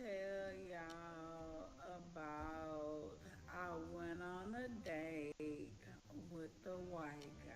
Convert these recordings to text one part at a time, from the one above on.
tell y'all about I went on a date with the white guy.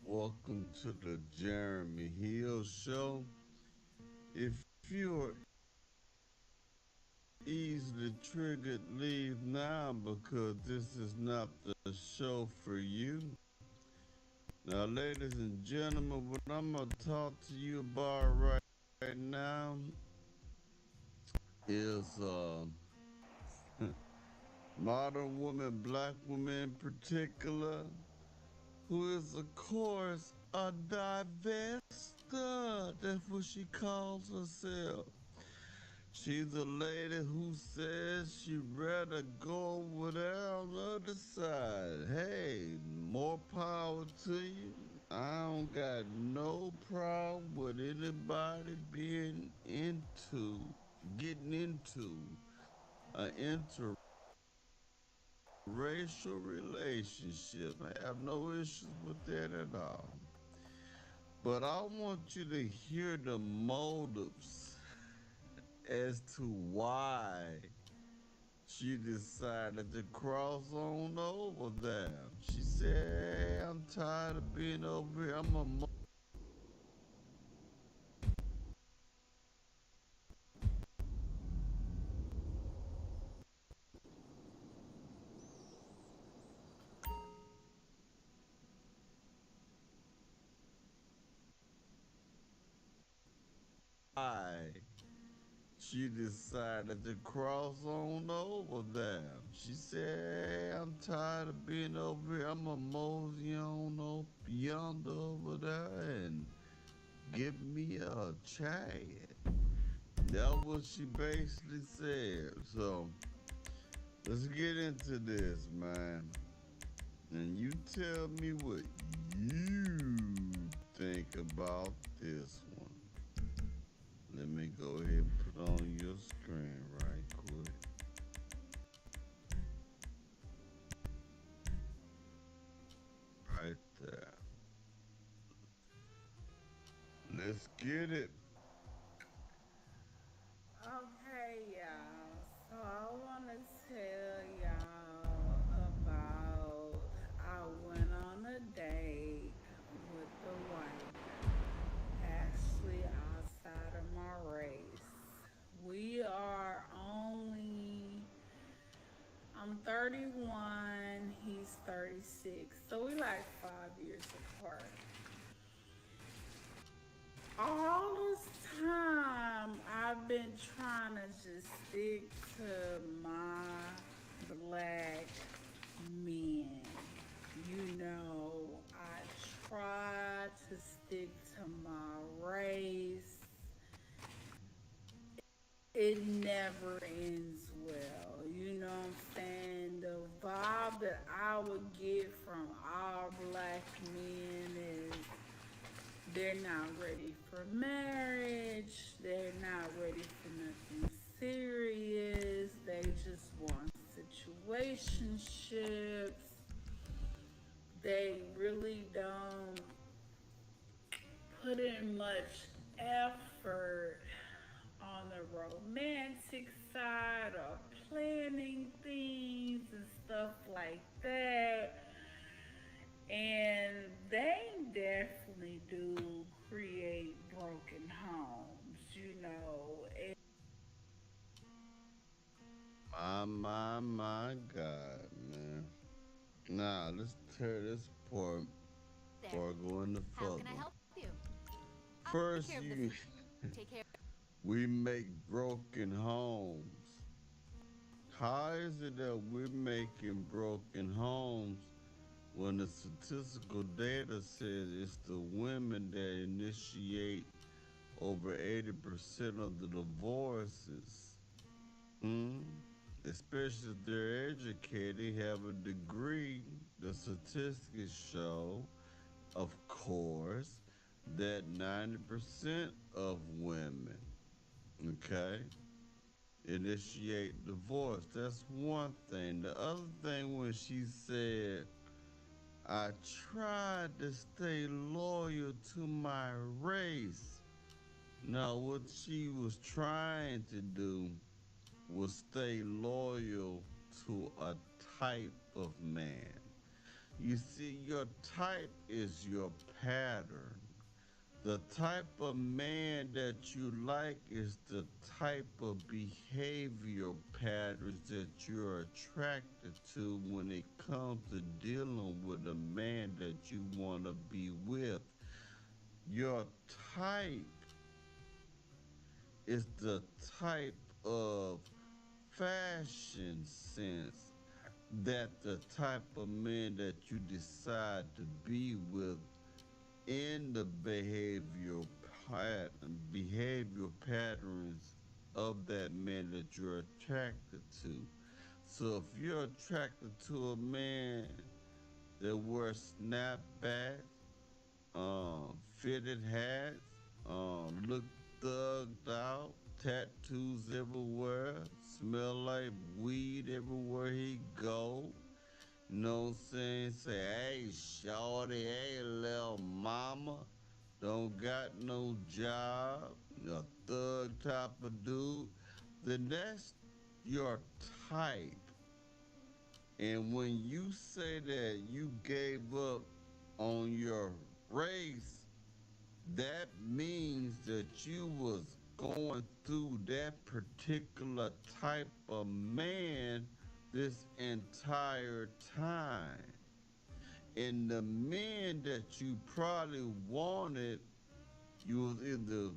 Welcome to the Jeremy Hill Show. If you're easily triggered, leave now because this is not the show for you. Now, ladies and gentlemen, what I'm going to talk to you about right now is modern woman, black woman in particular, who is, of course, a divester. That's what she calls herself. She's a lady who says she'd rather go over there on the other side. Hey, more power to you. I don't got no problem with anybody getting into an interracial relationship. I have no issues with that at all. But I want you to hear the motives as to why she decided to cross on over there. She said, hey, I'm tired of being over here. I'm a why she decided to cross on over there. She said, hey, I'm tired of being over here. I'm a mosey on up yonder over there and give me a chat. That's what she basically said. So let's get into this, man. And you tell me what you think about this one. Let me go ahead and put on your screen right quick. Right there. Let's get it. Okay, y'all. So I want to tell y'all about I went on a date with the white guy, actually outside of my race. We are only, I'm 31, he's 36, so we like 5 years apart. All this time I've been trying to just stick to my black men. I try to stick to my race. It never ends well. You know what I'm saying? The vibe that I would get from all black men is they're not ready for marriage. They're not ready for nothing serious. They just want situationships. They really don't put in much effort on the romantic side or planning things and stuff like that. And they definitely do create broken homes. My God, man. Now, let's tear this apart There. before I go into How can I further. help you? I'll take First, care of the you, food. Take care. we make broken homes. How is it that we're making broken homes when the statistical data says it's the women that initiate over 80% of the divorces? Hmm? Especially if they're educated, have a degree, the statistics show, of course, that 90% of women, okay, initiate divorce. That's one thing. The other thing when she said, I tried to stay loyal to my race. Now, what she was trying to do was stay loyal to a type of man. You see, your type is your pattern. The type of man that you like is the type of behavioral patterns that you're attracted to when it comes to dealing with a man that you want to be with. Your type is the type of fashion sense that the type of man that you decide to be with in the behavioral patterns of that man that you're attracted to. So if you're attracted to a man that wears snapbacks, fitted hats, look thugged out, tattoos everywhere, smell like weed everywhere he go. You know what I'm saying? Say, hey, shorty, hey, little mama, don't got no job, a thug type of dude, then that's your type. And when you say that you gave up on your race, that means that you was going through that particular type of man this entire time. And the men that you probably wanted, you was either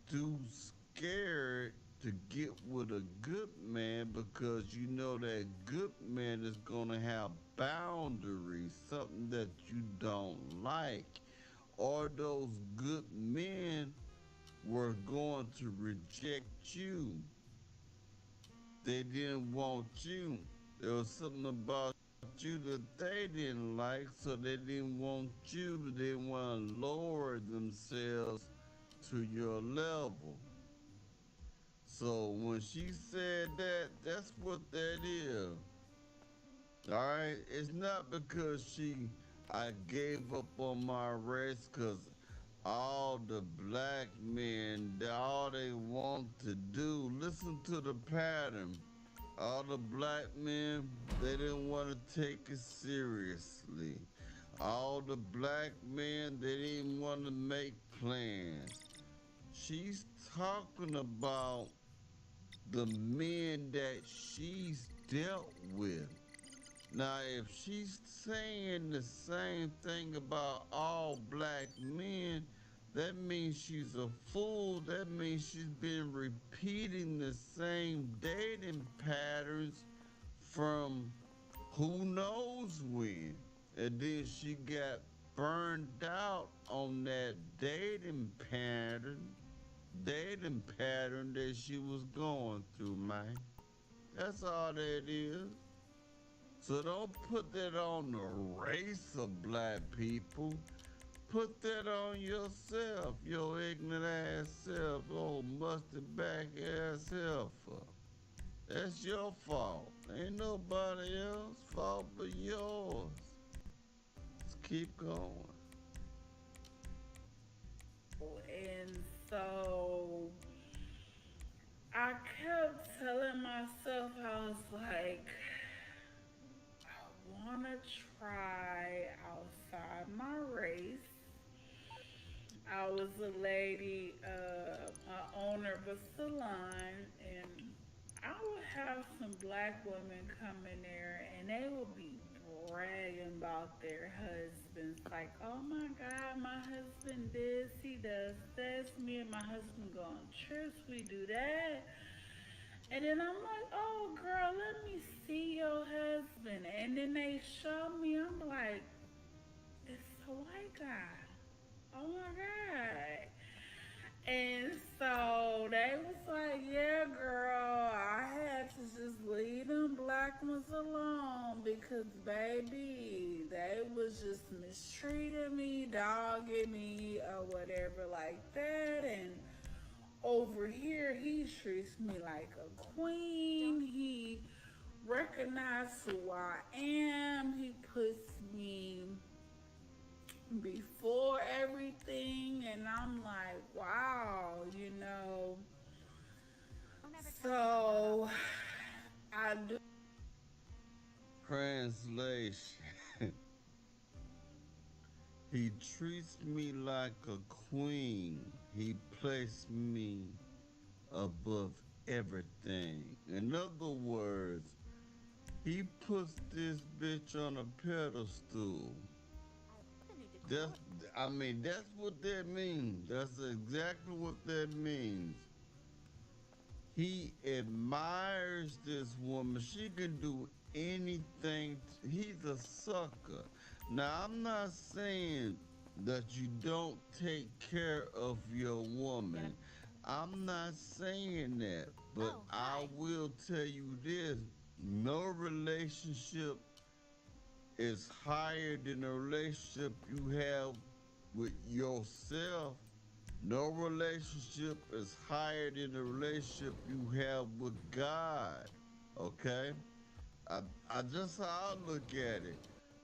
too scared to get with a good man because you know that good man is gonna have boundaries, something that you don't like, or those good men were going to reject you. They didn't want you. There was something about you that they didn't like, so they didn't want you. They didn't want to lower themselves to your level. So when she said that, that's what that is. All right, it's not because I gave up on my race, cause all the black men, all they want to do, listen to the pattern. All the black men, they didn't want to take it seriously. All the black men, they didn't want to make plans. She's talking about the men that she's dealt with. Now, if she's saying the same thing about all black men, that means she's a fool. That means she's been repeating the same dating patterns from who knows when. And then she got burned out on that dating pattern that she was going through, man. That's all that is. So don't put that on the race of black people. Put that on yourself, your ignorant ass self, old mustard back ass heifer. That's your fault. Ain't nobody else's fault but yours. Let's keep going. And so I kept telling myself, I was like, I want to try outside my race. I was a lady, a owner of a salon, and I would have some black women come in there, and they would be bragging about their husbands, like, "Oh my God, my husband this, he does this. Me and my husband go on trips, we do that." And then I'm like, "Oh girl, let me see your husband." And then they show me, I'm like, "It's a white guy. Oh my God." And so they was like, "Yeah, girl, I had to just leave them black was alone because, baby, they was just mistreating me, dogging me, or whatever like that. And over here, he treats me like a queen. He recognizes who I am. He puts me before everything, and I'm like, wow, you know. Don't ever tell me I'm not So awesome. I do. Translation. He treats me like a queen. He placed me above everything. In other words, he puts this bitch on a pedestal. I love the new That's, decor. I mean, that's what that means. That's exactly what that means. He admires this woman. She can do anything. He's a sucker. Now, I'm not saying that you don't take care of your Get woman. him. I'm not saying that. But Oh, I hi. will tell you this, no relationship is higher than the relationship you have with yourself. No relationship is higher than the relationship you have with God. Okay? I, I just how I look at it.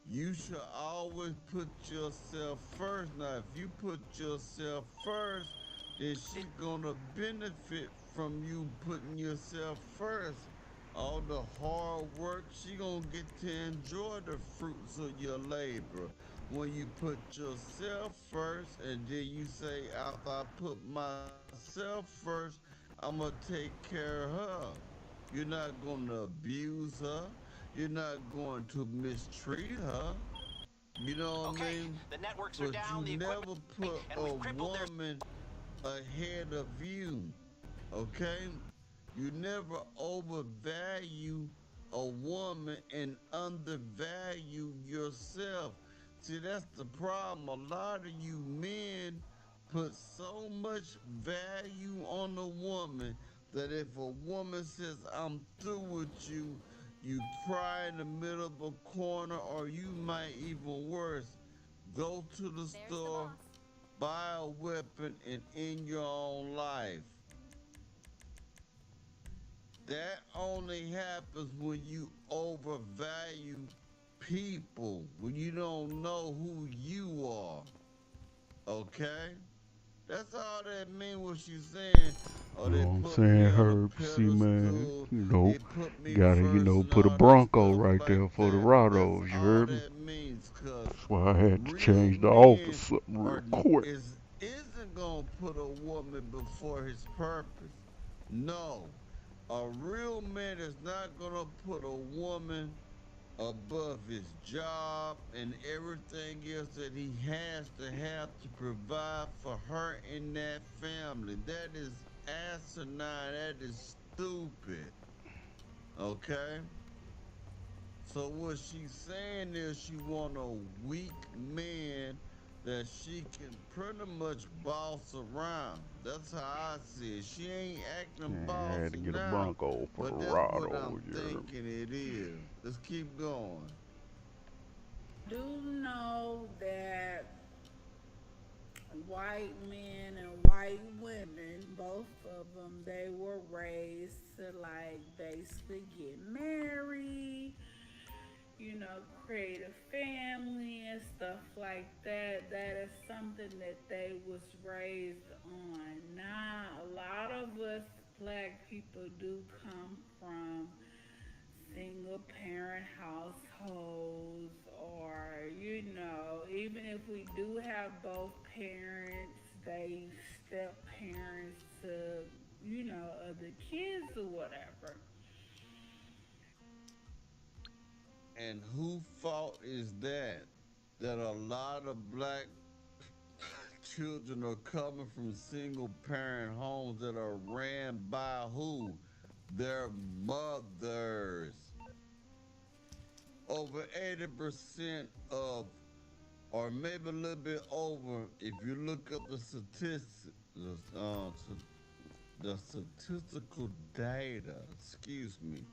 You should always put yourself first. Now, if you put yourself first, then she's gonna benefit from you putting yourself first. All the hard work, she gonna get to enjoy the fruits of your labor. When you put yourself first and then you say, after I put myself first, I'ma take care of her. You're not gonna abuse her. You're not going to mistreat her. You know what I Okay, mean? the networks are But you down, the equipment, never put and a we've crippled their. woman ahead of you. Okay? You never overvalue a woman and undervalue yourself. See, that's the problem. A lot of you men put so much value on a woman that if a woman says, I'm through with you, you cry in the middle of a corner, or you might even worse, go to the There's the store, boss. buy a weapon, and end your own life. That only happens when you overvalue people, when you don't know who you are. Okay? That's all that mean what she's saying. Oh, You know they what I'm put me saying, on a Herb? See, man, pedestal. They put me gotta, first and put a all that Bronco stuff right like there for the that. That's Rados, you all heard me? that means, cause That's why I had to real change the altar men something real are quick. isn't gonna put a woman before his purpose. No. A real man is not gonna put a woman above his job and everything else that he has to provide for her and that family. That is asinine. That is stupid. Okay? So what she's saying is she want a weak man that she can pretty much boss around. That's how I see it. She ain't acting And I had to bossy get a now, Bronco for the but that's what I'm Rados, you heard me? thinking it is. Let's keep going. Do know that white men and white women, both of them, they were raised to like basically get married, you know, create a family and stuff like that. That is something that they was raised on. Now, a lot of us black people do come from single parent households, or you know, even if we do have both parents, they step parents to, you know, other kids or whatever. And who fault is that? That a lot of black children are coming from single parent homes that are ran by who? Their mothers. Over 80% of, or maybe a little bit over, if you look up the statistics, the statistical data, excuse me,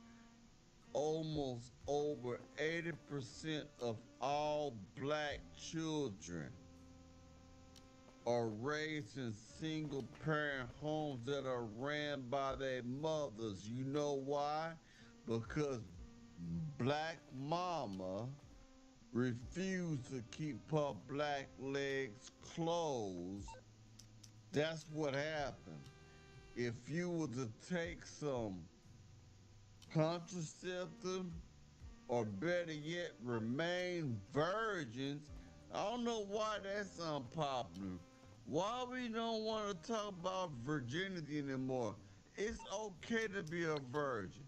almost over 80% of all black children are raised in single parent homes that are ran by their mothers. You know why? Because black mama refused to keep her black legs closed. That's what happened. If you were to take some contraceptive, or better yet, remain virgins. I don't know why that's unpopular. Why we don't want to talk about virginity anymore? It's okay to be a virgin.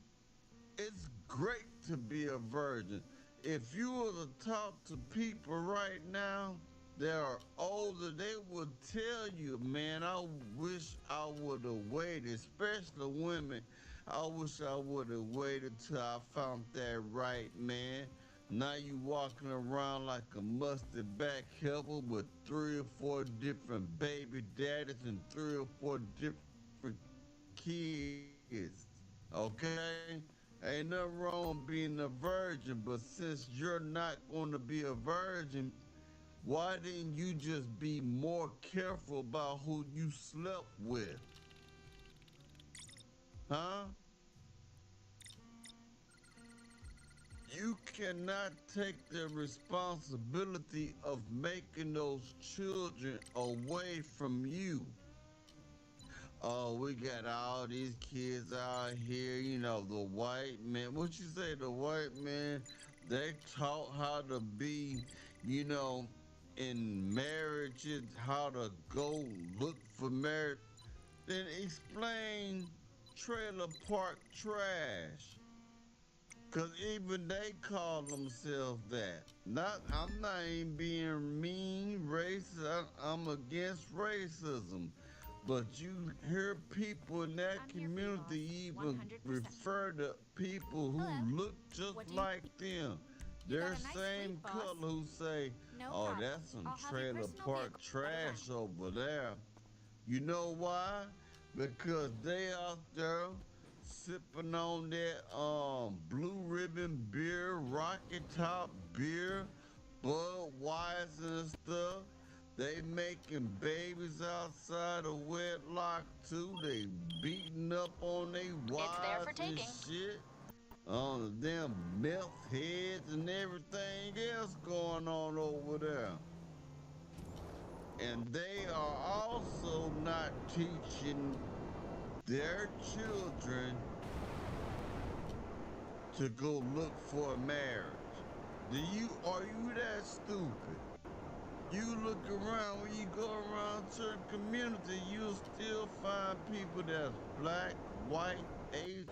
It's great to be a virgin. If you were to talk to people right now that are older, they would tell you, man, I wish I would have waited, especially women. I wish I would have waited till I found that right man. Now you walking around like a mustard back helper with 3 or 4 different baby daddies and 3 or 4 different kids. Okay? Ain't nothing wrong with being a virgin, but since you're not going to be a virgin, why didn't you just be more careful about who you slept with? Huh? You cannot take the responsibility of making those children away from you. Oh, we got all these kids out here, the white man. What you say, the white man? They taught how to be, you know, in marriages, how to go look for marriage. Then explain trailer park trash. Cause even they call themselves that. I'm not even being mean, racist. I'm against racism. But you hear people in that I'm here for you, community boss. even 100%. refer to people who Hello. look just What do you like need? them. You Their got a nice same sleep, boss. color who say, No oh, problem. that's some I'll have your trailer personal park vehicle trash around. over there. You know why? Because they out there sipping on that blue ribbon beer, rocket top beer, Budweiser and stuff. They making babies outside of wedlock too. They beating up on they It's there wives for and taking. shit. On them meth heads and everything else going on over there. And they are also not teaching their children to go look for a marriage. Are you that stupid? You look around, when you go around certain communities, you'll still find people that's black, white, Asian,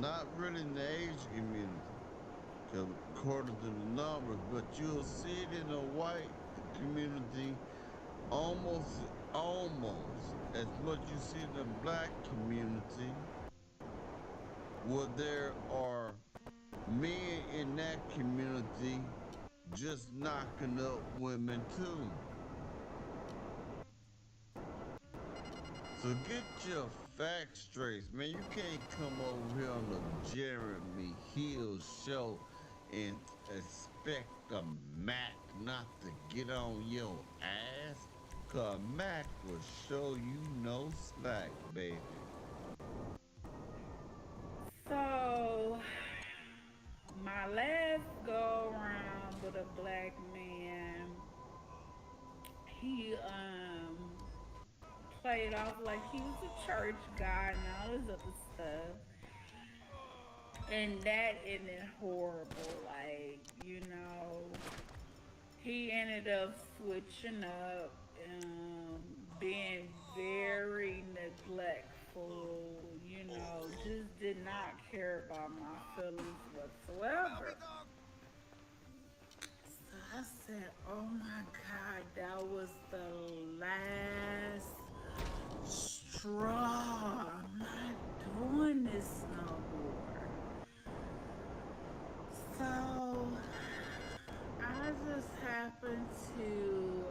not really in the Asian community, 'cause according to the numbers, but you'll see it in the white community almost as much you see in the black community, where there are men in that community just knocking up women too. So get your facts straight, man. You can't come over here on the Jeremy Hill show and expect a Mac not to get on your ass. 'Cause Mac will show you no slack, baby. So, my last go around with a black man, he played off like he was a church guy and all this other stuff. And that ended horrible. Like, he ended up switching up, being very neglectful, just did not care about my feelings whatsoever. So I said, oh my God, that was the last straw. I'm not doing this no more. So I just happened to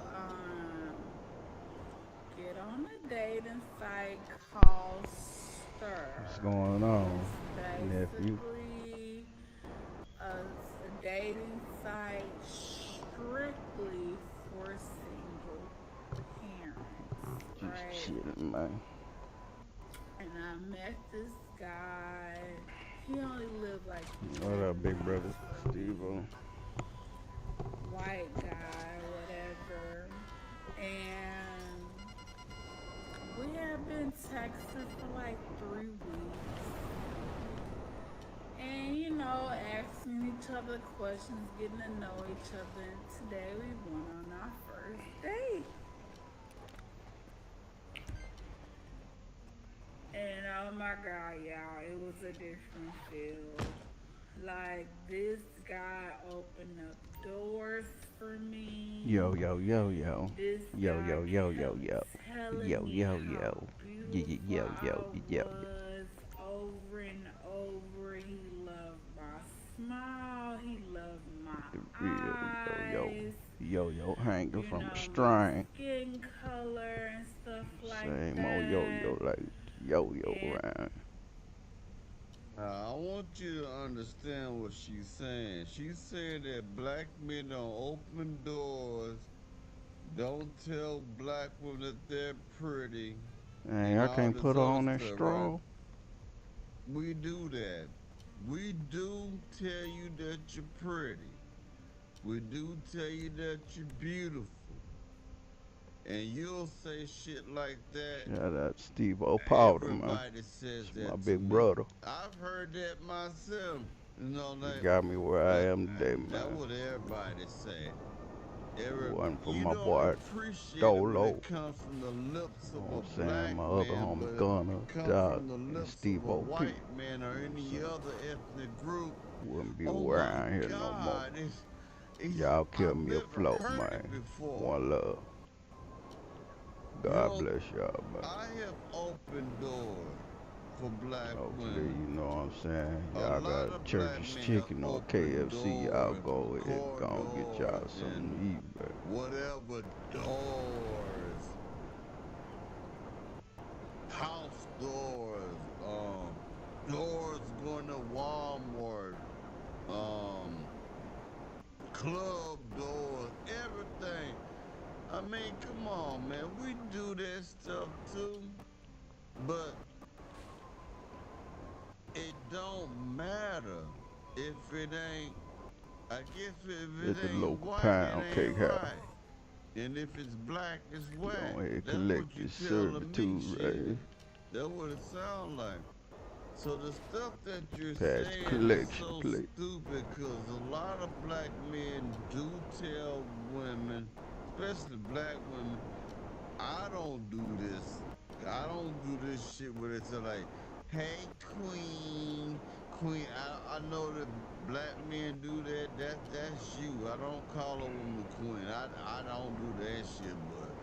get on a dating site called Stir. What's going on, It's nephew? basically Shit, man. And I met this guy. He only lived like What 30 up, big brother? minutes from me. Steve-O. White guy, whatever. And we have been texting for like 3 weeks. And you know, asking each other questions, getting to know each other. And today we went on our first date. And oh my god, y'all, it was a different feel. Like this guy opened up doors for me. Yo, yo, yo, yo. This Yo, guy yo, yo, yo, yo. kept telling Yo, me yo, how yo. beautiful Yo, I yo, yo. was over and over. He loved my smile. He loved The my real yo, yo. eyes. Yo, hanging You from a know, my string. skin color and stuff like Same old that. yo, like yo And around. Now, I want you to understand what she's saying. She's saying that black men don't open doors, don't tell black women that they're pretty, Hey, and I all can't this put other on that stuff, right? straw. We do that. We do tell you that you're pretty. We do tell you that you're beautiful. And you'll say shit like that. Shout out Steve-O Powder, man. Everybody says It's my that to big me. brother. I've heard that myself. You know, He like, got me where I but am today, that's man. what everybody say. If it wasn't for You my don't boy appreciate it when Dolo. it comes from the lips You of know a what I'm saying? black My other man, homie but if Gunner, it comes Doc, from the and lips of Steve a O.P. You know white man or what I'm any saying? other ethnic group, Wouldn't be oh my around here no more. God, Y'all kept I've me never afloat, heard it man. before. One love. You God know, bless y'all, man. I have opened doors for black Hopefully, women. you know what I'm saying. A Y'all lot got of black Church's men have Chicken or opened KFC. Y'all doors go and ahead and go and get y'all corridors something and to eat, man. whatever doors, house doors, doors going to Walmart, um, club doors, everything. I mean, come on, man. We do that stuff too, but it don't matter if it ain't. I guess if At it the ain't local white, it pound ain't cake house. right. And if it's black, it's Go whack. ahead and That's what collect you this telling me, servitude right shit. here. That's what it sounds like. So the stuff that you're Pass the saying is collection so plate. stupid because a lot of black men do tell women, especially black women, I don't do this. I don't do this shit where it's like, hey, queen, queen. I know that black men do that. That's you. I don't call a woman queen. I don't do that shit, but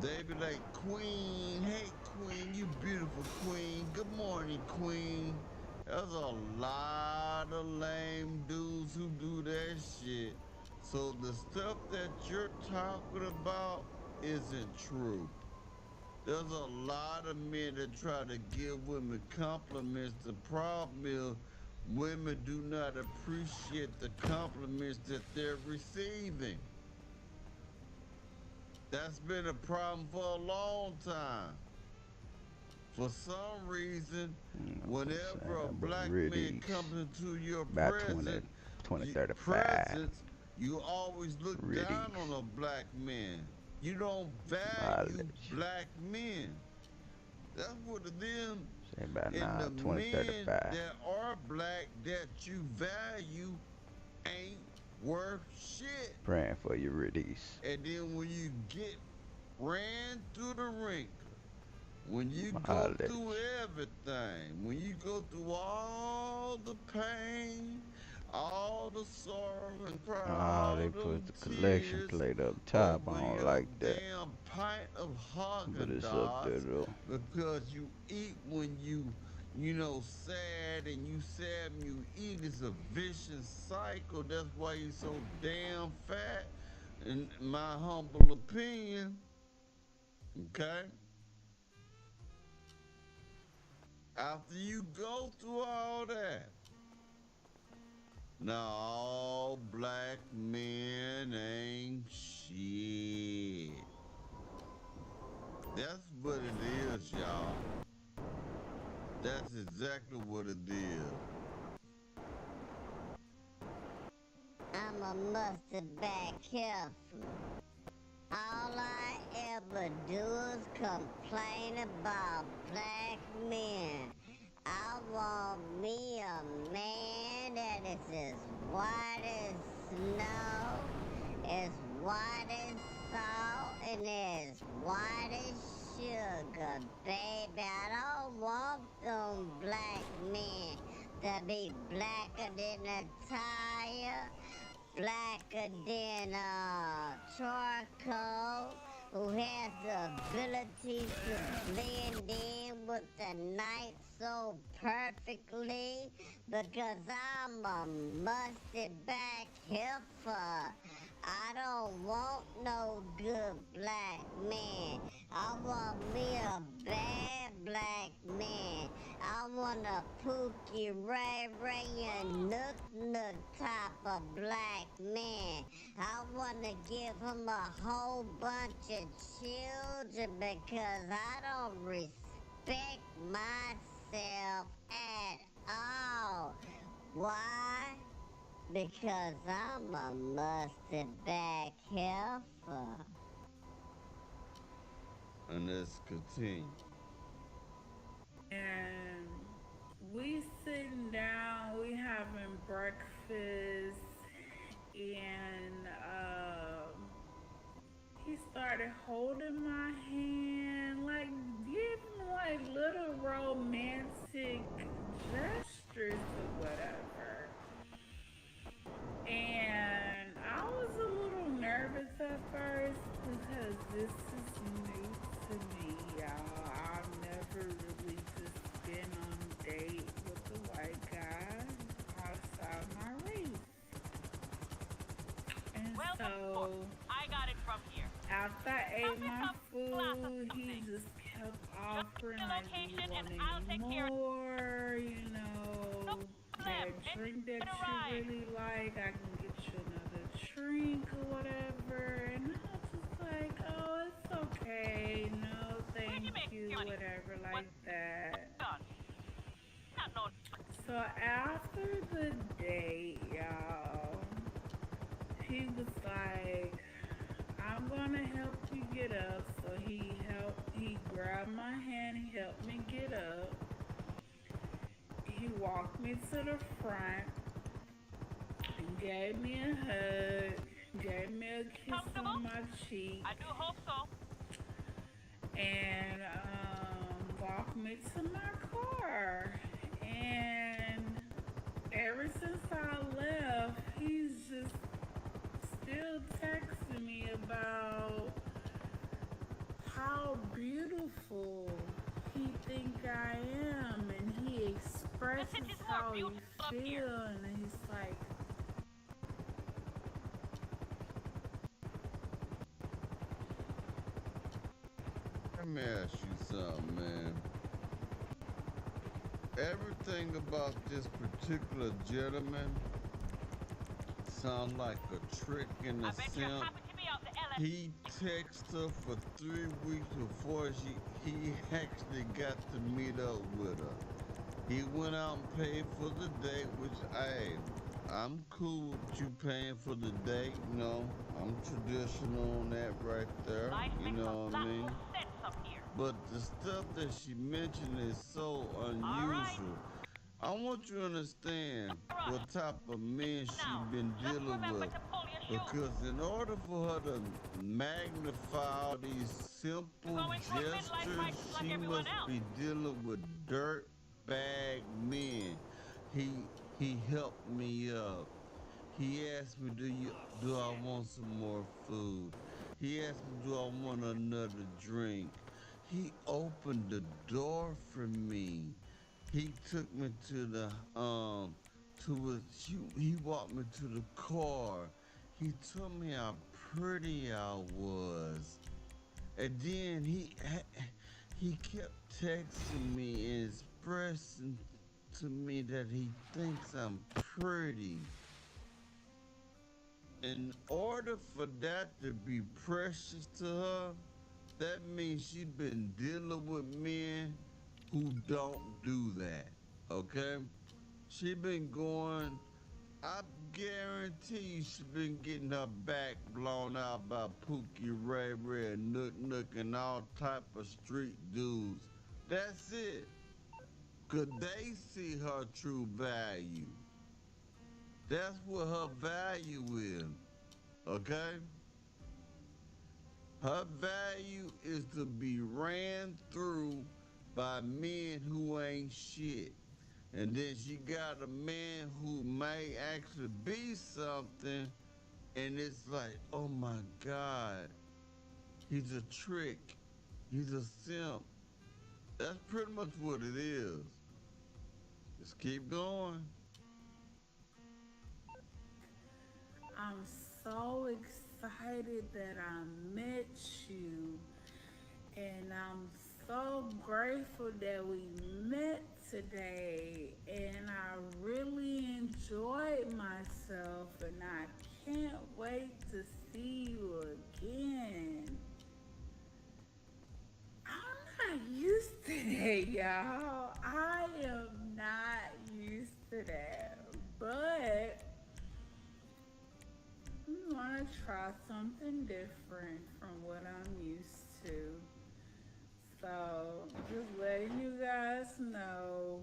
they be like, queen, hey, queen, you beautiful queen. Good morning, queen. There's a lot of lame dudes who do that shit. So the stuff that you're talking about isn't true. There's a lot of men that try to give women compliments. The problem is women do not appreciate the compliments that they're receiving. That's been a problem for a long time. For some reason, You know what I'm whenever a saying? But black man Riddies comes into your by 20, you, 2035. presence, you always look down Riddies. on a black man. You don't Mileage. value black men. That's what it is. Say by And now, the men 2035. that are black that you value ain't worth shit. Praying for you, Riddies. And then when you get ran through the ringer, when you go Mileage. through everything, when you go through all the pain, all the sorrow and cry, Oh, all they them put the collection tears plate up top. I over don't your like that. damn pint of But it's up there Haagen-Dazs though. because you eat when you know, sad and you sad and you eat. It's a vicious cycle. That's why you're so damn fat, in my humble opinion. Okay? After you go through all that, now all black men ain't shit. That's what it is, y'all. That's exactly what it is. I'm a mustard back careful. All I ever do is complain about black men. I want me a man that is as white as snow, as white as salt, and as white as sugar, baby. I don't want them black men to be blacker than a tire, blacker than charcoal, who has the ability to blend in with the night so perfectly, because I'm a mustard back heifer. I don't want no good black man. I want me a bad black man. I want a Pookie Ray Ray and Nook Nook type of black man. I want to give him a whole bunch of children because I don't respect myself at all. Why? Because I'm a mustard back heifer. And let's continue. And we sitting down, we having breakfast, and he started holding my hand, like giving like little romantic gestures or whatever. And I was a little nervous at first because this is new to me, y'all. I've never really just been on a date with a white guy outside my race. And so I got it from here. after I ate my food, he just kept offering like, "Do you want any more? You know, that drink that you really like, I can get you another drink or whatever." And I was just like, "Oh, it's okay. No, thank you, whatever, like that." So after the date, y'all, he was like, "I'm gonna help you get up." So he grabbed my hand, he helped me get up. He walked me to the front and gave me a hug, gave me a kiss on my cheek, I do hope so. and walked me to my car. And ever since I left, he's just still texting me about how beautiful he think I am, and he expresses how he feel, and he's like, Let me ask you something, man. Everything about this particular gentleman sounds like a trick in I the bet you're simp. happy to be out the LS. He texted her for 3 weeks before he actually got to meet up with her. He went out and paid for the date, which I'm cool with you paying for the date, you know. I'm traditional on that right there. Life You makes a know what I lot mean? more sense up here. But the stuff that she mentioned is so unusual. I want you to understand what type of men she Now, been just dealing remember with. to pull your shoes. Because in order for her to magnify all these simple Going through a midlife gestures, crisis like she everyone must else. be dealing with dirt bag men. He helped me up. He asked me, do I want some more food? He asked me, do I want another drink? He opened the door for me. He took me to the he walked me to the car. He told me how pretty I was. And then he kept texting me and expressing to me that he thinks I'm pretty. In order for that to be precious to her, that means she been dealing with men who don't do that. Okay? She been going, I guarantee you she been getting her back blown out by Pookie Ray Ray and Nook Nook and all type of street dudes. That's it. Cause they see her true value. That's what her value is. Okay? Her value is to be ran through by men who ain't shit. And then she got a man who may actually be something, and it's like, oh my God, he's a trick. He's a simp. That's pretty much what it is. Just keep going. I'm so excited that I met you, and I'm so grateful that we met today. And I really enjoyed myself, and I can't wait to see you again. I'm not used to that, y'all. I am not used to that. But I want to try something different from what I'm used to. So, just letting you guys know,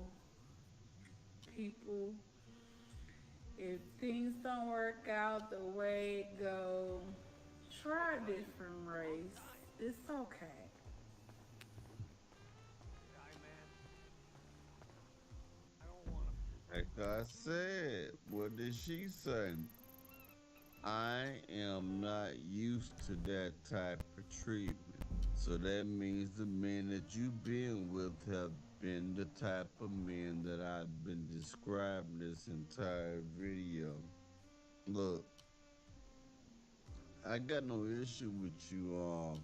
people, if things don't work out the way it go, try a different race. It's okay. Like I said, what did she say? I am not used to that type of treatment. So that means the men that you've been with have been the type of men that I've been describing this entire video. Look, I got no issue with you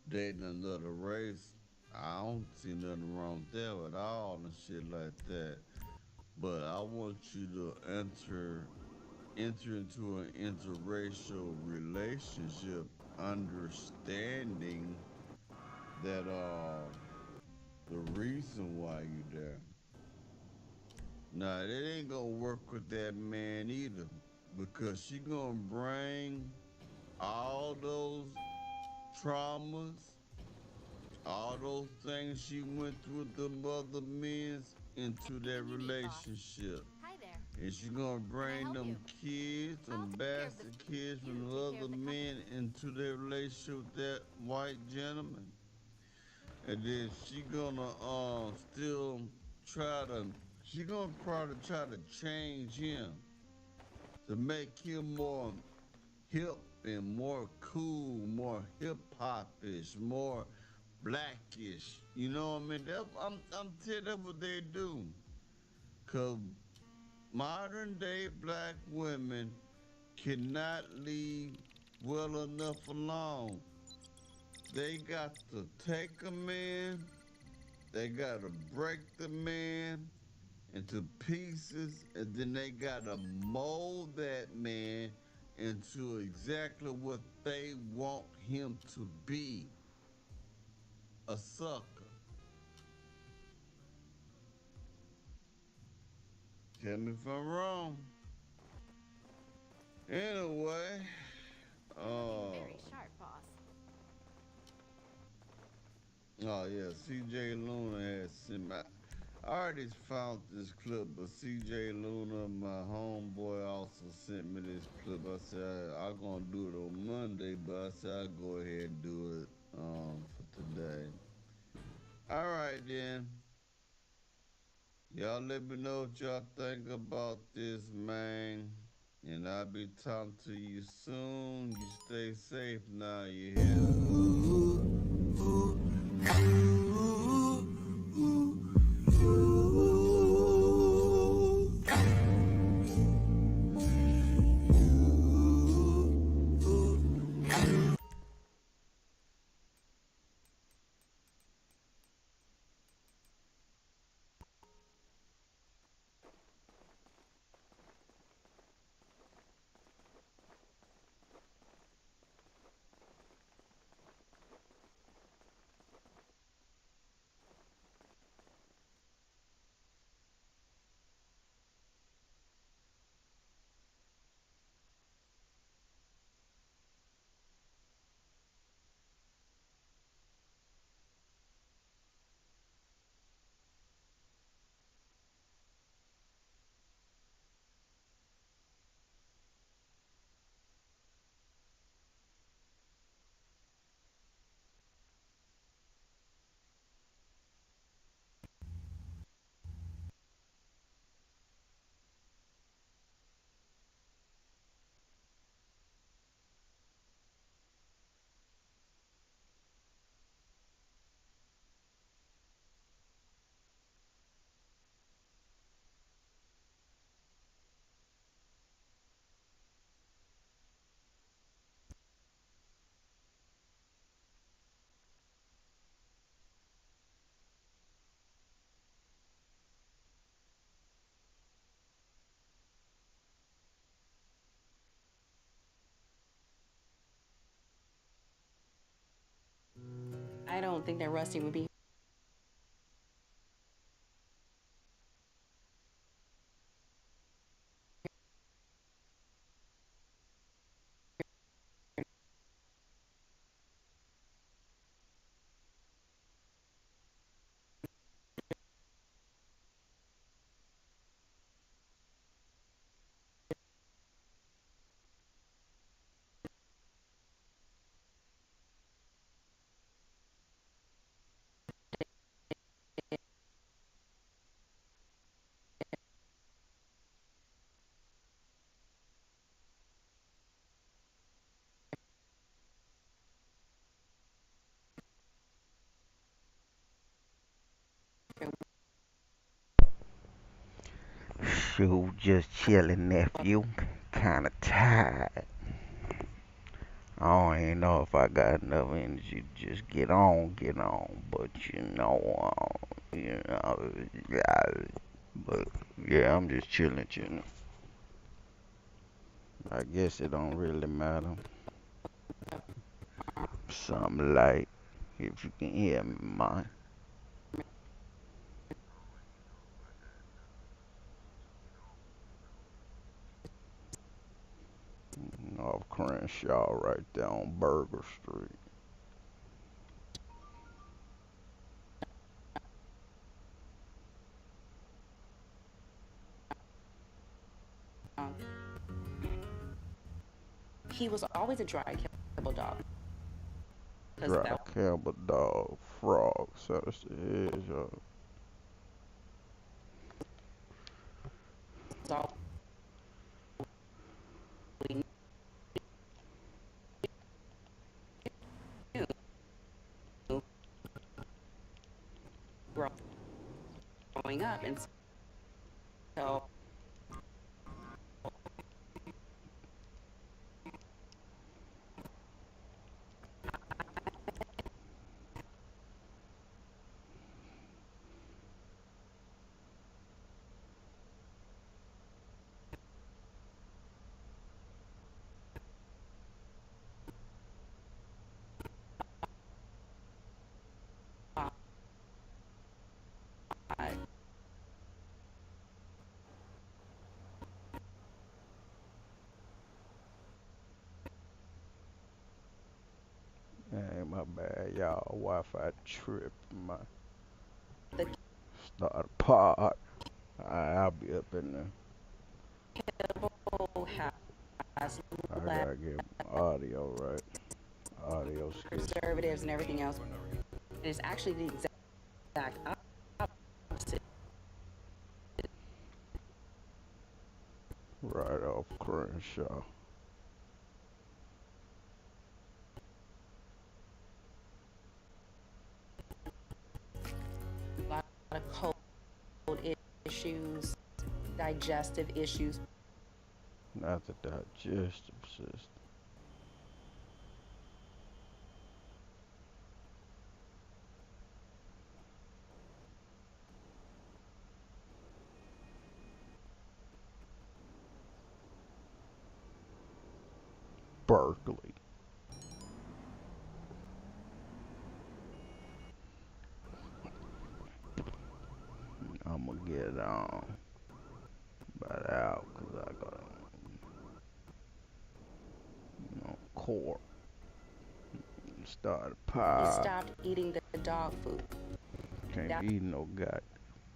dating another race. I don't see nothing wrong there at all and shit like that. But I want you to enter into an interracial relationship understanding that the reason why you there. Now it ain't gonna work with that man either because she gonna bring all those traumas, all those things she went through with the other men into their Anything you need, boss. relationship. Hi there. And she gonna bring help them you? kids, I'll them take care of the bastard kids you from the take care other of the men company. into their relationship with that white gentleman. And then she gonna still try to she gonna probably try to change him to make him more hip and more cool, more hip hopish, more blackish. You know what I mean? I'm telling you that's what they do. Cause modern day black women cannot leave well enough alone. They got to take a man, they got to break the man into pieces, and then they got to mold that man into exactly what they want him to be, a sucker. Tell me if I'm wrong. Anyway, Very sharp, boss. oh yeah, CJ Luna had sent me. I already found this clip, but CJ Luna, my homeboy, also sent me this clip. I said I'm gonna do it on Monday, but I said I'll go ahead and do it for today. All right then. Y'all let me know what y'all think about this, man. And I'll be talking to you soon. You stay safe now, you hear? don't think that Rusty would be Shoot, just chilling, nephew. Kinda tired. I don't even know if I got enough energy to just get on. But yeah. But yeah, I'm just chilling. I guess it don't really matter. Something like, if you can hear me, man. Off Crenshaw, right there on Burger Street. um, he was always a dry kibble dog. Because Dry that Campbell dog, frog, Sinister Hedgehog. was all we knew growing up. And so I Hey, my bad, y'all. Wi-Fi tripping, man. the Start a pod. I'll be up in there. kibble has I less gotta get my audio right. Audio sketch. preservatives and everything else. It is actually the exact opposite. Right off Crenshaw. A lot of cold issues, digestive issues. Not the digestive system. Berkeley. I'ma get about out because I got court. Start a You pod. stopped eating the dog food. Can't eat no got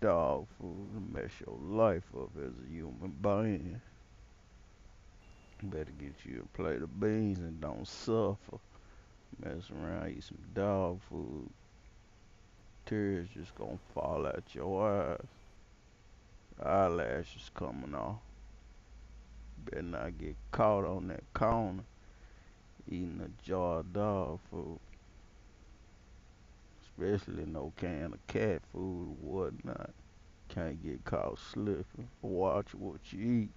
dog food to mess your life up as a human being. Better get you a plate of beans and don't suffer. Mess around, eat some dog food. Tears just gonna fall out your eyes. Eyelashes coming off. Better not get caught on that corner eating a jar of dog food. Especially no can of cat food or whatnot. Can't get caught slipping. Watch what you eat.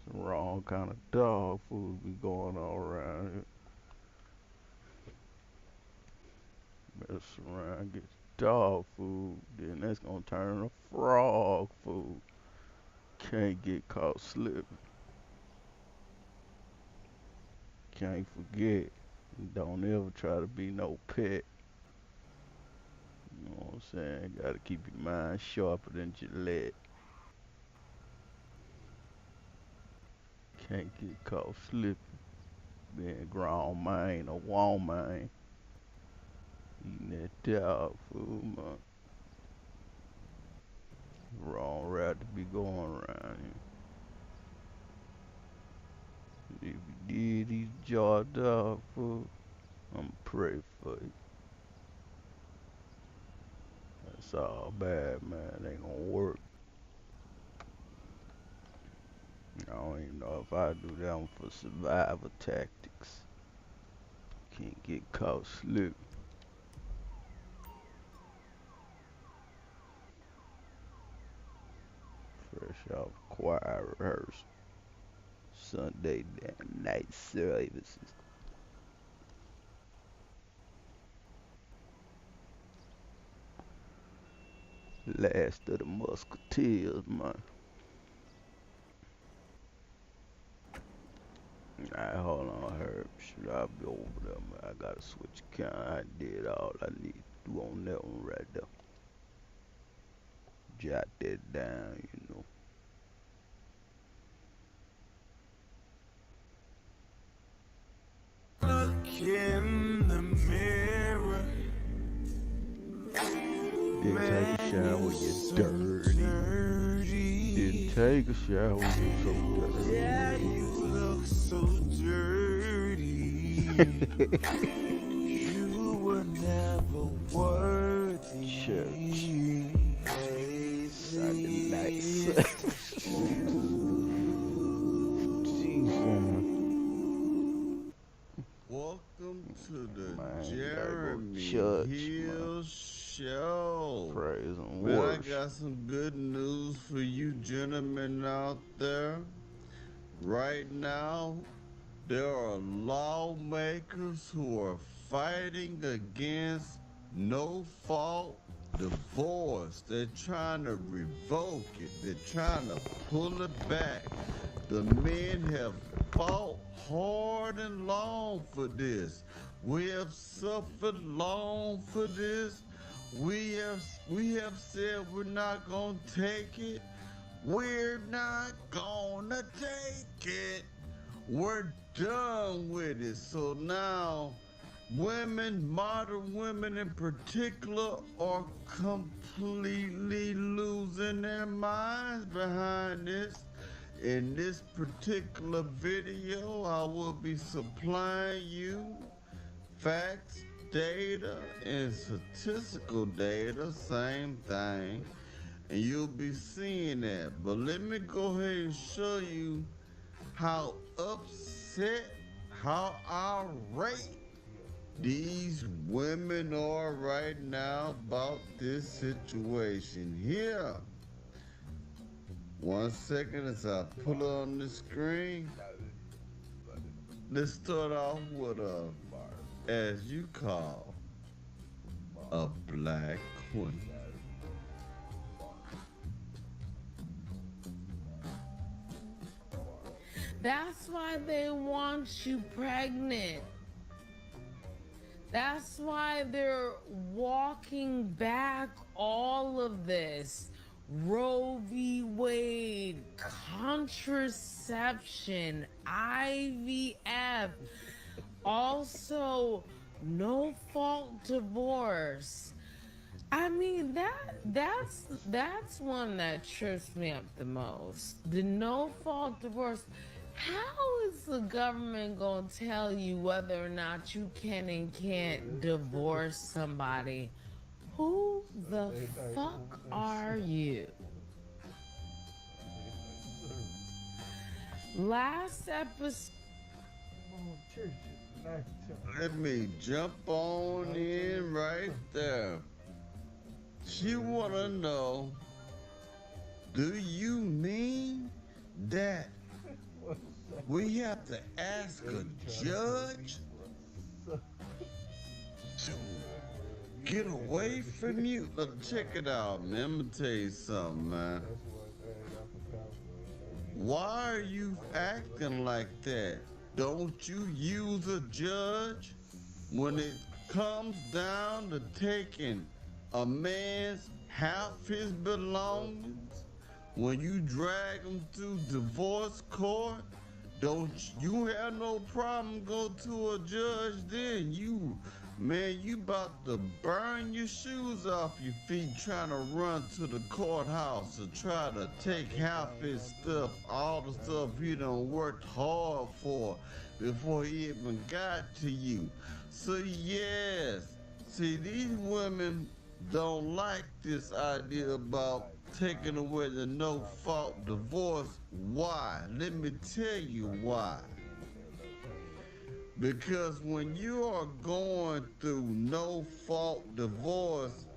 Some wrong kind of dog food be going on around here. Mess around, get dog food, then that's gonna turn to frog food. Can't get caught slipping. Can't forget. Don't ever try to be no pet. You know what I'm saying? Gotta keep your mind sharper than Gillette. Can't get caught slipping. Being a grown man or woman. Eating that dog food, man. Wrong route to be going around here. If you did eat jar dog food, I'ma pray for you. That's all bad, man. It ain't gonna work. I don't even know if I do that one for survival tactics. Can't get caught slipping. Fresh off choir rehearsal. Sunday night services. Last of the Musketeers, man. Alright, hold on, Herb. Should I be over there, man? I gotta switch account. I did all I need to do on that one right there. Jot that down, you know. Look in the mirror. Didn't take a shower, you dirty. Didn't take a shower, you so dirty. Yeah, you look so dirty. You were never worthy. Church. Sunday nice. Welcome to the Man, Jeremy church, Hill man. Show. Praise and Man, I worship. got some good news for you gentlemen out there. Right now, there are lawmakers who are fighting against no-fault divorce. They're trying to revoke it. They're trying to pull it back. The men have fought hard and long for this. We have suffered long for this. We have said we're not gonna take it. We're not gonna take it. We're done with it. So now, women, modern women in particular, are completely losing their minds behind this. In this particular video, I will be supplying you facts, data, and statistical data, same thing, and you'll be seeing that. But let me go ahead and show you how upset, how irate these women are right now about this situation here. 1 second as I pull it on the screen. Let's start off with as you call, a black queen. That's why they want you pregnant. That's why they're walking back all of this. Roe v. Wade, contraception, IVF, also no-fault divorce. I mean, that's one that trips me up the most. The no-fault divorce. How is the government gonna tell you whether or not you can and can't divorce somebody? Who the fuck are you? Last episode. Let me jump on in right there. She wanna know, do you mean that we have to ask a judge to get away from you? Look, check it out, man. I'm gonna tell you something, man. Why are you acting like that? Don't you use a judge when it comes down to taking a man's half his belongings, when you drag him to divorce court, don't you have no problem go to a judge then? You about to burn your shoes off your feet trying to run to the courthouse to try to take half his stuff, all the stuff he done worked hard for before he even got to you. So yes, see, these women don't like this idea about taking away the no-fault divorce. Why? Let me tell you why. Because when you are going through no-fault divorce,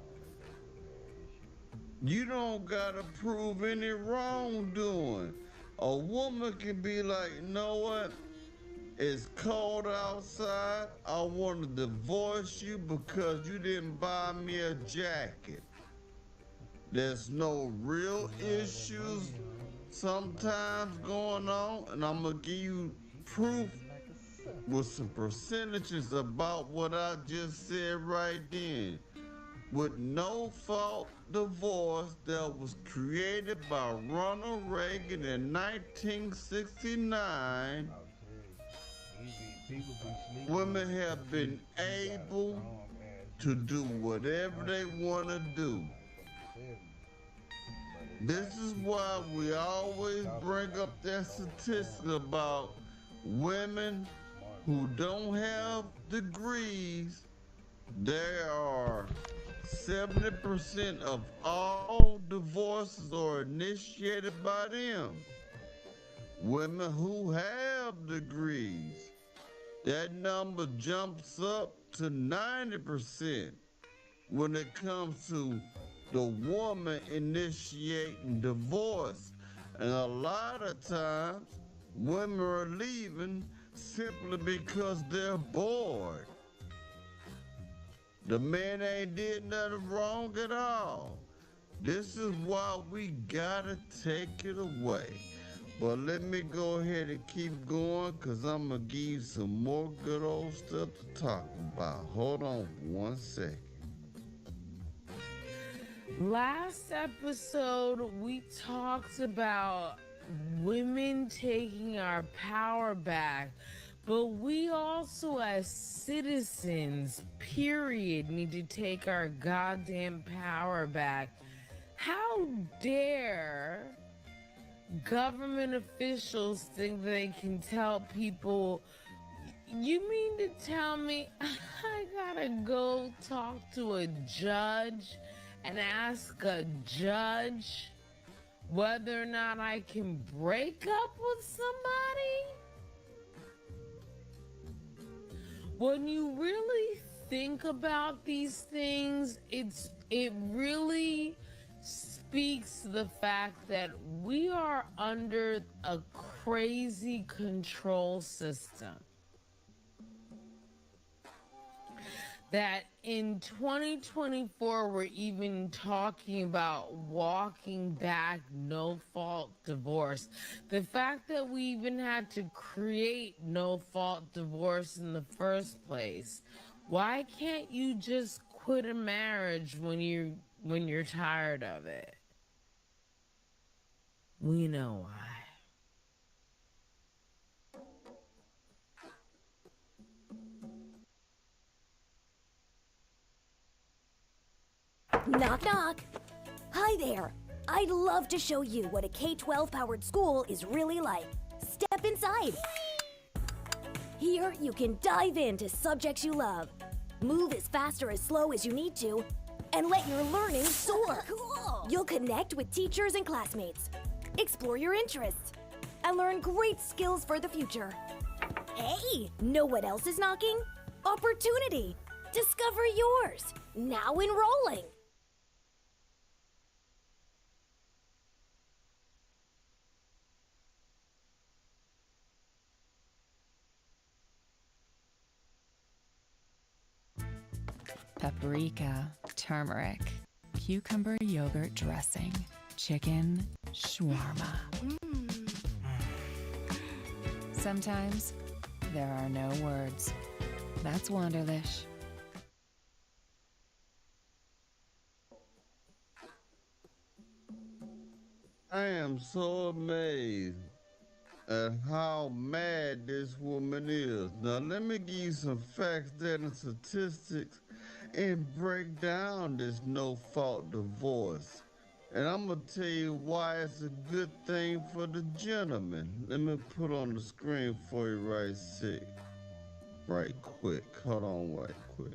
you don't gotta prove any wrongdoing. A woman can be like, you know what? It's cold outside. I want to divorce you because you didn't buy me a jacket. There's no real issues sometimes going on, and I'm gonna give you proof with some percentages about what I just said right then. With no fault divorce that was created by Ronald Reagan in 1969, women have been able to do whatever they want to do. This is why we always bring up that statistic about women who don't have degrees. There are 70% of all divorces are initiated by them. Women who have degrees, that number jumps up to 90% when it comes to the woman initiating divorce. And a lot of times, women are leaving simply because they're bored. The man ain't did nothing wrong at all. This is why we gotta take it away. But let me go ahead and keep going, because I'm going to give you some more good old stuff to talk about. Hold on 1 second. Last episode, we talked about women taking our power back, but we also, as citizens, period, need to take our goddamn power back. How dare government officials think they can tell people, you mean to tell me I gotta go talk to a judge and ask a judge whether or not I can break up with somebody? When you really think about these things, it really speaks to the fact that we are under a crazy control system. That in 2024, we're even talking about walking back no-fault divorce. The fact that we even had to create no-fault divorce in the first place. Why can't you just quit a marriage when you're tired of it? We know why. Knock, knock. Hi there. I'd love to show you what a K-12 powered school is really like. Step inside. Here, you can dive into subjects you love, move as fast or as slow as you need to, and let your learning soar. Cool. You'll connect with teachers and classmates, explore your interests, and learn great skills for the future. Hey, know what else is knocking? Opportunity. Discover yours. Now enrolling. Paprika, turmeric, cucumber yogurt dressing, chicken shawarma. Sometimes there are no words. That's Wanderlish. I am so amazed at how mad this woman is. Now let me give you some facts, data, and statistics and break down this no-fault divorce. And I'm gonna tell you why it's a good thing for the gentleman. Let me put on the screen for you right quick. Hold on right quick.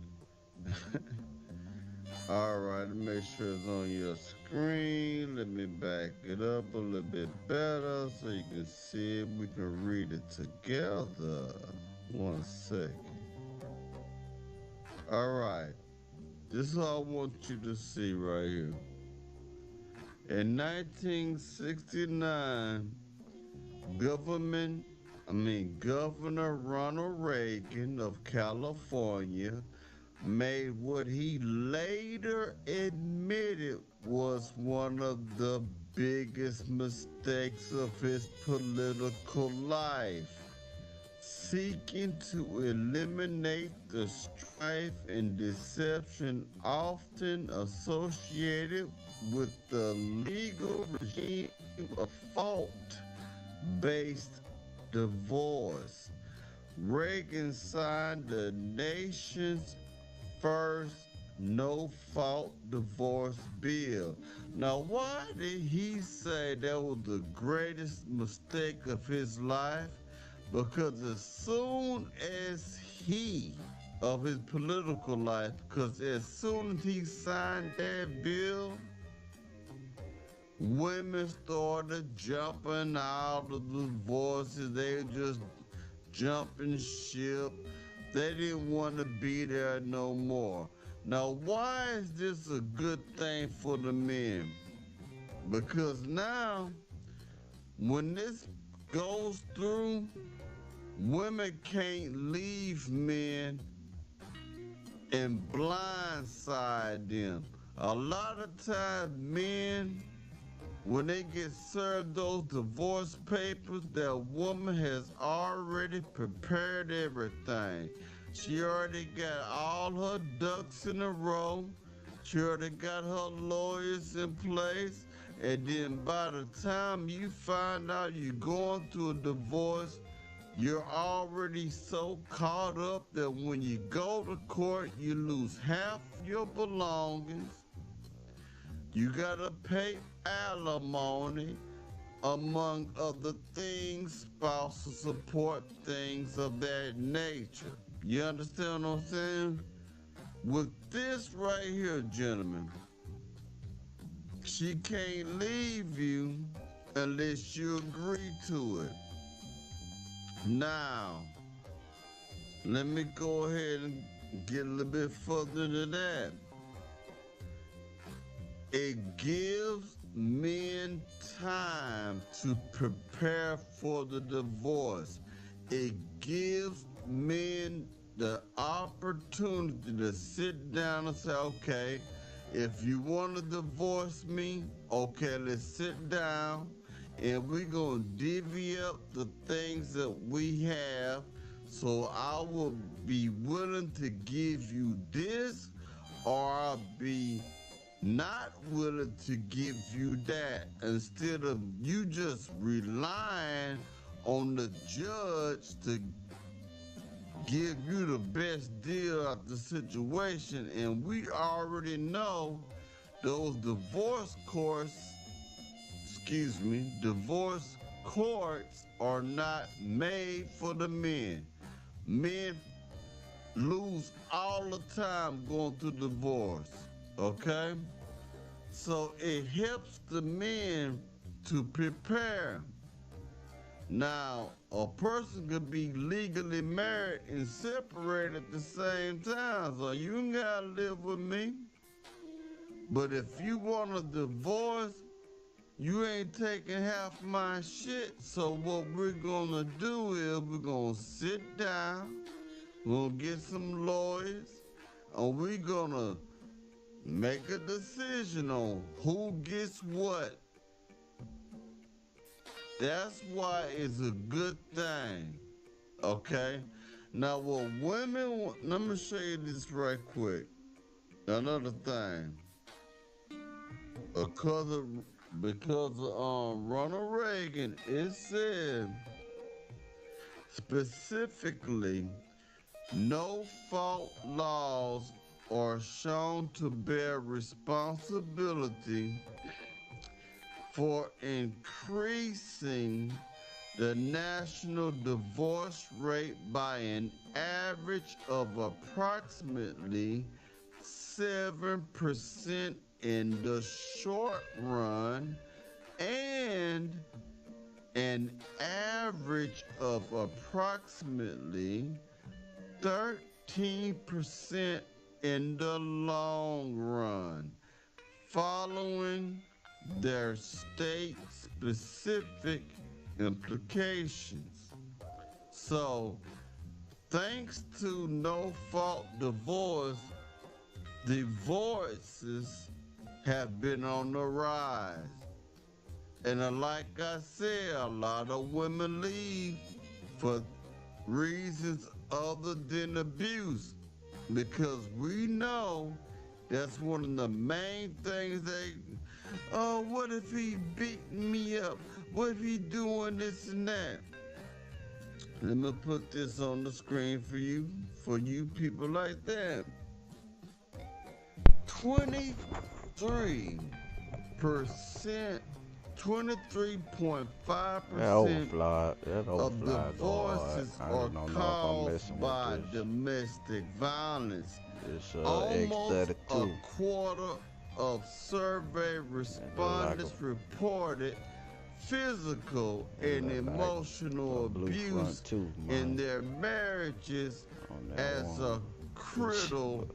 Alright, make sure it's on your screen. Let me back it up a little bit better so you can see it. We can read it together. 1 second. Alright, this is what I want you to see right here. In 1969, Governor Ronald Reagan of California made what he later admitted was one of the biggest mistakes of his political life, seeking to eliminate the strife and deception often associated with the legal regime of fault-based divorce. Reagan signed the nation's first no-fault divorce bill. Now, why did he say that was the greatest mistake of his life? Because as soon as of his political life, because as soon as he signed that bill, women started jumping out of the divorces. They were just jumping ship. They didn't want to be there no more. Now, why is this a good thing for the men? Because now, when this goes through, women can't leave men and blindside them. A lot of times, men, when they get served those divorce papers, that woman has already prepared everything. She already got all her ducks in a row. She already got her lawyers in place. And then by the time you find out you're going through a divorce, you're already so caught up that when you go to court, you lose half your belongings. You gotta pay alimony, among other things, spousal support, things of that nature. You understand what I'm saying? With this right here, gentlemen, she can't leave you unless you agree to it. Now, let me go ahead and get a little bit further into that. It gives men time to prepare for the divorce. It gives men the opportunity to sit down and say, okay, if you want to divorce me, okay, let's sit down and we're going to divvy up the things that we have. So I will be willing to give you this, or I'll be not willing to give you that, instead of you just relying on the judge to give you the best deal of the situation. And we already know those divorce courts are not made for the men. Men lose all the time going through divorce, okay? So it helps the men to prepare. Now, a person could be legally married and separated at the same time, so you ain't gotta live with me. But if you want a divorce, you ain't taking half my shit. So what we're gonna do is we're gonna sit down, we're gonna get some lawyers, and we're gonna make a decision on who gets what. That's why it's a good thing, okay? Now what women want, let me show you this right quick. Another thing, because of because Ronald Reagan, it said specifically, no fault laws are shown to bear responsibility for increasing the national divorce rate by an average of approximately 7% in the short run and an average of approximately 13% in the long run, following their state-specific implications. So, thanks to no-fault divorces have been on the rise. And like I said, a lot of women leave for reasons other than abuse, because we know that's one of the main things oh, what if he beating me up? What if he doing this and that? Let me put this on the screen for you people like that. 23%, 23.5% of divorces are caused by domestic violence. Almost a quarter of survey respondents reported physical and emotional abuse in their marriages as a critical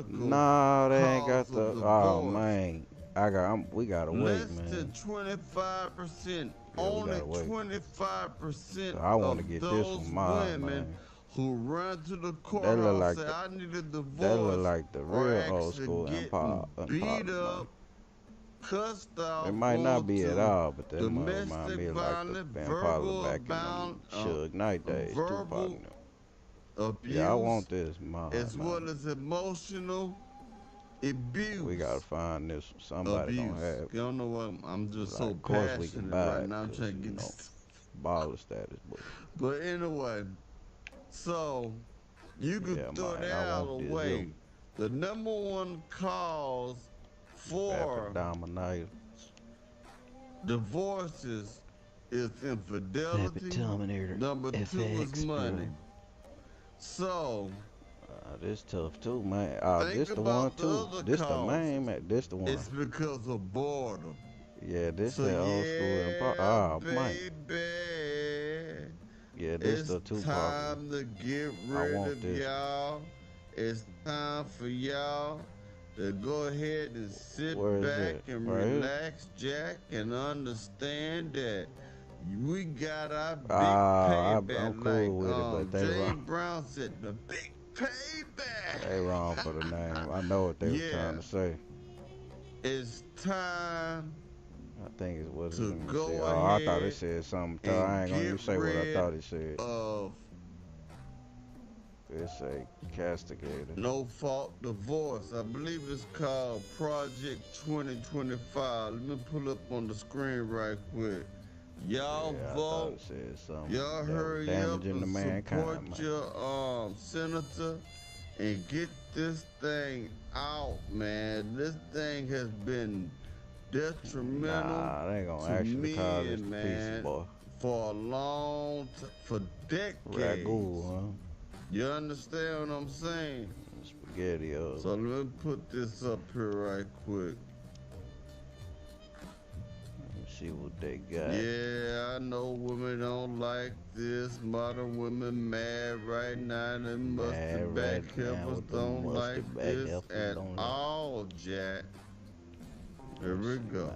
Nah, they ain't got the. divorce. Oh man, we gotta wait, Less man. than 25%, Yeah, only gotta wait. 25% I want to of get this those one mine, women man. who run to the That look courthouse like say, the, I need a that look divorce, like the are real old actually school getting beat Impala, up, cussed out, it might not going be at to all, but that might remind domestic me of like violence, the Impala verbal back in them Suge Knight days, Tupac. verbal and them. abuse, Yeah, I want this mine, as man. well as emotional abuse. We gotta find this one. Somebody gonna have. You don't know what? I'm just Like, so of course we can passionate buy right it, now. I'm 'cause, trying to you get know, this. baller status, But anyway, so you can yeah, throw man, that I out want this away. The number one cause for Dominator. divorces is infidelity. Terminator. Number two is money. So This tough too, man. think This the one about the too. other This the causes. main, man. This the one. It's because of boredom. Yeah, this So that old school Impala. Man. baby, Yeah, this it's the Tupac. time to get I rid want of this. y'all. It's time for y'all to go ahead and sit Where is back it? and Right here? relax, Jack, and understand that we got our big I'm payback. cool with it, but they James wrong. Brown said, the big payback. They wrong for the name. I know what they were trying to say. It's time I think it's what to it go said. ahead. Oh, I thought it said something. I ain't gonna even say what I thought it said. It say castigated. No fault divorce. I believe it's called Project 2025. Let me pull up on the screen right quick. Y'all vote. Y'all hurry up and support your senator and get this thing out, man. This thing has been detrimental they gonna to actually call this men, the man, piece, boy. for a long for decades. Ragu, huh? You understand what I'm saying? Spaghetti up. So let me put this up here right quick. Let's see what they got. Yeah, I know women don't like this. Modern women mad right now. The mustard back heifers don't like this at all, Jack. Here we go.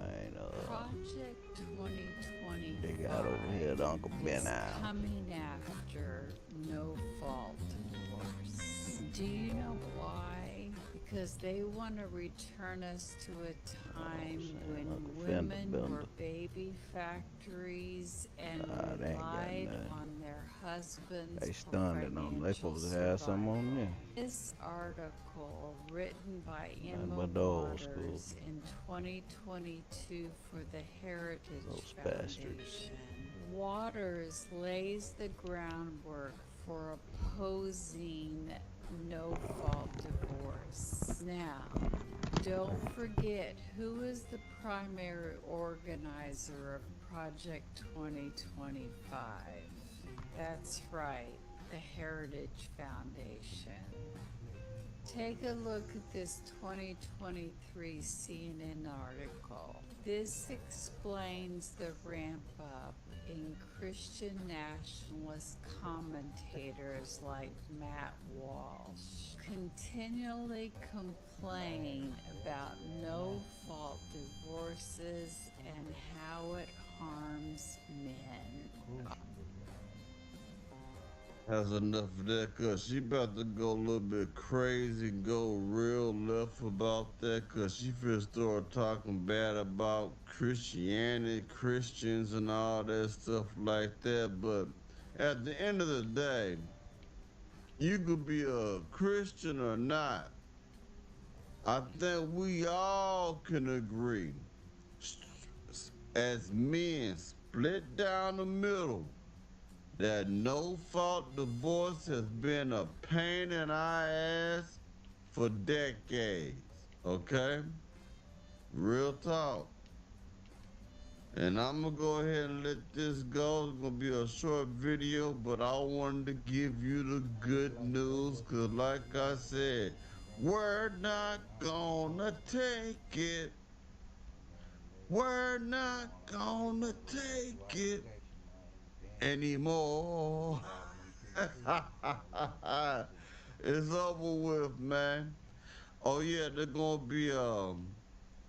Project 2020 They got over here the Uncle Ben out. coming after no fault divorce. Do you know why? because they want to return us to a time when Uncle Fender women Bender. were baby factories and They ain't got relied nothing. on their husbands They for stunned on them. They financial supposed to have something on survival. there. This article, written by Nothing Emma but the old school. Waters in 2022 for the Heritage Those bastards. Foundation, Waters lays the groundwork for opposing no-fault divorce. Now, don't forget who is the primary organizer of Project 2025. That's right, the Heritage Foundation. Take a look at this 2023 CNN article. This explains the ramp up in Christian nationalist commentators like Matt Walsh continually complain about no-fault divorces and how it harms men. That's enough of that, cause she about to go a little bit crazy, go real left about that, cause she first started talking bad about Christianity, Christians and all that stuff like that. But at the end of the day, you could be a Christian or not. I think we all can agree, as men, split down the middle, that no-fault divorce has been a pain in our ass for decades, okay? Real talk. And I'm gonna go ahead and let this go. It's gonna be a short video, but I wanted to give you the good news, cause like I said, we're not gonna take it. We're not gonna take it anymore. It's over with, man. Oh yeah, there's gonna be a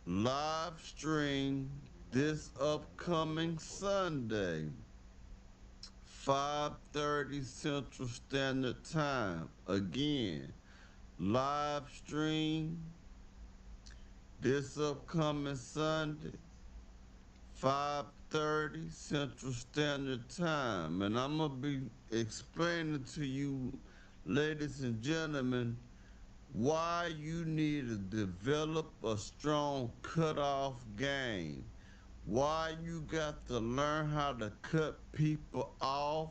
live stream this upcoming Sunday, 5:30 Central Standard Time. Again, live stream this upcoming Sunday, 5:30 Central Standard Time. And I'm gonna be explaining to you, ladies and gentlemen, why you need to develop a strong cutoff game. Why you got to learn how to cut people off,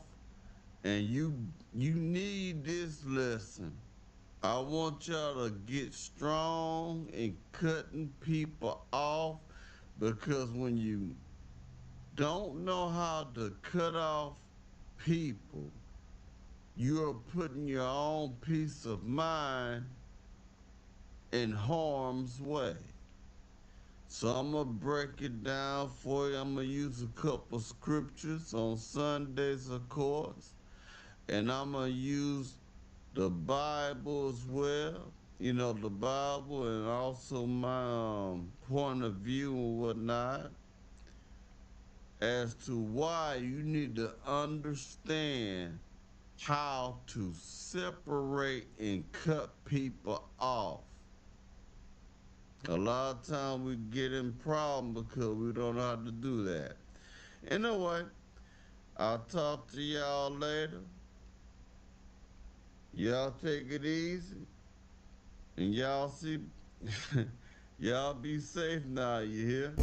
and you need this lesson. I want y'all to get strong in cutting people off, because when you don't know how to cut off people, you're putting your own peace of mind in harm's way. So I'm gonna break it down for you. I'm gonna use a couple scriptures on Sundays, of course, and I'm gonna use the Bible as well. You know, the Bible, and also my point of view and whatnot, as to why you need to understand how to separate and cut people off. A lot of times we get in problems because we don't know how to do that. Anyway, I'll talk to y'all later. Y'all take it easy. And y'all see, y'all be safe now, you hear?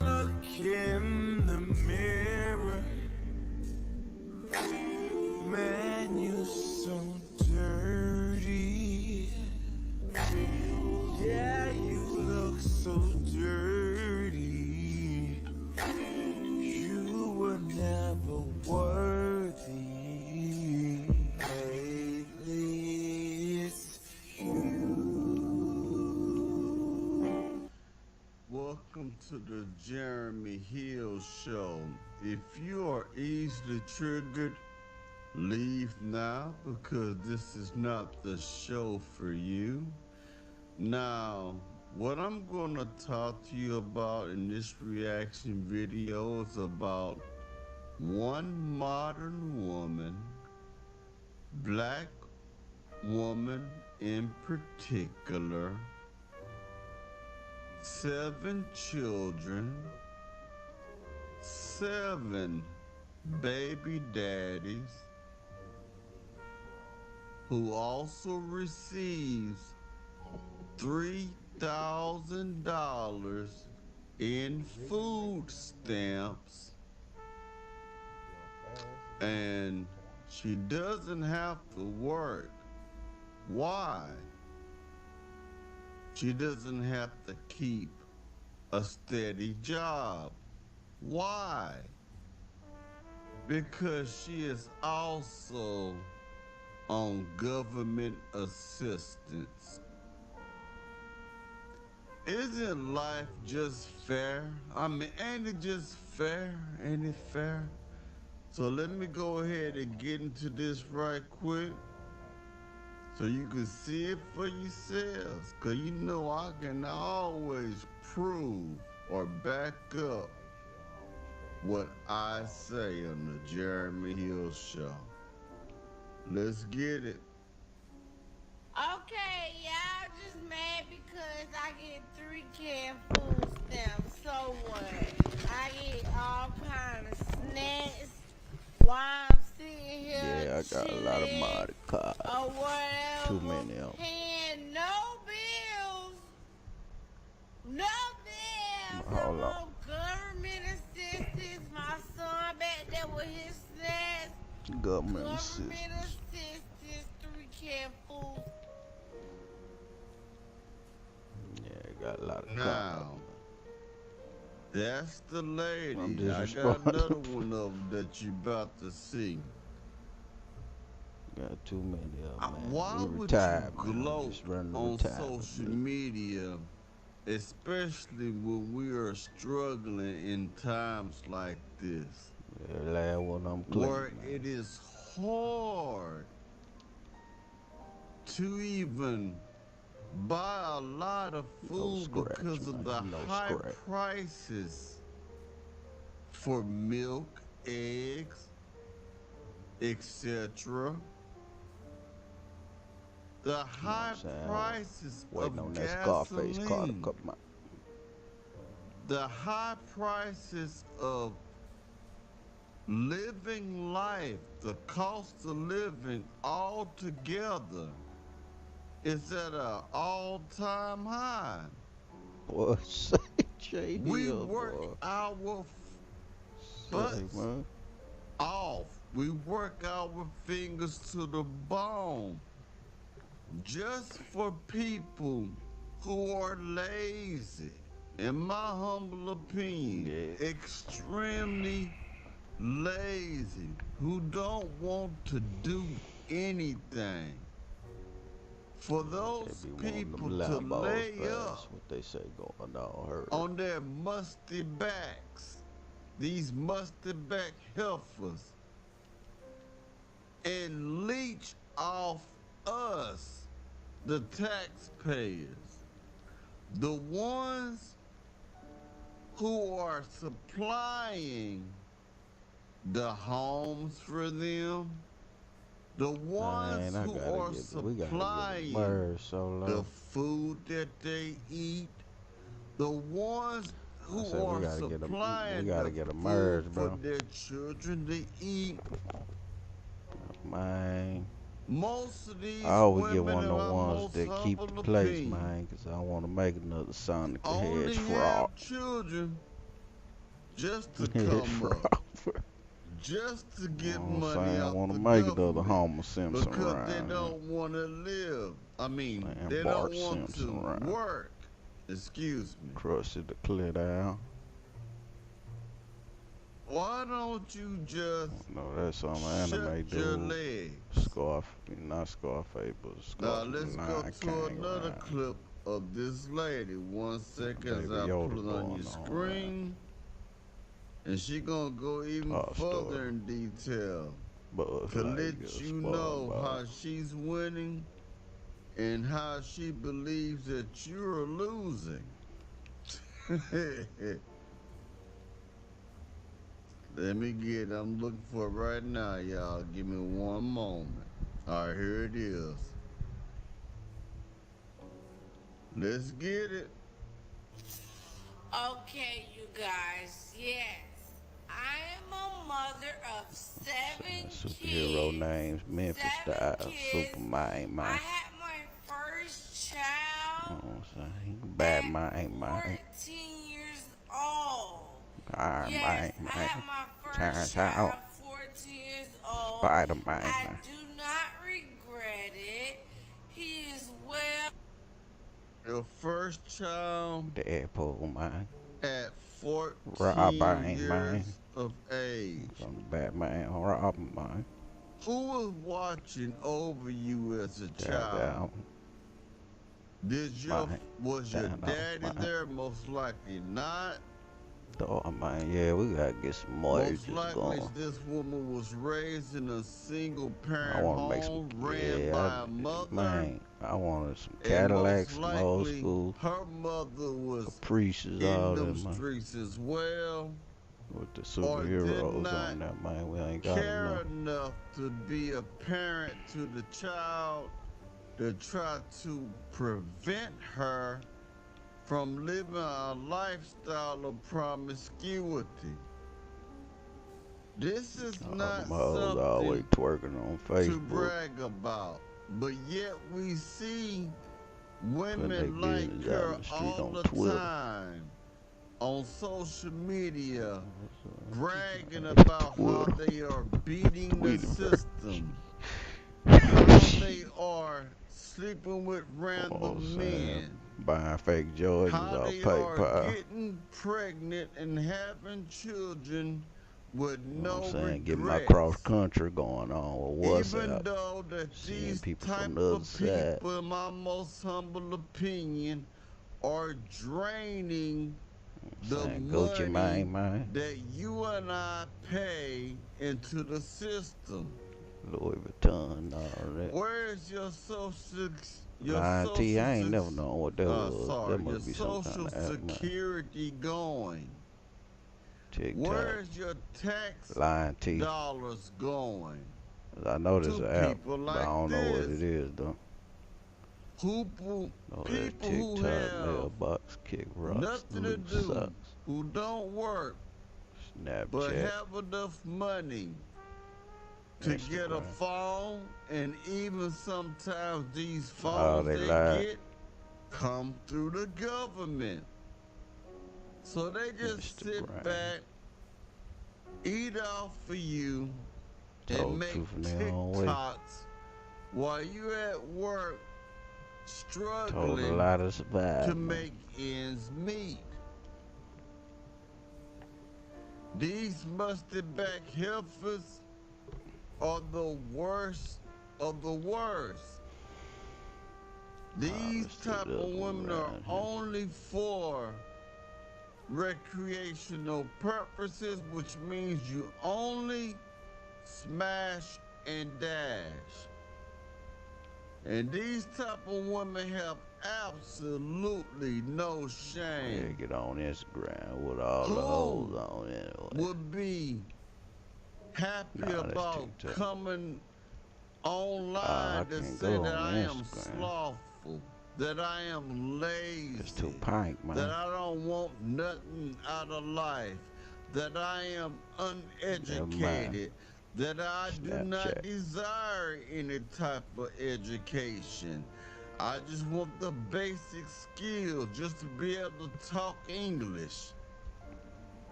Look in the mirror, man, you so dirty. Yeah, you look so dirty. You were never worthy. Lately, it's Welcome to the Jeremy Hill Show. If you are easily triggered, leave now because this is not the show for you. Now, what I'm going to talk to you about in this reaction video is about one modern woman, black woman in particular, 7 children, 7 baby daddies, who also receives $3,000 in food stamps, and she doesn't have to work. Why? She doesn't have to keep a steady job. Why? Because she is also on government assistance. Isn't life just fair? I mean, ain't it just fair? Ain't it fair? So let me go ahead and get into this right quick so you can see it for yourselves. Cause you know I can always prove or back up what I say on the Jeremy Hill Show. Let's get it. Okay, y'all just mad because I get 3 canned food stamps. So what? I get all kind of snacks while I'm sitting here. Yeah, I got a lot of mod cards. Or whatever. Too many of them. Paying no bills. No bills. Hold on. No government assistance. My son back there with his snacks. Government assistance. Assistance. 3 canned food. Yeah, got a lot of Now, that's the lady. I'm I just got another one of them that you about to see. Got too many of them, man. Why We would retired, you man. gloat Just running on retirement, social man. media, especially when we are struggling in times like this, Yeah, last one I'm clean, where man. it is hard to even buy a lot of food because of the high prices for milk, eggs, etc. The high prices Waiting of on that Scarface car to gasoline, come out. the high prices of living life, the cost of living altogether is at an all-time high. Boy, say J. We Hill, work boy. our Say, butts man. off. We work our fingers to the bone just for people who are lazy. In my humble opinion, extremely lazy, who don't want to do anything. For those people to lay up what they say going on her. on their musty backs, these musty back heifers, and leech off us, the taxpayers, the ones who are supplying the homes for them, the ones who are supplying the food that they eat, the ones who are supplying the food for their children to eat. Man, Most of these I always women, get one of the in my ones most that keep the humble place, opinion, man, because I don't want to make another Sonic the only Hedgehog. have children just to come up, just to get money I out want the to make another government, Homer Simpson because rhyme. they don't want to live. I mean, Saying they Bart don't want Simpson to rhyme. work. Excuse me. Crush it to clear down. Why don't you just No, that's some shut anime your dude. legs? Not Scarface, but Now Scarface. let's go to another clip of this lady. 1 second as Baby I Yoda put it on your going on, screen. And she gonna go even further in detail. Buzz to let Lightyear, you know how SpongeBob. she's winning and how she believes that you're losing. I'm looking for it right now, y'all. Give me one moment. All right, here it is. Let's get it. Okay, you guys, yes. I am a mother of 7 Superhero kids. names, Memphis 7 style, kids. Superman, I man. had my first You child know what I'm saying? at Batman, man. 14 years old. Iron Yes, Man, I had man. my first Turns child out, at 14 years old. Spider-Man, I man. do not regret it. He is well. Your first child Deadpool, man. at 14 Robin, man. years of age. From the Batman, Robin, man. Who was watching over you as a Shout child? out, Was your Shout out, daddy man. there? Most likely not. Oh, man, yeah, we gotta get some more Most ages likely going. this woman was raised in a single I parent wanna make some, home ran by a mother. man, I wanted some And Cadillacs, most some old likely school her mother was Caprices, in all them that, man. streets as well. With the Or did superheroes not on that, man, we ain't got care enough. enough to be a parent to the child to try to prevent her from living a lifestyle of promiscuity. This is All not them hoes always something twerking on to Facebook, brag about, but yet we see putting their women like business out her in the street all on the Twitter. time on social media bragging Hey, about how Twitter. they are beating the Tweeting, system, how they are sleeping with Oh, random saying, men, buying fake Jordans how off they are PayPal. getting pregnant and having children with You know what no I'm saying? Getting my cross regrets. country going on with Even WhatsApp. though that Seeing these people type from the other of side. people, in my most humble opinion, are draining the Saying Gucci money man. that you and I pay into the system. Louis Vuitton, all that. Where's your Line T, I ain't never known what that was. sorry, That your must be some social kind of app, man. security going? TikTok. Where's your tax Line T. dollars going? I know this To an app, people but I like don't know what this. it is, though. Who Oh, that's people who TikTok, have mailbox, kick rocks, nothing to loose do, socks, who don't work, but Snapchat, have enough money to get a Instagram. phone, and even sometimes these Oh, phones they they lied. get come through the government. So they just sit Instagram. back, eat off for you, and Told make truth in their own way. TikToks while you at work Told a struggling lot to survive, to man. make ends meet. These musty back heifers are the worst of the worst. These let's do type this of one women are right here. only for recreational purposes, which means you only smash and dash. And these type of women have absolutely no Yeah, shame. get on Instagram with all the hoes on anyway. Would be happy Nah, that's about TikTok. coming I online to can't say go that on I am Instagram. slothful, that I am lazy, It's too pink, that man. I don't want nothing out of life, that I am uneducated, that I do not Snapchat. desire any type of education. I just want the basic skills just to be able to talk English.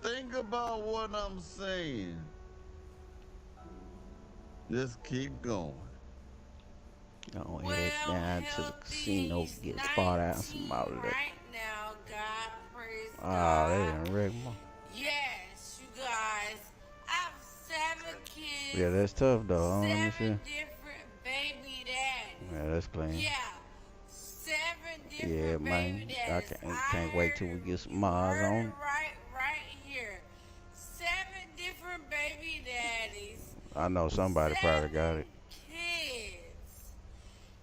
Think about what I'm saying. Let's keep going. Go head down to the casino, get spot out some out of that. Right now, God, praise Ah, they God. didn't wreck my. Yes, you guys. I have 7 kids. Yeah, that's tough though. Let me 7 see. different baby daddies. Yeah, that's clean. Yeah, 7 different Yeah, baby man. I daddies. can't wait till we get some Mars heard on it it. right here. 7 different baby daddies. I know somebody probably got it. kids.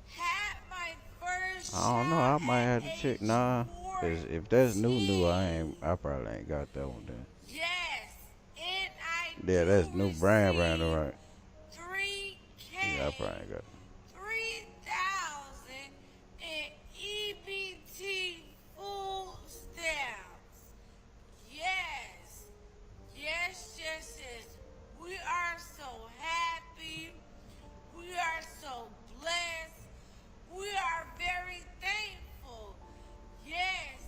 Had my first I don't know. child I might at have to check. age Nah, 'cause if that's new, 14. I probably ain't got that one then. Yes, and I Yeah, do that's new brand, receive right? 3K, Yeah, I probably ain't got. 3,000 in EBT food stamps. Yes, yes. We are so happy. We are so blessed. We are very thankful. Yes,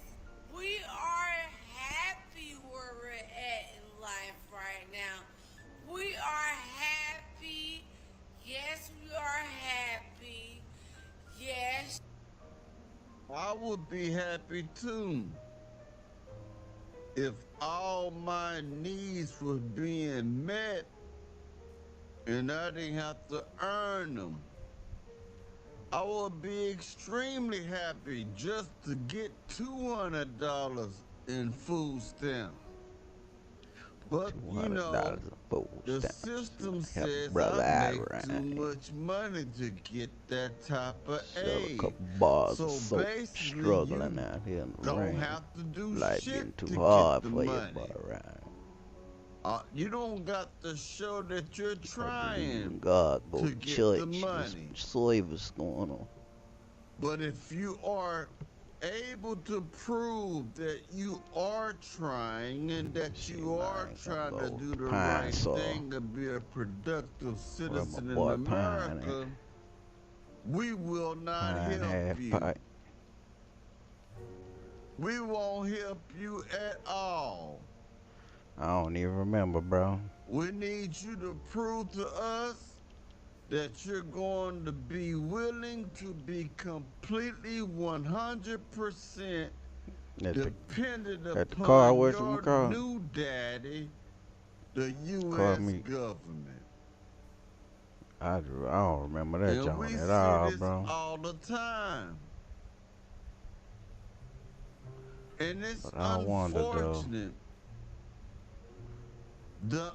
we are happy where we're at in life right now. We are happy. Yes, we are happy. Yes. I would be happy too if all my needs were being met and I didn't have to earn them. I would be extremely happy just to get $200 in food stamps. But you know, $200 in food the stamps. system Help a says brother I out make too right. much money to get that type of Sell a aid. couple bars So of soap. basically, Struggling you out here in the don't rain. have to do Life shit getting to too get hard the for you, money. boy, right? You don't got to show that you're I believe in trying God, go to to get church. the There's money. service going on. But if you are able to prove that you are trying and that you are trying to do the right thing and be a productive citizen in America, we will not help you. We won't help you at all. I don't even remember, bro. We need you to prove to us that you're going to be willing to be completely 100% dependent upon your new daddy, the U.S. government. I don't remember that And we joint at see all, this bro. all the time. And it's But I wonder, though.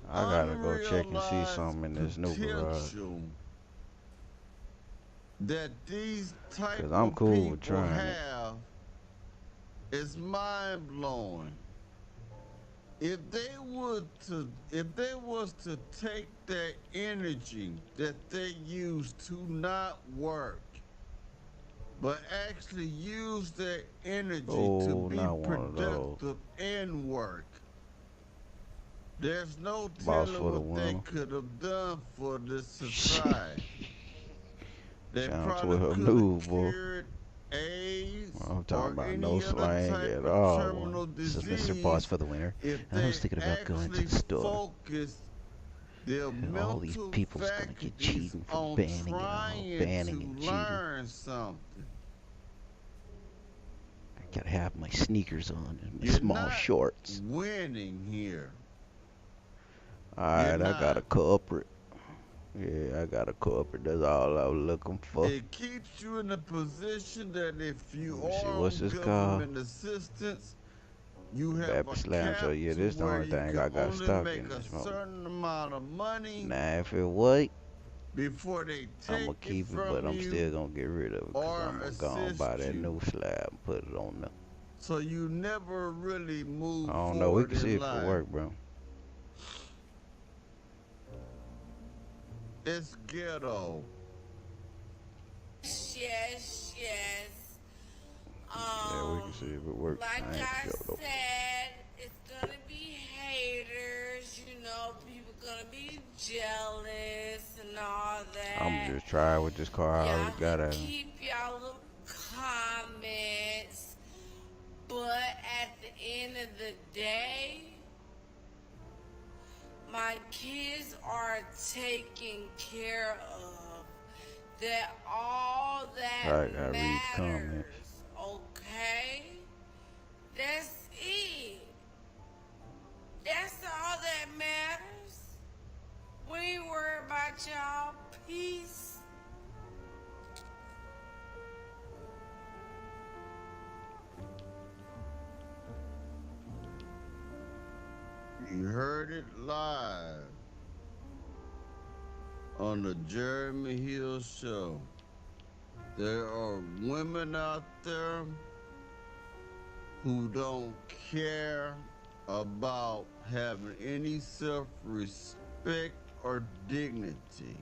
I gotta go check and see something in this new garage. That these type I'm of cool with people trying have is mind blowing. If they was to take that energy that they use to not work, but actually use that energy to be productive and work, there's no telling what they could have done for this society. They probably could have cured AIDS I'm talking about or no any other slang type at of all. terminal This is disease Mr. Pause for the winner. if And I was they thinking about going to actually the store. focus their And all these mental people's gonna get faculties cheating from on banning and all, trying banning to and cheating. learn something. I gotta have my sneakers on and my small shorts. Winning here. Alright, I got a culprit. Yeah, I got a culprit. That's all I was looking for. It keeps you in a position that if you are what's on this government called? assistance, you have Baptist a Slam. cap So yeah, to this the where only you thing can I got only stuck make in a this moment. certain amount of money. Now if it was, before they take I'ma keep it, but I'm still gonna get rid of it because I'm gonna go and buy that new slab and put it on there. So you never really move I don't know. We can see if life. it work, bro. It's ghetto. Yes. Yeah, we can see if it works. Like I sure, though. said, it's gonna be haters, people gonna be jealous and all that. I'm just trying with this car I already got at him. Keep y'all little comments, but at the end of the day, my kids are taken care of. That all that matters. Okay? That's it. That's all that matters. We ain't worried about y'all. Peace. You heard it live. on the Jeremy Hill show. There are women out there who don't care about having any self-respect or dignity.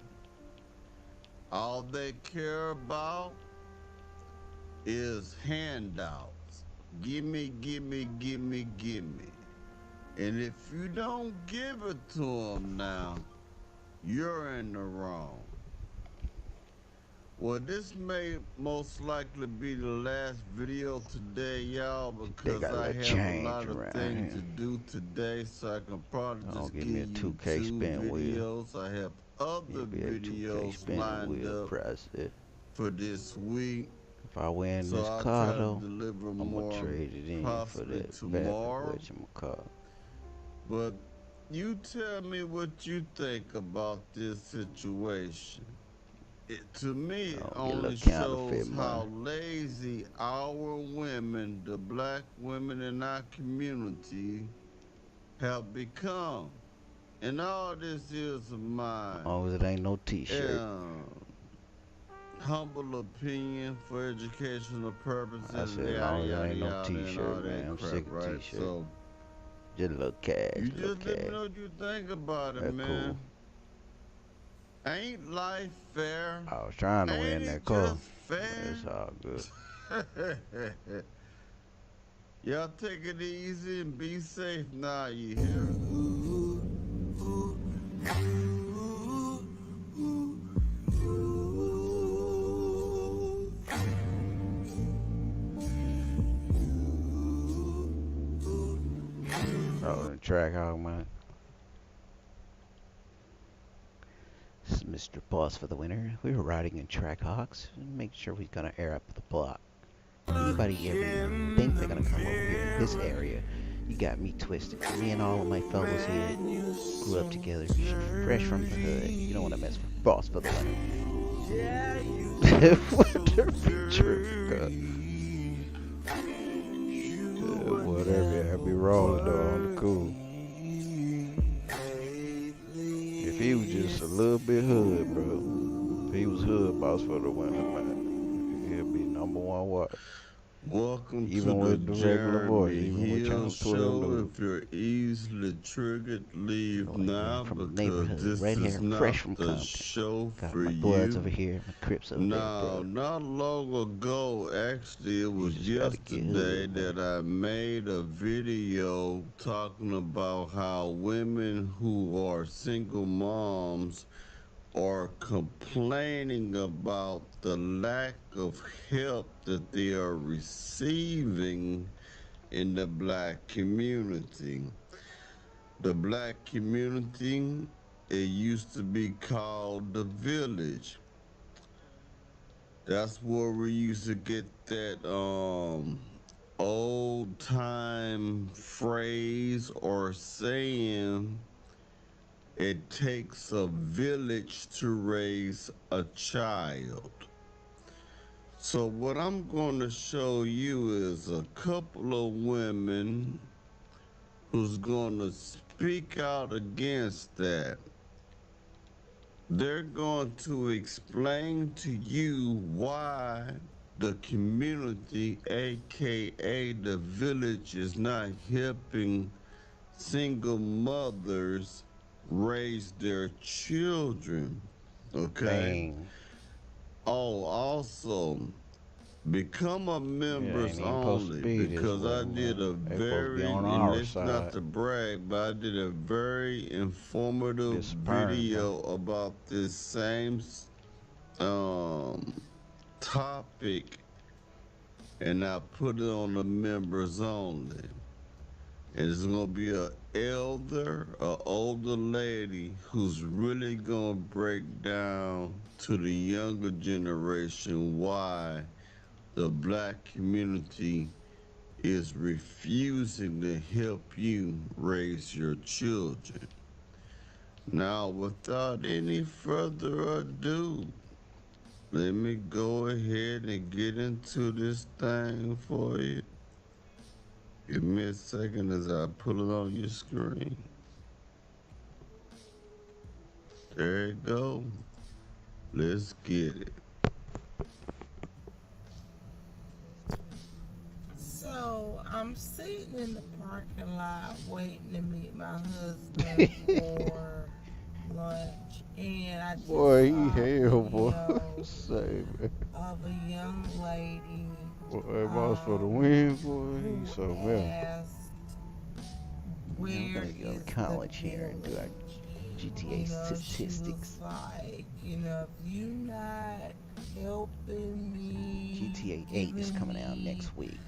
All they care about is handouts. Gimme, gimme, gimme, gimme. And if you don't give it to them now, you're in the wrong. Well, this may most likely be the last video today, y'all, because got a I little have a change lot of around things here. to do today, so I can probably Don't just give give me a you 2K 2 spin wheel. videos. I have other Maybe a 2K videos spin lined wheel up price it. for this week, If I win so this I'll car try to though, deliver I'm gonna more trade it in for possibly that vapor tomorrow. whatchamacallit. But you tell me what you think about this situation. To me, it Don't get a only little shows counterfeit how money. lazy our women, the black women in our community, have become. And all this is of mine. As long as it ain't no t-shirt. Humble opinion for educational purposes, I said as yada, long as it yada, ain't no yada, and all t-shirt, man. that I'm crap, sick of right? t-shirt. So, Just a little cash, you little just let me cash. know what you think about it, That's man. cool. Ain't life fair? I was trying to Ain't win it that car. just fair? It's all good. Y'all take it easy and be safe now, you hear? Oh, the track hog, man. This is Mr. Boss for the winner. We were riding in track hogs and make sure we're gonna air up the block. Anybody ever think they're gonna come over here to this area? You got me twisted. Me and all of my fellows here grew up together, fresh from the hood. You don't wanna mess with Boss for the winner. Yeah, you What the feature? Whatever, I be rolling though on the cool. If he was just a little bit hood, bro. If he was hood Boss for the winner, man, he'll be #1 watch. Welcome Even to with the the regular voice, Jeremy even with Hill your Twitter show. news. If you're easily triggered, leave Like, now man, from the because neighborhood, this red is hair, not fresh from the Compton. show Got for my Bloods over you. here, my Crips over there, No, bro. not long ago, actually, it was just gotta get yesterday hood, man. that I made a video talking about how women who are single moms are complaining about the lack of help that they are receiving in the black community. The black community, it used to be called the village. That's where we used to get that old time phrase or saying, it takes a village to raise a child. So what I'm going to show you is a couple of women who's going to speak out against that. They're going to explain to you why the community, aka the village, is not helping single mothers raise their children. Okay? Bang. Oh, also, become a Yeah, members ain't even supposed to only be this because I way, did a man. They supposed to be very, on and our it's not side. to brag, but I did a very informative This parent, video about this same topic, and I put it on the members only. And it's gonna be a older lady who's really gonna break down to the younger generation why the black community is refusing to help you raise your children. Now, without any further ado, let me go ahead and get into this thing for you. Give me a second as I put it on your screen. There you go. Let's get it. So I'm sitting in the parking lot waiting to meet my husband for lunch, and I just Boy, he saw a hell, boy. video Say, man. of a young lady Boy, boss for the win, boy. who He's so man. asked, We're "Where gonna go is to college the here and do our village?" GTA She was statistics. like, if you not helping me, GTA 8 is giving coming out me, next week.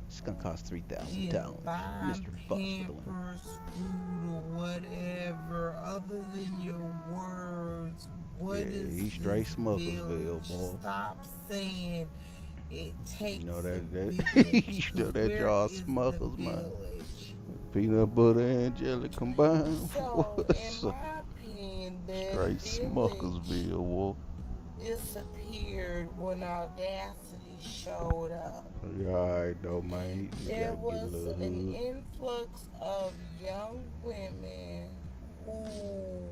It's gonna cost $3,000. buying Mr. Boss for the win. Pampers, food, or whatever, other than your words, what Yeah, is he's straight this Smuckersville, village? boy. Stop saying it takes You know a that village, you know because that where draw is the Smuckers, man. village? Peanut butter and jelly combined. So, in my opinion, that Straight village Smuckersville, boy. disappeared when Audacity showed up. Yeah, alright though, man. You just There gotta get a was little an hood. influx of young women who,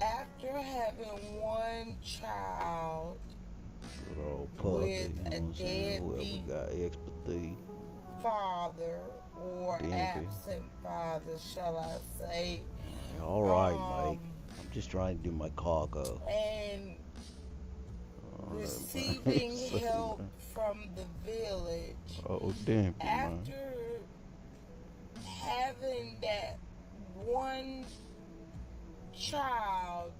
after having one child Good old puppy, with you know a what I'm saying? Whoever deadbeat got expertise. father or Dimpy. absent father, shall I say, Alright, Mike. I'm just trying to do my cargo. and Oh, receiving help from the village oh, damn, man. after having that one child,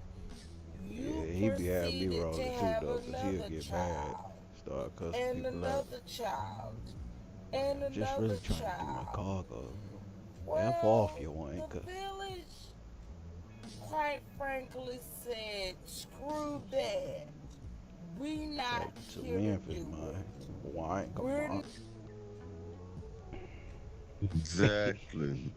you Yeah, he be having me proceeded rolling to too, have though, 'cause he'll another get mad. child, Start cussing and people out. another child, and Just another really trying to do my child. cargo. Well, I'm off your the anchor. village, quite frankly, said, "Screw that. We not To here to Memphis, do man. it. Why? Come We're on. Exactly.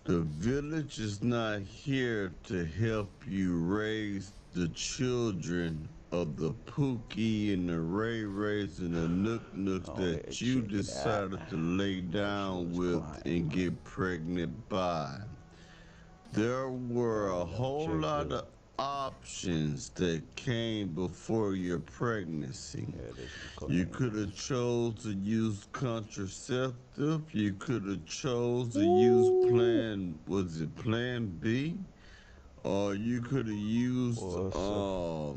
The village is not here to help you raise the children of the Pookie and the Ray Rays and the Nook Nooks Oh, that yeah, you check it out. decided to lay down was with climbing, and man. get pregnant by. There were a whole check lot this. of options that came before your pregnancy. Yeah, this is You clean. could have chose to use contraceptive. You could have chose to use Plan B? Or you could have used, What's up?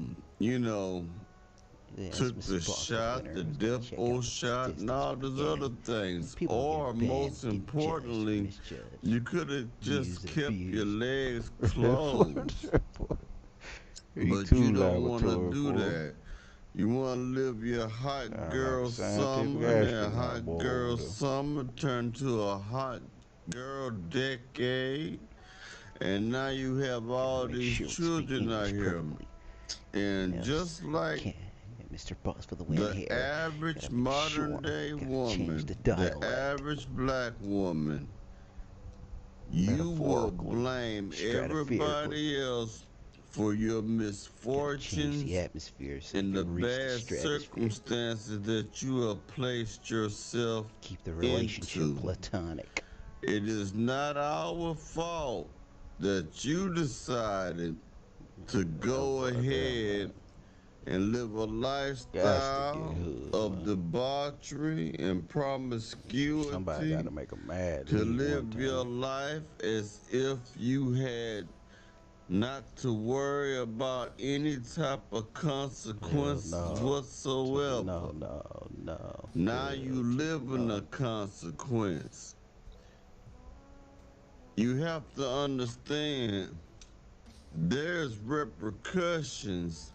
Yeah, took Mr. the Boss for shot, winner. the Who's gonna check Depo out the shot, and statistics all for the those game? other things. People Or get banned, most getting judged, importantly, misjudged, you could have used just and kept your abused. legs closed. He But too you don't want to laboratory, do boy. that. You want to live your hot Sound like a girl scientific summer, and that astronaut, hot boy, girl over there. summer turned to a hot girl decade. And now you have all Make these sure we speak children out English here. perfectly. And Else, just like can't. Mr. Boss for the win the here. average Gotta make sure. modern day Gotta change woman, the the dialect. average black woman, you will Metaphorically, blame strategically. everybody else for your Gotta change misfortunes the atmosphere so and you the can reach the bad stratosphere. circumstances that you have placed yourself Keep the relationship into. platonic. It is not our fault that you decided to go ahead and live a lifestyle of debauchery and promiscuity. Somebody gotta make them mad. To live your life as if you had not to worry about any type of consequences whatsoever. No. Now you live in a consequence. You have to understand there's repercussions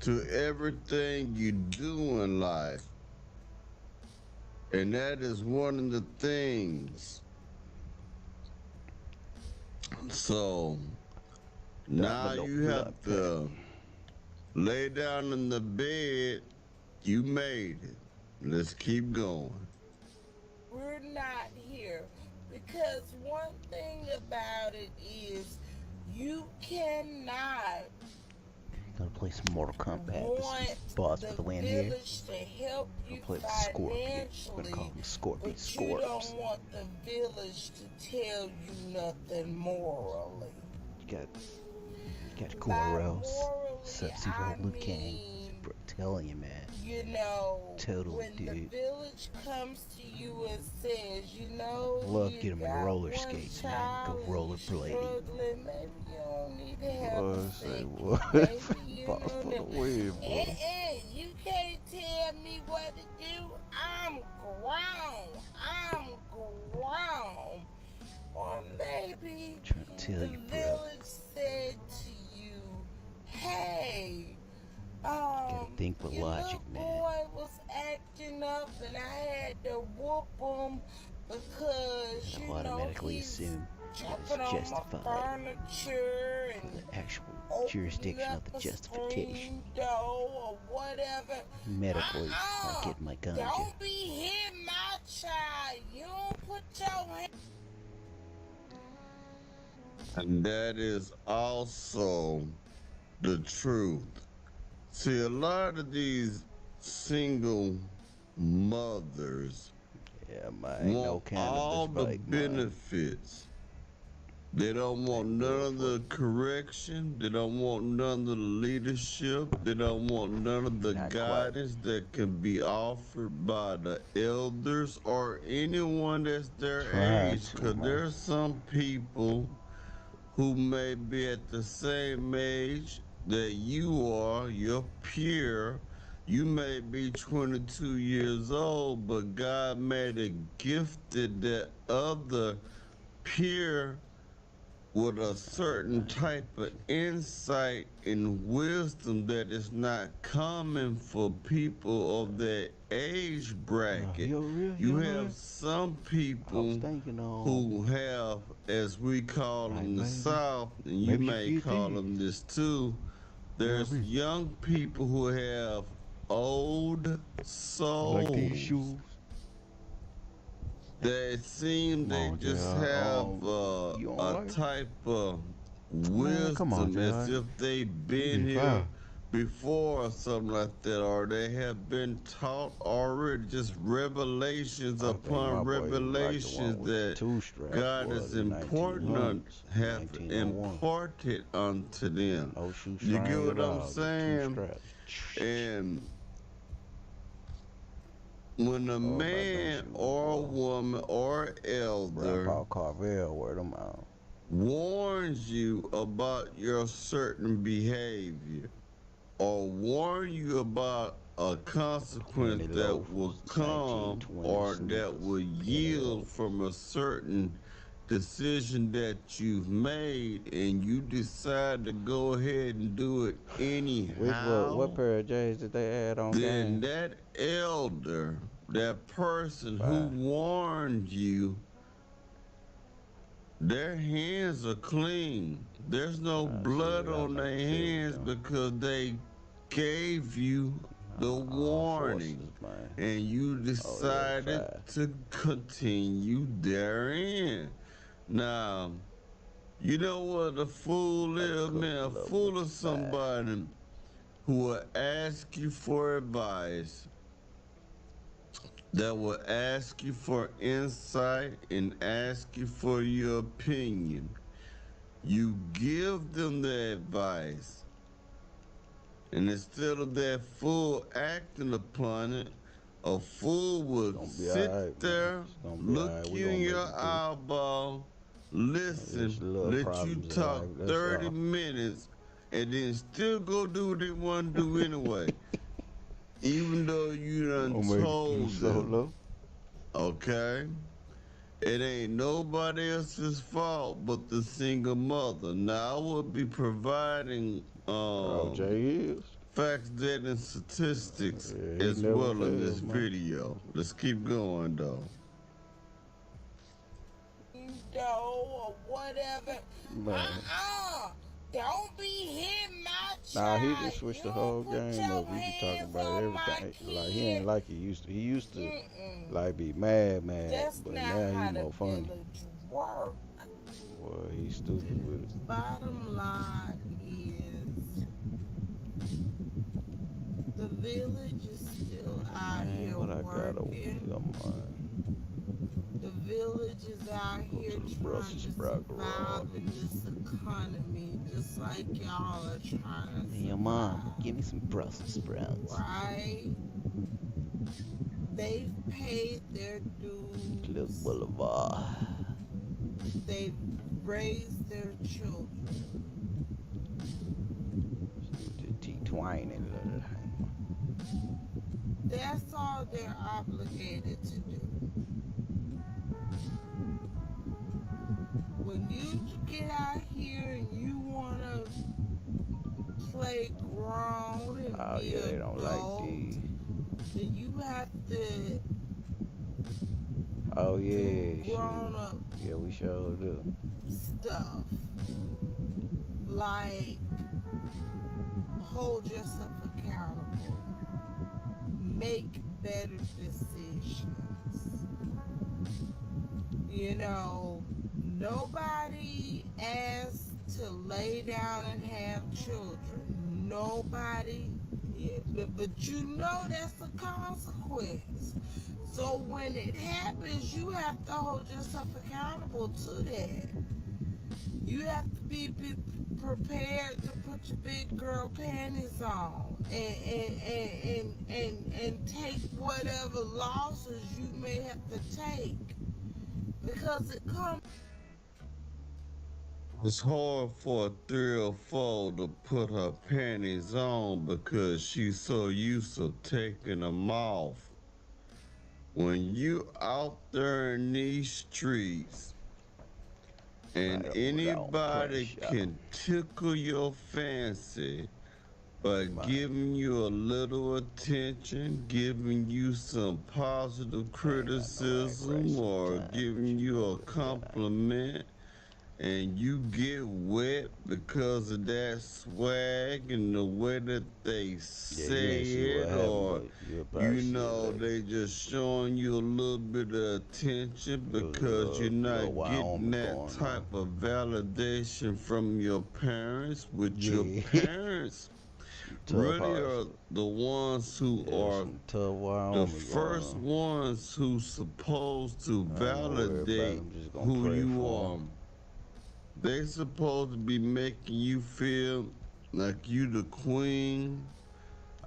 to everything you do in life. And that is one of the things. So now you have to lay down in the bed. You made it. Let's keep going. We're not here because one thing about it is you cannot Gonna play some Mortal Kombat. want This boss the with the win here. village to help you Gonna play with the Scorpion. Gonna financially, call him Scorpion but you don't Scorps. want the village to tell you nothing morally. You got Goros, Morally, Sub-Zero, I Liu Kang. mean, Bro, telling you, man. you know, Totally, when the dude. village comes to you and says, you know, Love you getting my got roller one skates, man. child Go and you rollerblading. struggling, maybe you don't need to have Boy, a say second. what? Maybe you Boss know for the that. win, boy. You can't tell me what to do. I'm grown. I'm grown. Or maybe Trying to tell the you, bro. village said to you, hey, Gotta think with your logic, little man. boy was acting up and I had to whoop him because, Gotta you know, automatically he's assume that jumping it's on my justified furniture for and the actual opening jurisdiction up of the a justification. screen door or whatever. Medically, not getting my ganja. Don't be hitting my child. You don't put your hand. And that is also the truth. See, a lot of these single mothers Yeah, man, ain't no want cannabis all the vape, man. benefits. They don't want Ain't none good of for the you. correction. They don't want none of the leadership. They don't want none of the Not quite. guidance that can be offered by the elders or anyone that's their Trying age. to, Because man. there's some people who may be at the same age that you are, your peer. You may be 22 years old, but God made it gifted that other peer with a certain type of insight and wisdom that is not common for people of that age bracket. Yo, real? You You know have that? some I was people thinking, who have, as we call like them, the maybe, South, and you maybe may she call 15. them this too. There's JRB. young people who have old Like souls these shoes. that seem Come they on, just JR. have You don't a like it? type of Man, come on, wisdom as JR. if they've You been be here fine. before or something like that, or they have been taught already just revelations I think my upon boy like the revelations one with the that two straps, God boy, is the important 1900s, have 1901. imparted unto them. No shoestring You get at what I'm all, just two saying? straps. And when a Oh, about them man shoes, or a boy. woman or elder Grandpa Carvel wear them out. warns you about your certain behavior or warn you about a consequence Penny that loafers, will come 1920 or that sneakers. will Penny yield loafers. from a certain decision that you've made and you decide to go ahead and do it anyhow, What pair of J's did they add on then game? that elder, that person who 5. warned you, their hands are clean. There's no I see blood it. I on never their feel with hands them. because they gave you the warning Forces, man. and you Oh, yeah, decided 5. to continue therein. Now, you know what a fool I is, cook man? A a little fool with is the 5. somebody who will ask you for advice, that will ask you for insight and ask you for your opinion. You give them the advice, and instead of that fool acting upon it, a fool would Gonna be sit alright, man. there, It's gonna be look alright. We you gonna in make your it through. eyeball, Just listen, little let you problems in talk life. That's 30 all. minutes, and then still go do what they want to do anyway. Even though you done Gonna make it through told them, solo. okay? It ain't nobody else's fault but the single mother. Now I will be providing Oh, Jay is. facts, data, and statistics Yeah, he as never well in this fails, man. video. Let's keep going though. Or whatever. Man. Don't be hitting my Nah, child. he just switched the whole You put game your up. He be talking hands about on my everything. Like he kid. ain't like he used to. He used to Mm-mm. like be mad, That's but not now how he the more funny. village work. Boy, he's stupid with it. Bottom line is, The village is still out Man, here what I got over here, working. man? The village is out Go here to the trying Brussels to sprout survive garage. in this economy, just like y'all are trying to Hey, your mom, survive. give me some Brussels sprouts. Right? They've paid their Cliff dues. Boulevard. They've raised their children. T-Twine and That's all they're obligated to do. When you get out here and you want to play grown and oh be yeah, they don't adult, like these. then you have to Oh yeah, do grown up yeah, we sure do. stuff. Like hold yourself accountable. Make better decisions. You know, nobody asked to lay down and have children. Nobody, but you know that's a consequence. So when it happens, you have to hold yourself accountable to that. You have to be prepared to put your big girl panties on and take whatever losses you may have to take. Because it comes. It's hard for a 3 or 4 to put her panties on because she's so used to taking them off. When you out there in these streets and anybody can tickle your fancy by giving you a little attention, giving you some positive criticism or giving you a compliment, and you get wet because of that swag and the way that they say it, or you know they just showing you a little bit of attention because you're not getting that type of validation from your parents. With your parents really are the ones who are the first ones who's supposed to validate who you are. They supposed to be making you feel like you the queen.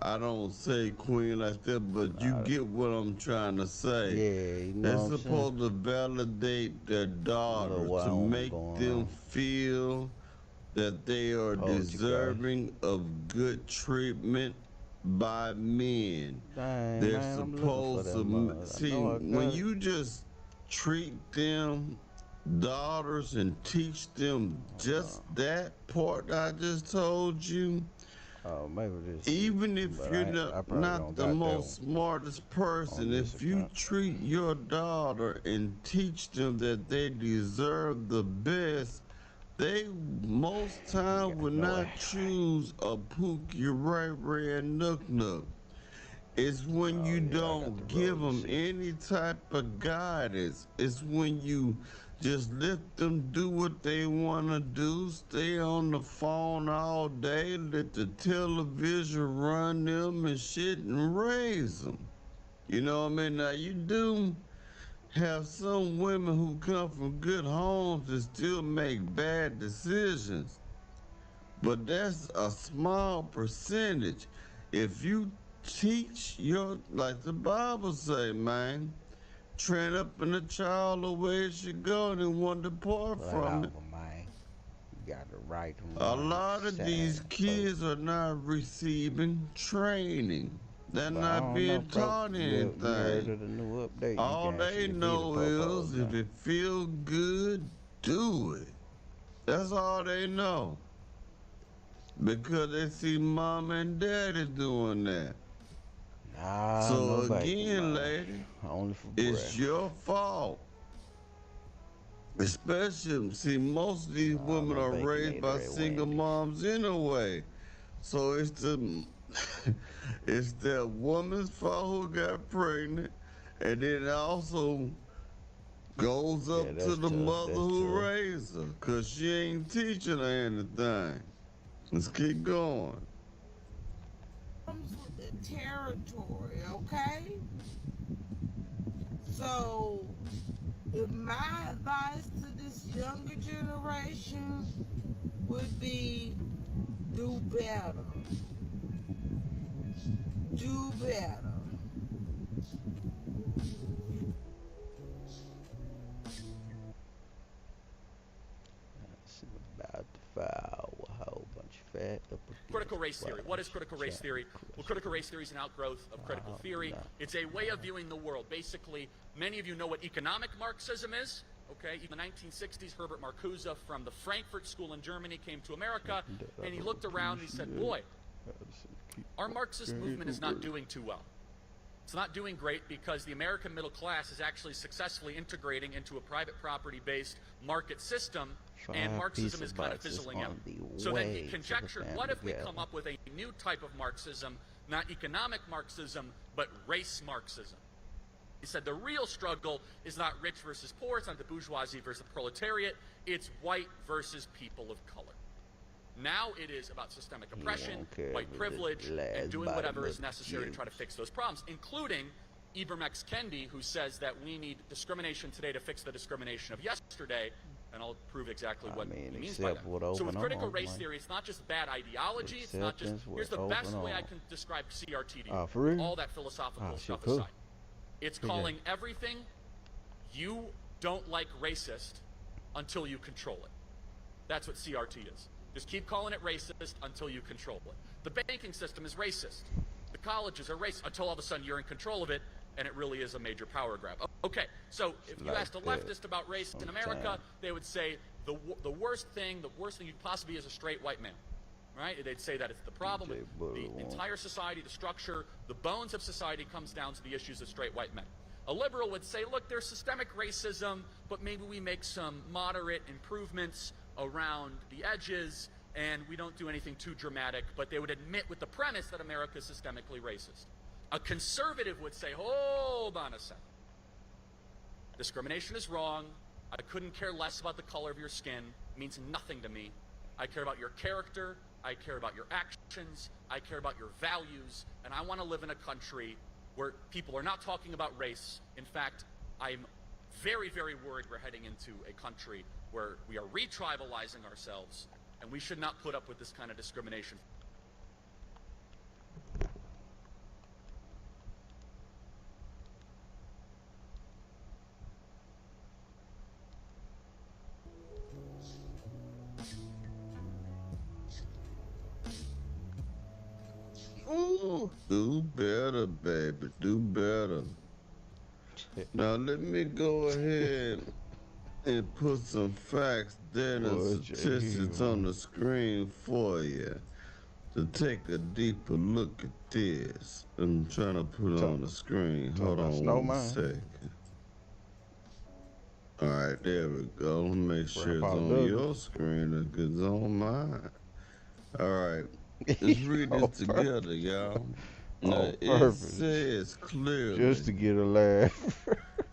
I don't say queen like that, but you get what I'm trying to say. Yeah, you know they're supposed to validate their daughters to make them feel that they are deserving of good treatment by men. Dang, They're man, supposed to see when you just treat them daughters and teach them just that part I just told you. Maybe this. Even if you're not the most smartest person, if you treat your daughter and teach them that they deserve the best, they most time will not choose a Pookie Ray Ray and Nook Nook. It's when you don't give them any type of guidance. It's when you just let them do what they want to do, stay on the phone all day, let the television run them and shit and raise them. You know what I mean? Now you do have some women who come from good homes and still make bad decisions. But that's a small percentage. If you teach your, like the Bible say, man, train up in a child the way it should go and it won't depart from it. Man. You got the right A lot of these kids are not receiving training. They're not being taught anything. All they know is if it feels good, do it. That's all they know. Because they see mom and daddy doing that. So again, lady, it's your fault. Especially, see, most of these women are raised by single moms anyway. So it's the it's that woman's fault who got pregnant, and then it also goes up to the mother who raised her, cause she ain't teaching her anything. Let's keep going. territory, okay? So, my advice to this younger generation would be do better. Do better. That's about to foul a whole bunch of fat up Critical race theory. What is critical race theory? Well, critical race theory is an outgrowth of critical theory. It's a way of viewing the world. Basically, many of you know what economic Marxism is. Okay, in the 1960s, Herbert Marcuse from the Frankfurt School in Germany came to America, and he looked around and he said, boy, our Marxist movement is not doing too well. It's not doing great because the American middle class is actually successfully integrating into a private property-based market system, and Marxism is kind of fizzling out. So then he conjectured, what if we come up with a new type of Marxism, not economic Marxism, but race Marxism? He said the real struggle is not rich versus poor, it's not the bourgeoisie versus the proletariat, it's white versus people of color. Now it is about systemic oppression, white privilege, and doing whatever is necessary to try to fix those problems, including Ibram X. Kendi, who says that we need discrimination today to fix the discrimination of yesterday, and I'll prove exactly what he means by that. So with critical race theory, it's not just bad ideology, it's not just, here's the best way I can describe CRT to you, all that philosophical stuff aside. It's calling everything you don't like racist until you control it. That's what CRT is. Just keep calling it racist until you control it. The banking system is racist. The colleges are racist until all of a sudden you're in control of it, and it really is a major power grab. Okay, so if you asked a leftist about race in America, they would say the worst thing you'd possibly be is a straight white man. Right? They'd say that it's the problem with the entire society, the structure, the bones of society comes down to the issues of straight white men. A liberal would say, look, there's systemic racism, but maybe we make some moderate improvements around the edges, and we don't do anything too dramatic, but they would admit with the premise that America is systemically racist. A conservative would say, hold on a second. Discrimination is wrong. I couldn't care less about the color of your skin. It means nothing to me. I care about your character. I care about your actions, I care about your values, and I want to live in a country where people are not talking about race. In fact, I'm very, very worried we're heading into a country where we are re-tribalizing ourselves, and we should not put up with this kind of discrimination. Ooh, do better, baby. Do better. Now let me go ahead and put some facts, data, and statistics on the screen for you to take a deeper look at this. I'm trying to put it on the screen. Hold on 1 second. All right, there we go. Let me make sure it's on your screen like it's on mine. All right. Let's read this together, y'all. Now, it says clearly, just to get a laugh.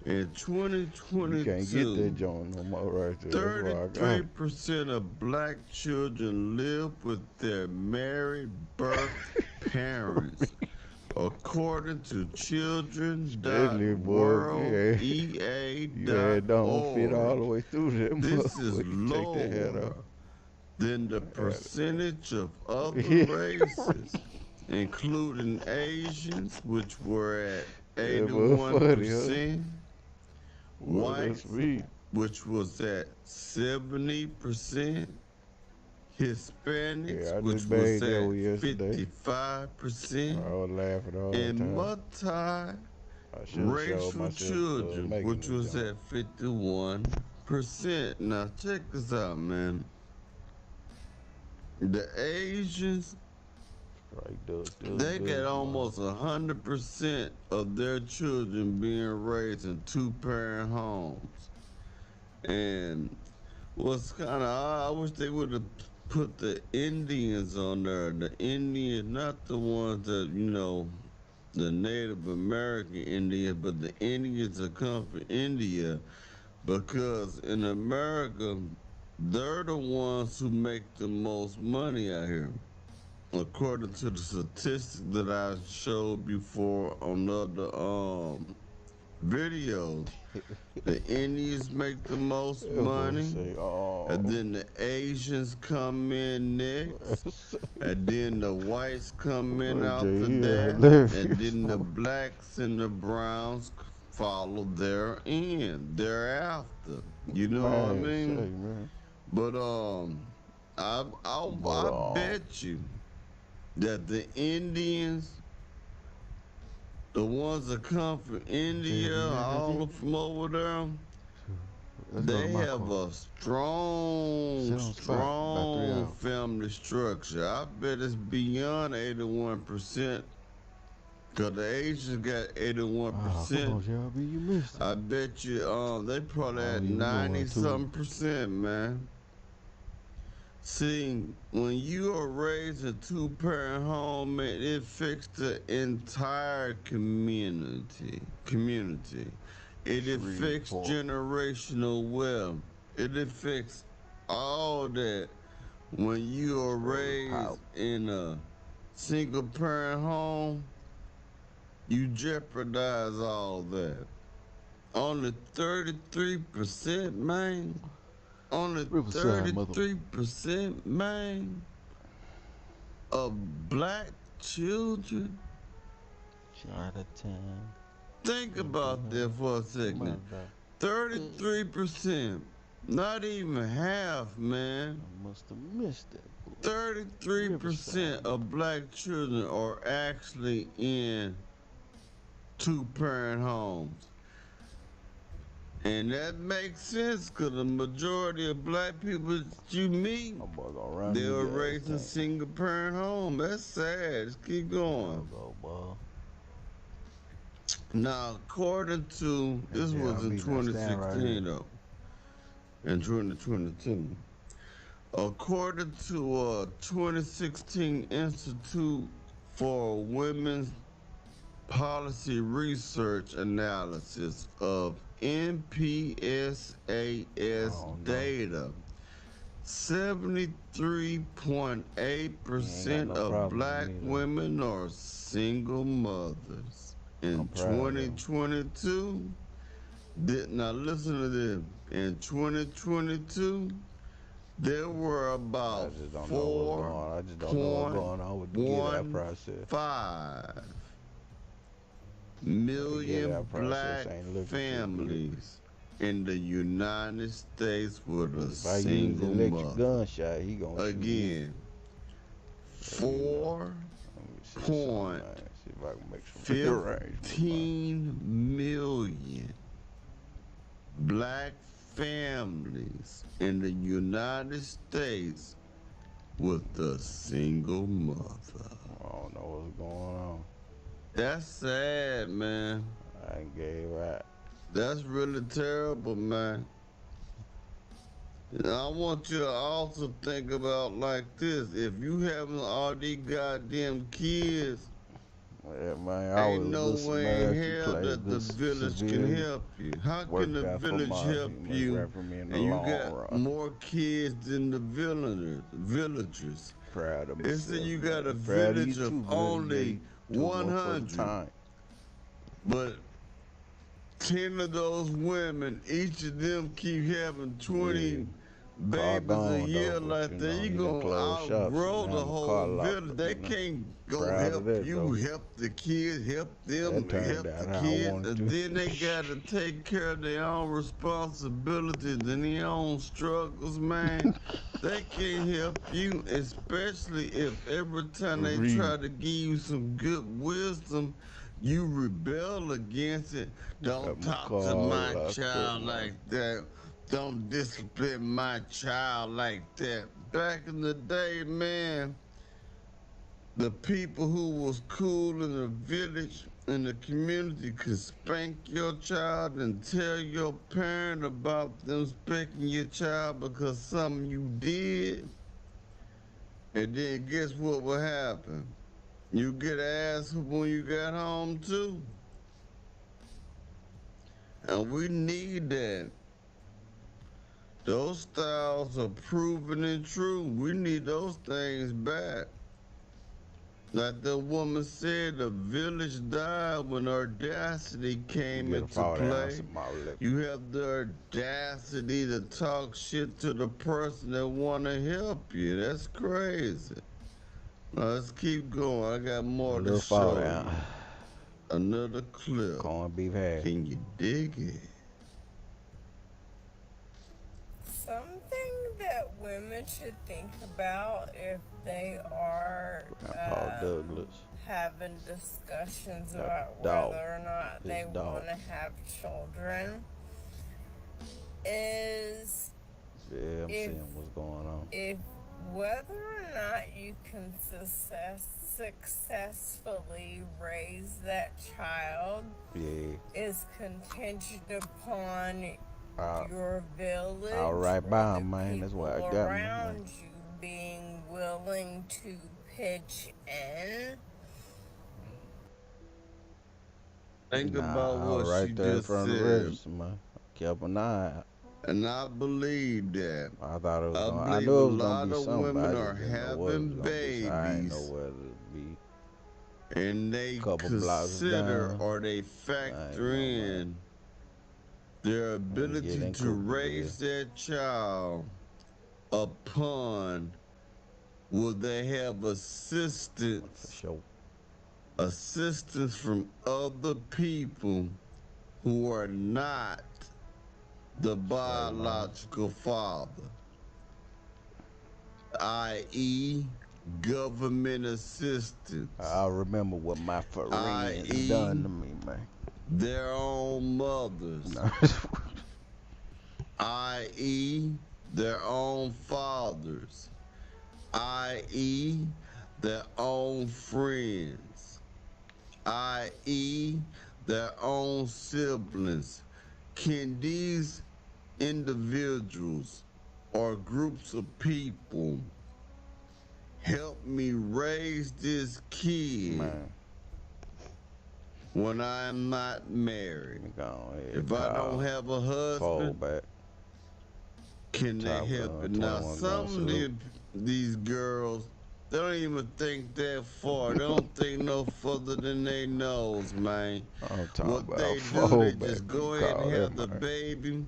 in 2022, you can't get that joint no more right there. 33% of black children live with their married birth parents, according to children.worldea.org. Don't fit all the way through them. This is lower than the percentage of other races, including Asians, which were at 81%, whites, which was at 70%, Hispanics, which was at 55%, and multi-racial children, which was at 51%. Now check this out, man. The Asians, they get almost 100% of their children being raised in two-parent homes. And what's kind of odd, I wish they would have put the Indians on there. The Indians, not the ones that, you know, the Native American Indians, but the Indians that come from India. Because in America, they're the ones who make the most money out here. according to the statistics that I showed before on other videos, the Indians make the most money, Say, oh, and then the Asians come in next, and then the whites come in after that, and then the blacks and the browns follow thereafter. You know what I man, say, mean? man. But I bet you that the Indians, the ones that come from India, all from over there, they have a strong family structure. I bet it's beyond 81%. Cause the Asians got 81%. JRB, you missed it. I bet you they probably at you 90-something%, man. See, when you are raised in a two-parent home, man, it affects the entire community. It affects generational wealth. It affects all that. When you are raised in a single-parent home, you jeopardize all that. Only 33%, man. Only 33%, man, of black children. Think about that for a second. 33%, not even half, man. I must have missed it. 33% of black children are actually in two-parent homes. And that makes sense, because the majority of black people that you meet, they were raised in single-parent home. That's sad. Let's keep going. Now, according to, this was in 2016, though, in 2022. According to a 2016 Institute for Women's Policy Research Analysis of NPSAS data, 73.8% of black women are single mothers. In 2022, now listen to this, in 2022, there were about 4.15 million black families in the United States with a single mother. Again, 4.15 million black families in the United States with a single mother. I don't know what's going on. That's sad, man. I gave that. That's really terrible, man. And I want you to also think about like this. If you having all these goddamn kids, yeah, man, ain't no way in hell that the village can help you. How can the village help you and you got more kids than the villagers? They say you got a village of only 100, but 10 of those women, each of them keep having 20 babies a year like that. You gonna outgrow the whole village. They can't go help you, help the kids, help them, help the kids, and then they gotta take care of their own responsibilities and their own struggles, man. They can't help you, especially if every time they try to give you some good wisdom, you rebel against it. Don't talk to my child like that. Don't discipline my child like that. Back in the day, man, the people who was cool in the village, in the community, could spank your child and tell your parent about them spanking your child because something you did. And then guess what would happen? You get ass when you got home too. And we need that. Those styles are proven and true. We need those things back. Like the woman said, the village died when audacity came Get a into 40 ounce play. of malt liquor. You have the audacity to talk shit to the person that want to help you. That's crazy. Now let's keep going. I got A more to little 40 show ounce. you. Another clip. Corned beef hash. Can you dig it? Something that women should think about if they are Paul Douglas. having discussions That about dog. whether or not His they dog. want to have children is Yeah, I'm If- seeing what's going on. if whether or not you can successfully raise that child Yeah. is contingent upon Uh, your village I'll right or by the him, man. That's why I people got me, around you being willing to pitch in. Think Nah, about I what was she right there in just front of the said. register, man. Kept an eye out. And I believe that. I thought it was I going. I believe knew a it was gonna lot be of something, but I women just are didn't know what it was having gonna be. So I ain't know babies. whether it be And they couple blocks consider down. or they I factor ain't know, in their get ability in to cookie raise their child upon will they have for assistance sure. from other people who are not the biological father, i.e. government assistance, I remember what my friends i.e. done to me, man. their own mothers, No. i.e. their own fathers, i.e. their own friends, i.e. their own siblings. Can these individuals or groups of people help me raise this kid Man, when I'm not married? go ahead. If I don't have a husband, Fold back. can they Top help gun, it? Now, 21 gun some of salute. these girls, they don't even think that far. They don't think no further than they nose, man. I'm talking What about they do, they fold back. just You go ahead call and that, have the man. baby,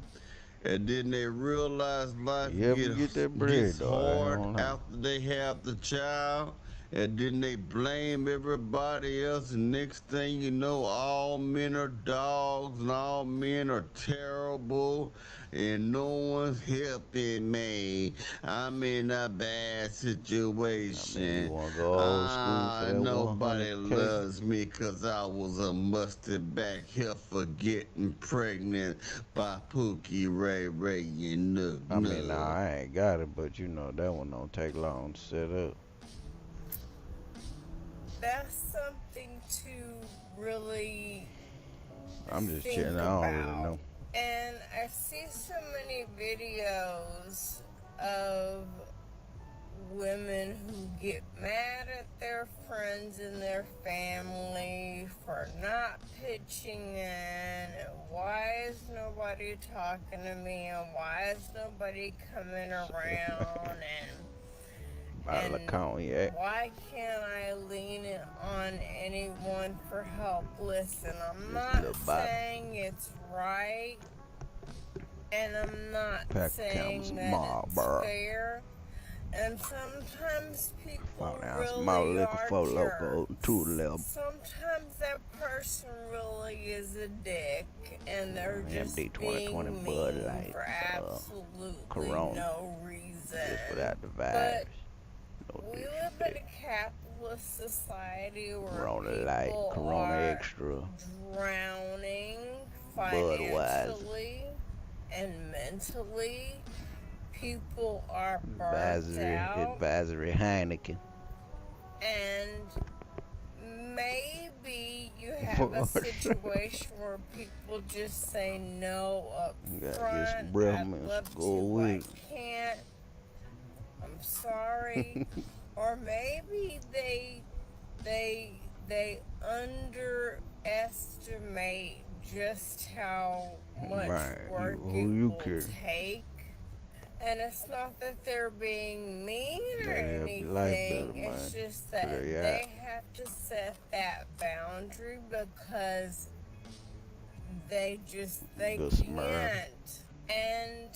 and then they realize life You ever get that bread, gets though? I hard don't know. after they have the child, and then they blame everybody else, and next thing you know, all men are dogs, and all men are terrible, and no one's helping me. I'm in a bad situation. I mean, you want to go old school for that Nobody 100K? loves me 'cause I was a mustard back heifer getting pregnant by Pookie Ray Ray and Nook I mean, Nook. nah, I ain't got it, but you know, that one don't take long to set up. That's something to really I'm just think chilling. I don't really about. know. And I see so many videos of women who get mad at their friends and their family for not pitching in, and why is nobody talking to me, and why is nobody coming around, Bottle of cognac. why can't I lean in on anyone for help? Listen, I'm not little bottle. saying it's right, and I'm not Pack of saying Camels that Marlboro. it's fair. And sometimes people 40 ounce really malt liquor, are 4 loco, jerks. 2 level. Sometimes that person really is a dick, and they're just MD being 2020 mean Bud Light, for absolutely Corona. no reason. Just without the But virus. No we live in disrespect. a capitalist society where Corona people Light, Corona are Extra. drowning Budweiser. financially and mentally. People are burnt out, Advisory Heineken. and maybe you have a situation where people just say no up You gotta front. get some breath I'd mints, love go to, with I can't. I'm sorry. Or maybe they underestimate just how much Right, work who it you will care? take. And it's not that they're being mean or They help your life anything. better, It's man. just that Figure it they out. have to set that boundary because they Good Samaritan. can't. And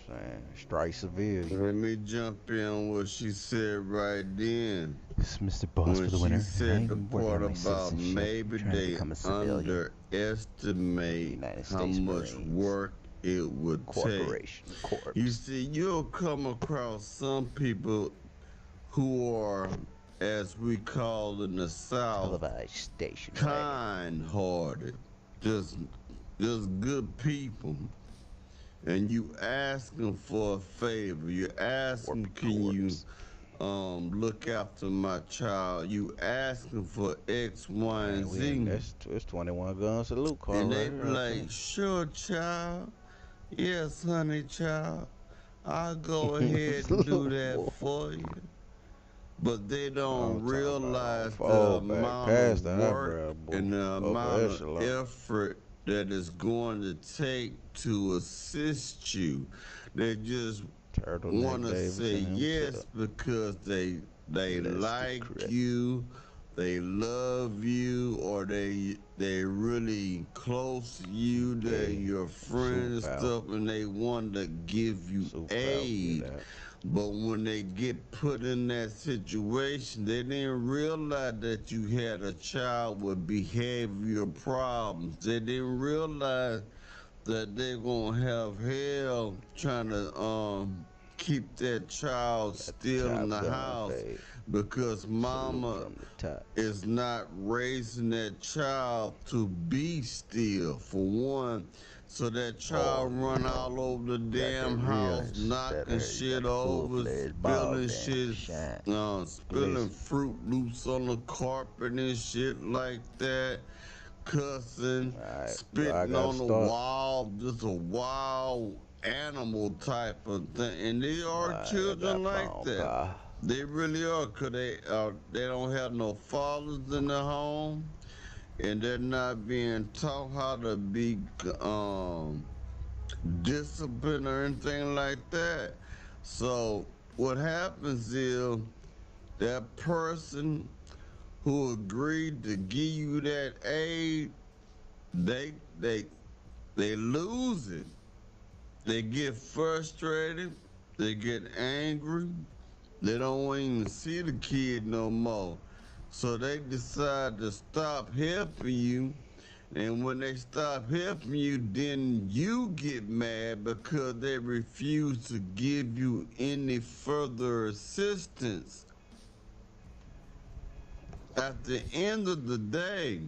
Saying strike civilian. Let me jump in what she said right then. This is Mr. Boss When for the she winner. said the I'm working part on my about citizenship, maybe trying to they become a civilian. underestimate United how States much Marines. work it would take. Corporation. Corp. You see, you'll come across some people who are, as we call in the South, Televised station. kind-hearted, just good people. And you ask them for a favor. You ask them, can you look after my child? You ask them for X, Y, and Z. That's 21 gun salute call And right they here, be I like, think. sure, child. Yes, honey, child. I'll go ahead and do that for you. But they don't I'm talking realize about the fall back amount past of the work eyebrow, boy. and the Upper amount of echelon. effort that it's going to take to assist you. They just Turtleneck want to say Davidson yes himself. because they Let's get like correct. you, they love you, or they really close to you, they're Okay. your friend and Super stuff, and they want to give you Super aid. out. But when they get put in that situation, they didn't realize that you had a child with behavioral problems. They didn't realize that they're gonna have hell trying to keep that child still in the Top Gun house fade. because Salute mama from the top. is not raising that child to be still, for one. So that child run all over the damn house, knocking shit over, spilling shit, spilling Fruit Loops on the carpet and shit like that, cussing, spitting on the wall, just a wild animal type of thing. And they are children like that. They really are, cause they don't have no fathers in the home, and they're not being taught how to be disciplined or anything like that. So what happens is that person who agreed to give you that aid, they lose it. They get frustrated. They get angry. They don't even see the kid no more. So they decide to stop helping you. And when they stop helping you, then you get mad because they refuse to give you any further assistance. At the end of the day,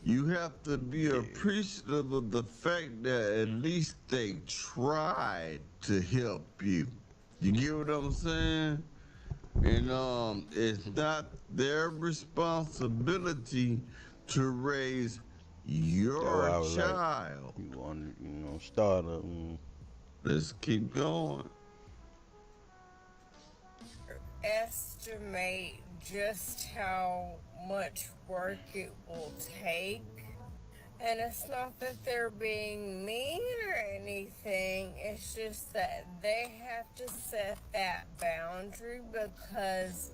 you have to be appreciative of the fact that at least they tried to help you. You get what I'm saying? And it's not their responsibility to raise your child. You want, start a. Let's keep going. estimate just how much work it will take. And it's not that they're being mean or anything, it's just that they have to set that boundary because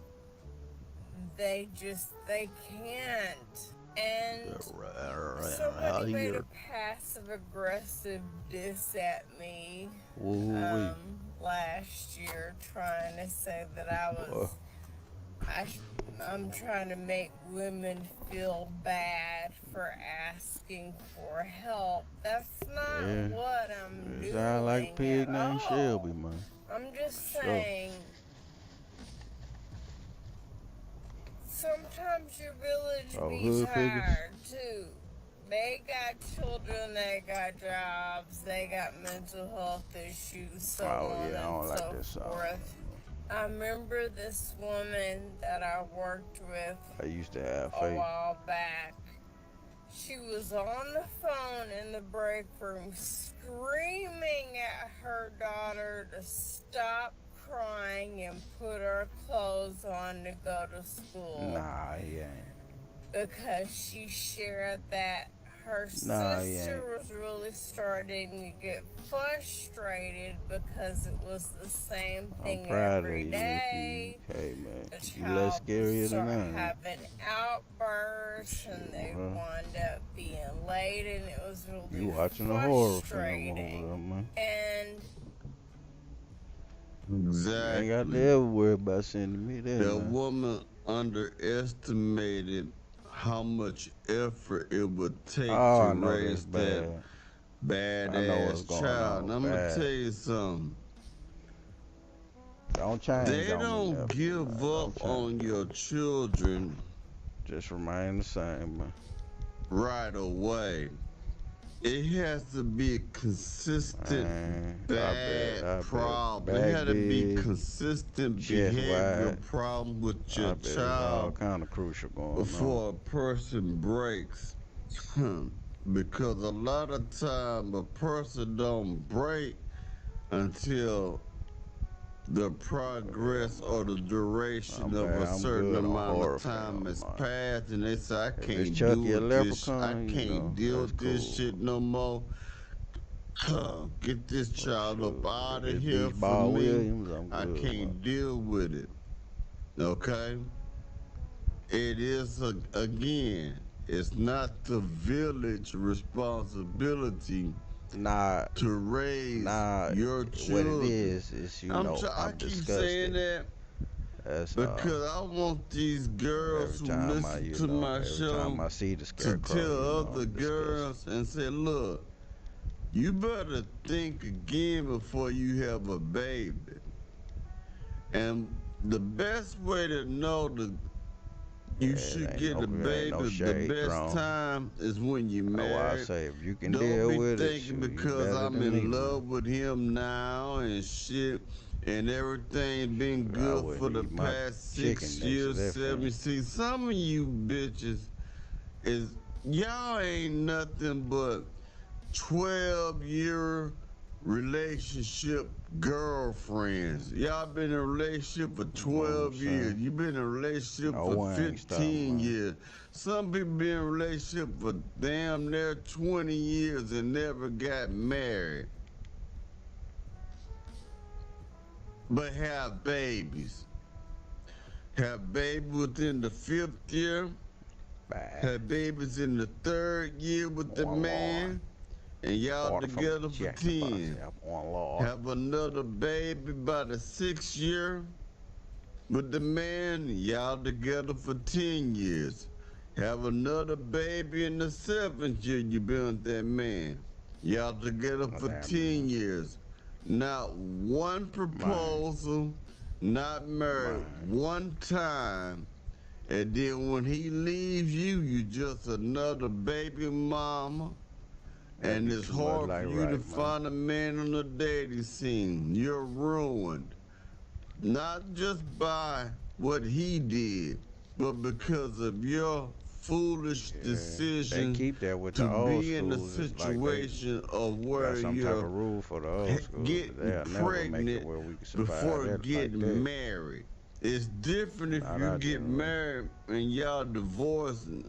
they can't. And somebody made a passive aggressive diss at me last year, trying to say that I'm trying to make women feel bad for asking for help. That's not what I'm doing. Sound like pig named Shelby, man. I'm just saying, sometimes your village be tired too. They got children, they got jobs, they got mental health issues, so on and so forth. I remember this woman that I worked with a while back. She was on the phone in the break room screaming at her daughter to stop crying and put her clothes on to go to school. Nah, yeah. Because she shared that her sister was really starting to get frustrated because it was the same thing every day. Hey man, The you less child would scarier start than I am. having outbursts, and they wound up being late, and it was really You watching a horror film frustrating. over there, man. And Exactly. You ain't got to ever worry about sending me there. The man. woman underestimated how much effort it would take I to know raise that's that I know what's badass going child. on. And I'm gonna tell you something. Don't change They on me, don't nephew, give man. up Don't change. on your children Just remain the same, man. right away. It has to be a consistent bad problem. It had to be consistent behavioral problem with your All child kind of crucial going before on. a person breaks. Because a lot of time a person don't break until the progress or the duration of a certain amount of time has passed, and they say, I can't do it this, I can't deal with this shit no more. Get this child up out of here from me. I can't deal with it. Okay? It is, again, it's not the village responsibility to raise your children. What it is you know, I I'm keep disgusted. saying that because I want these girls who listen to my show I see the to scarecrow, tell other girls and say, look, you better think again before you have a baby. And the best way to know that you should get a baby, the best time is when you married. Why I say if you can Don't deal be with it, thinking because I'm in love with him now and shit, and everything been good for the past 6 years, 7. See, some of you bitches y'all ain't nothing but 12-year relationship girlfriends. Y'all been in a relationship for 12 years. You been in a relationship for 15 years. Some people been in a relationship for damn near 20 years and never got married. But have babies. Have babies within the 5th year. Have babies in the 3rd year with the man. And y'all together for 10. Have another baby by the 6th year with the man. Y'all together for 10 years. Have another baby in the 7th year you been with that man. Y'all together for 10 years. Not one proposal, not married one time. And then when he leaves you, you just another baby mama. And it's hard for you to find a man on the dating scene. You're ruined. Not just by what he did, but because of your foolish decision they keep that with to the old be in a schools. It's like situation of where got some type of rule for the old schools. getting pregnant before getting married. It's different if you get married and y'all divorcing,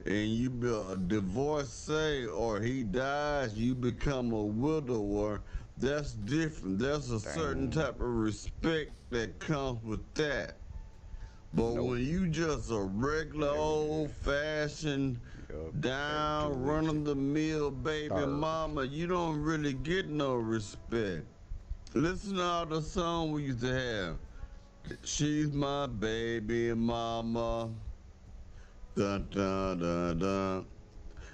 and you be a divorcee, or he dies, you become a widower. That's different. There's a certain type of respect that comes with that. But when you just a regular old-fashioned, down, run-of-the-mill baby mama, you don't really get no respect. Listen to all the songs we used to have. She's my baby mama. Dun, dun, dun, dun.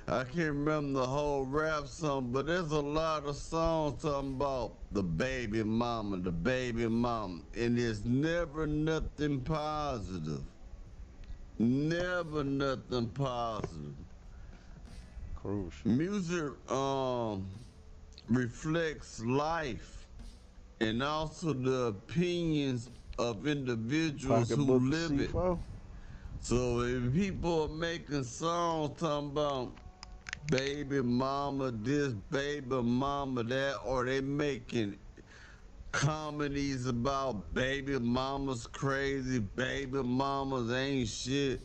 I can't remember the whole rap song, but there's a lot of songs talking about the baby mama, and it's never nothing positive. Never nothing positive. Crucial. Music reflects life and also the opinions of individuals who live it. So if people are making songs talking about baby mama this, baby mama that, or they making comedies about baby mamas crazy, baby mamas ain't shit,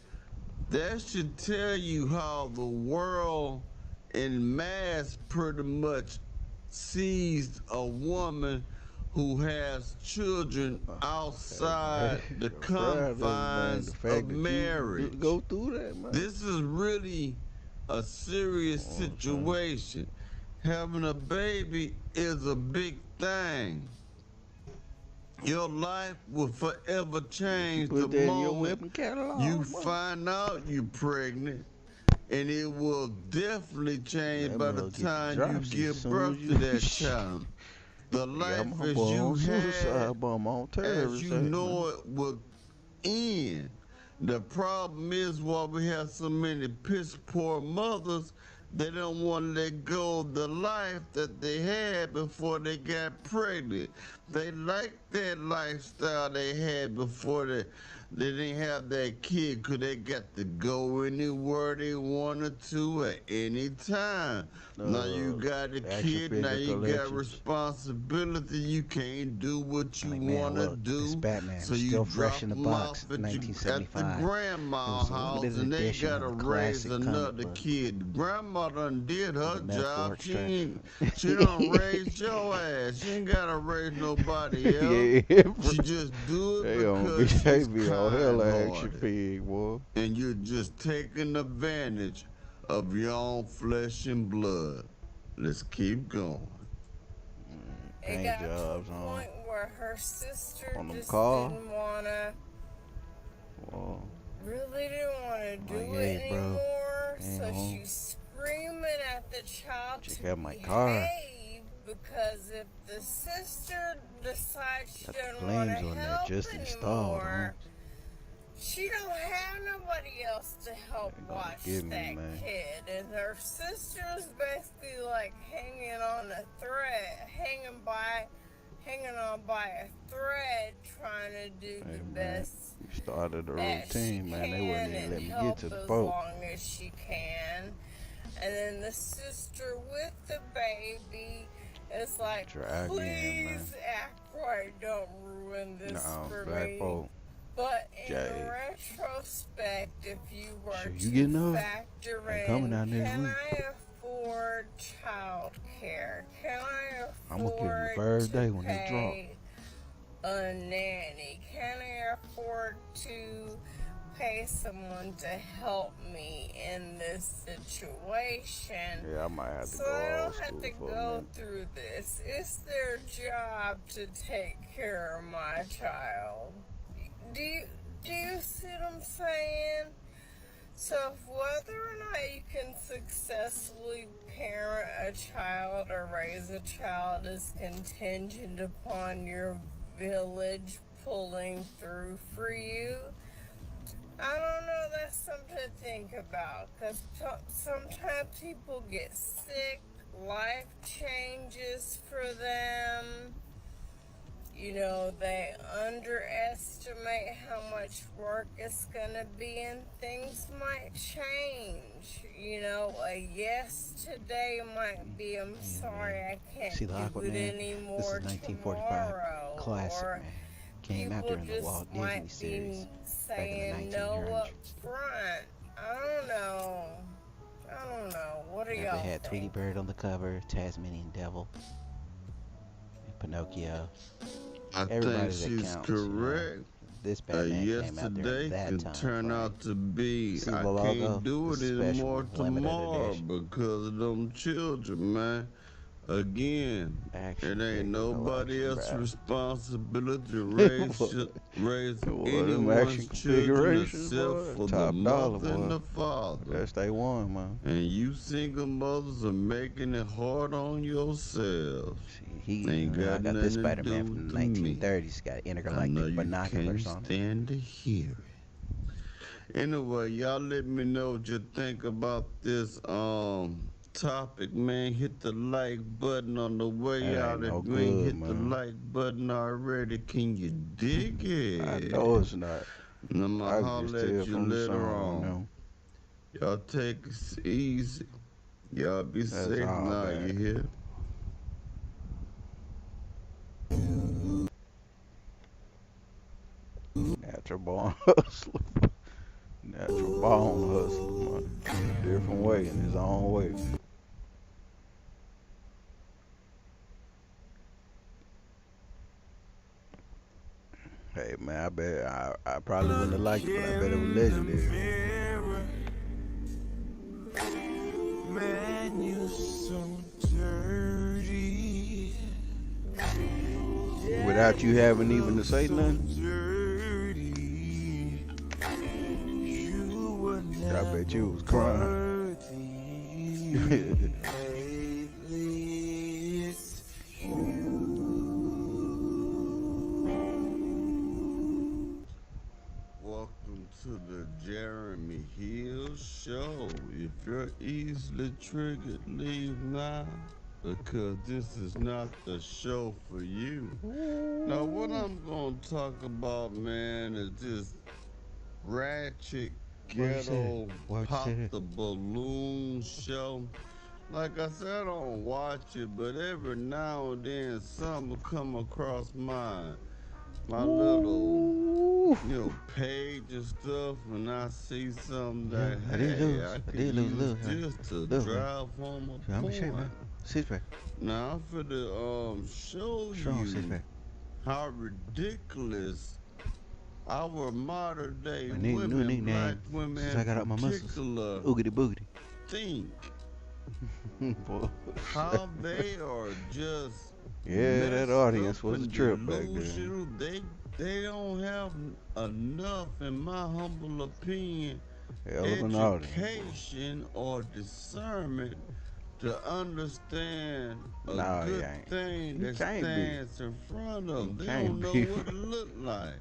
That should tell you how the world in mass pretty much sees a woman who has children outside the confines of marriage. Go through that, man. This is really a serious situation. Having a baby is a big thing. Your life will forever change the moment you find out you're pregnant, and it will definitely change by the time you give birth to that child. The life as you had, as you know it, will end. The problem is why we have so many piss poor mothers. They don't want to let go of the life that they had before they got pregnant. They like that lifestyle they had before they didn't have that kid, because they got to go anywhere they wanted to at any time. Now you got a kid, now you got responsibility. You can't do what you want to do. So you drop them off at the grandma's house, and they got to raise another kid. Grandma done did her job. She done raised your ass. She ain't got to raise nobody else. She just do it because she's kind-hearted. And you're just taking advantage of your own flesh and blood. Let's keep going. It got to a point where her sister just didn't wanna, really didn't want to do it anymore. So she's screaming at the child to behave, because if the sister decides she doesn't want to help anymore, she don't have nobody else to help watch that kid. And her sister's basically like hanging on by a thread, trying to do the best started a routine, man. They wouldn't even let me get to the as boat. long as she can. And then the sister with the baby is like, please act right, don't ruin this for me. But in retrospect, if you were to factor in, can I afford child care? Can I afford to pay a nanny? Can I afford to pay someone to help me in this situation? Yeah, I might have to so I don't have to go through this. It's their job to take care of my child. Do you see what I'm saying? So whether or not you can successfully parent a child or raise a child is contingent upon your village pulling through for you, I don't know, that's something to think about, because sometimes people get sick, life changes for them. You know, they underestimate how much work it's gonna be, and things might change. You know, a yes today might be, I'm sorry, I can't do it anymore tomorrow. Classic, or man. Came out during the Walt Disney series back in the 1900s. up front. I don't know. What are y'all They had Tweety Bird on the cover, Tasmanian Devil, and Pinocchio. I think she's correct. This Batman yesterday can turn out to be, I can't do it anymore tomorrow because of them children, man. Again, it ain't nobody else's responsibility to raise anyone's children except for the mother and the father. That's they one, man. And you single mothers are making it hard on yourselves. I got this Spider-Man from the 1930s. Got intergalactic binoculars on. I stand to hear it. Anyway, y'all let me know what you think about this topic, man. Hit the like button on the way out. If you ain't hit the like button already, can you dig it? I know it's not. And I'm gonna holler at you later on. Y'all take it easy. Y'all be safe now, you hear? Natural born hustler. Natural born hustler, man. In a different way, in his own way. Hey man, I bet I probably wouldn't have liked it, but I bet it was legendary. Man, you so dirty. Without you having even to say nothing. I bet you was crying. Welcome to the Jeremy Hill Show. If you're easily triggered, leave now, because this is not the show for you. Now, what I'm going to talk about, man, is this ratchet ghetto pop the balloon show. Like I said, I don't watch it, but every now and then something come across my little, page and stuff, and I see something that, hey, I could use this to drive home a point. Now, I'm finna show you how ridiculous our modern day women, black women in particular, think. How they are just that audience was a trip back then. They don't have enough, in my humble opinion, education or discernment to understand a good thing that stands in front of them. They don't know what it look like.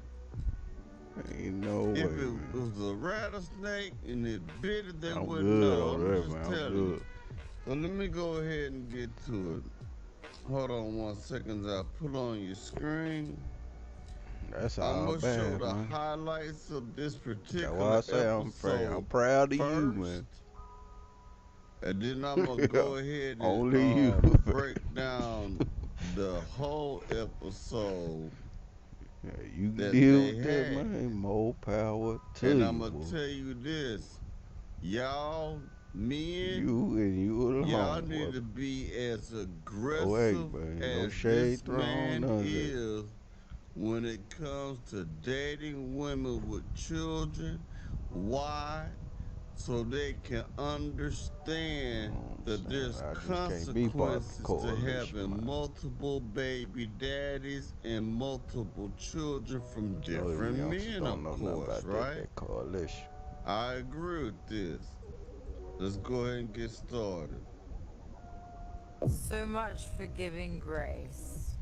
Ain't no way. If it was a rattlesnake and it bit it, they wouldn't know. I'm just telling you. So let me go ahead and get to it. Hold on 1 second. I'll put on your screen. That's all I'm bad, show the man. highlights of this particular That's why I say I'm proud of you, man. And then I'm gonna go ahead and break down the whole episode. Yeah, you can deal with that, man. More power to you. And I'm gonna tell you this, y'all men, y'all need to be as aggressive as this man is when it comes to dating women with children. Why? So they can understand that there's consequences to having multiple baby daddies and multiple children from different men, of course, right? I agree with this. Let's go ahead and get started. So much for giving grace.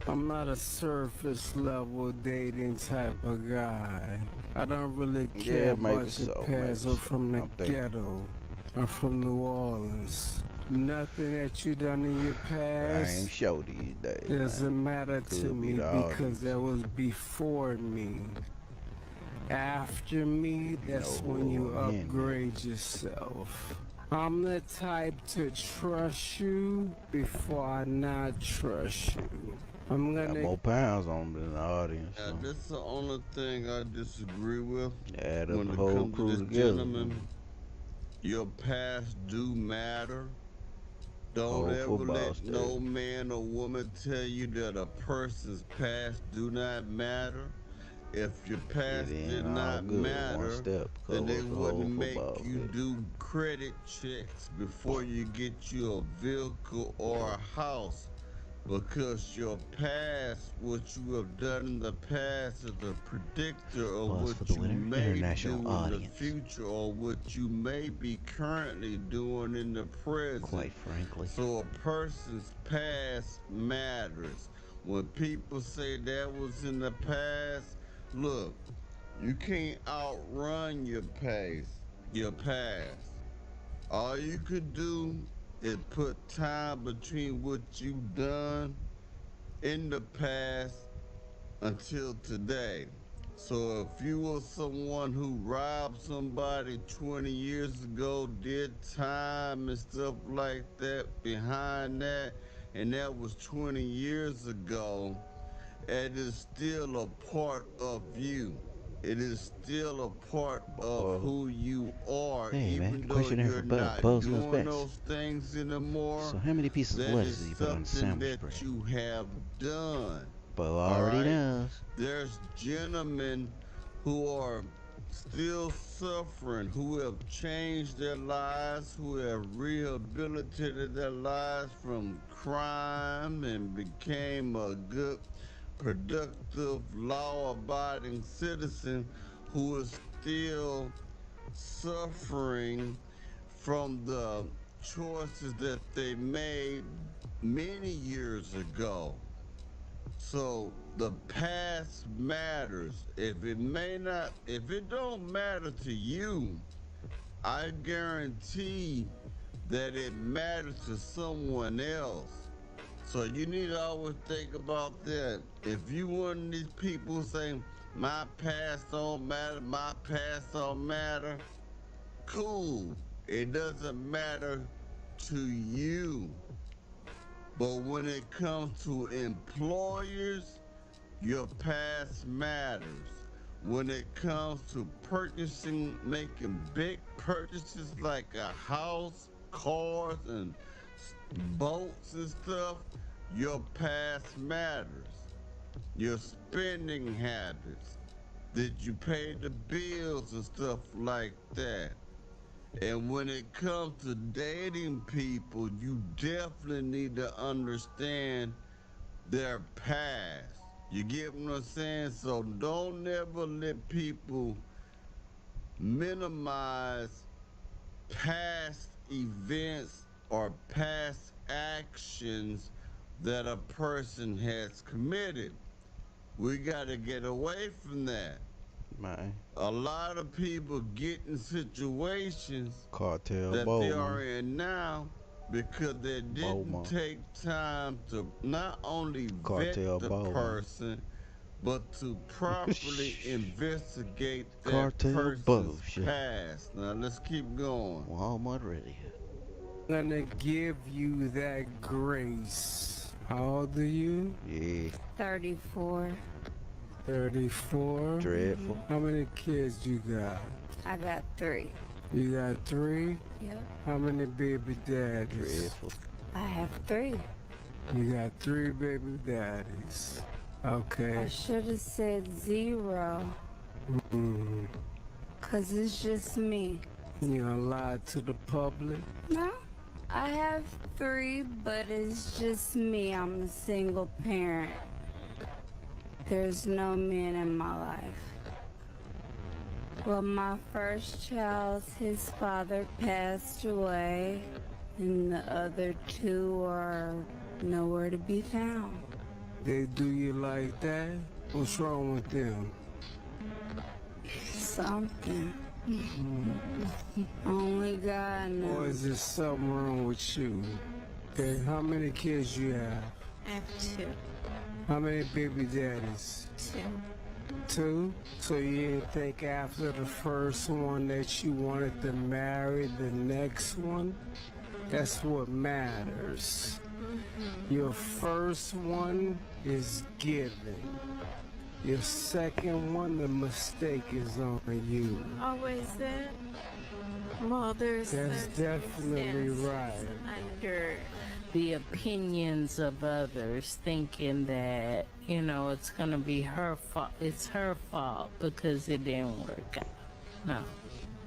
I'm not a surface level dating type of guy. I don't really care about your past or from the ghetto or from New Orleans. Nothing that you done in your past doesn't matter to me because that was before me. After me, that's when you upgrade yourself. I'm the type to trust you before I not trust you. I'm gonna got more pounds on than the audience. Yeah, this is the only thing I disagree with. Add when up it the whole comes crew to this together. gentleman. Your past do matter. Don't ever let no man or woman tell you that a person's past do not matter. If your past did not matter, then they wouldn't make you do credit checks before you get you a vehicle or a house. Because your past, what you have done in the past, is a predictor of what you may do in the future or what you may be currently doing in the present. Quite frankly. So a person's past matters. When people say that was in the past, look, you can't outrun your past. All you could do is put time between what you've done in the past until today. So if you were someone who robbed somebody 20 years ago, did time and stuff like that behind that, and that was 20 years ago, it is still a part of you. It is still a part of who you are, Hey, even man, though question here you're for not Buzz Goes doing Best. those things anymore. So how many pieces of That lettuce is do you put on the something sandwich that bread? you have done. Bo All already right? knows. There's gentlemen who are still suffering, who have changed their lives, who have rehabilitated their lives from crime and became a good, productive, law-abiding citizen who is still suffering from the choices that they made many years ago. So the past matters. If it don't matter to you, I guarantee that it matters to someone else. So you need to always think about that. If you one of these people saying, my past don't matter, my past don't matter, cool. It doesn't matter to you. But when it comes to employers, your past matters. When it comes to purchasing, making big purchases like a house, cars, and boats and stuff, your past matters. Your spending habits. Did you pay the bills and stuff like that? And when it comes to dating people, you definitely need to understand their past. You get what I'm saying? So don't ever let people minimize past events or past actions that a person has committed. We got to get away from that. Man. A lot of people get in situations Cartel that they Bowman. are in now because they didn't take time to not only Cartel vet the Bowman. person, but to properly investigate that Cartel person's bullshit. past. Now let's keep going. Walmart Radio. I'm gonna give you that grace. How old are you? Yeah. 34. 34. Dreadful. How many kids you got? I got 3. You got 3? Yep. How many baby daddies? Dreadful. I have 3. You got 3 baby daddies. Okay. I should have said 0. Cause it's just me. You gonna lie to the public? No. I have 3, but it's just me. I'm a single parent. There's no men in my life. Well, my first child, his father passed away, and the other 2 are nowhere to be found. They do you like that? What's wrong with them? Something. Only God knows. Or is there something wrong with you? Okay, how many kids you have? I have 2. How many baby daddies? 2. 2? So you didn't think after the first one that you wanted to marry the next one? That's what matters. Your first one is given. Your second one, the mistake is on you. Always that? Well, That's definitely right. Under the opinions of others, thinking that, you know, it's going to be her fault. It's her fault because it didn't work out. No.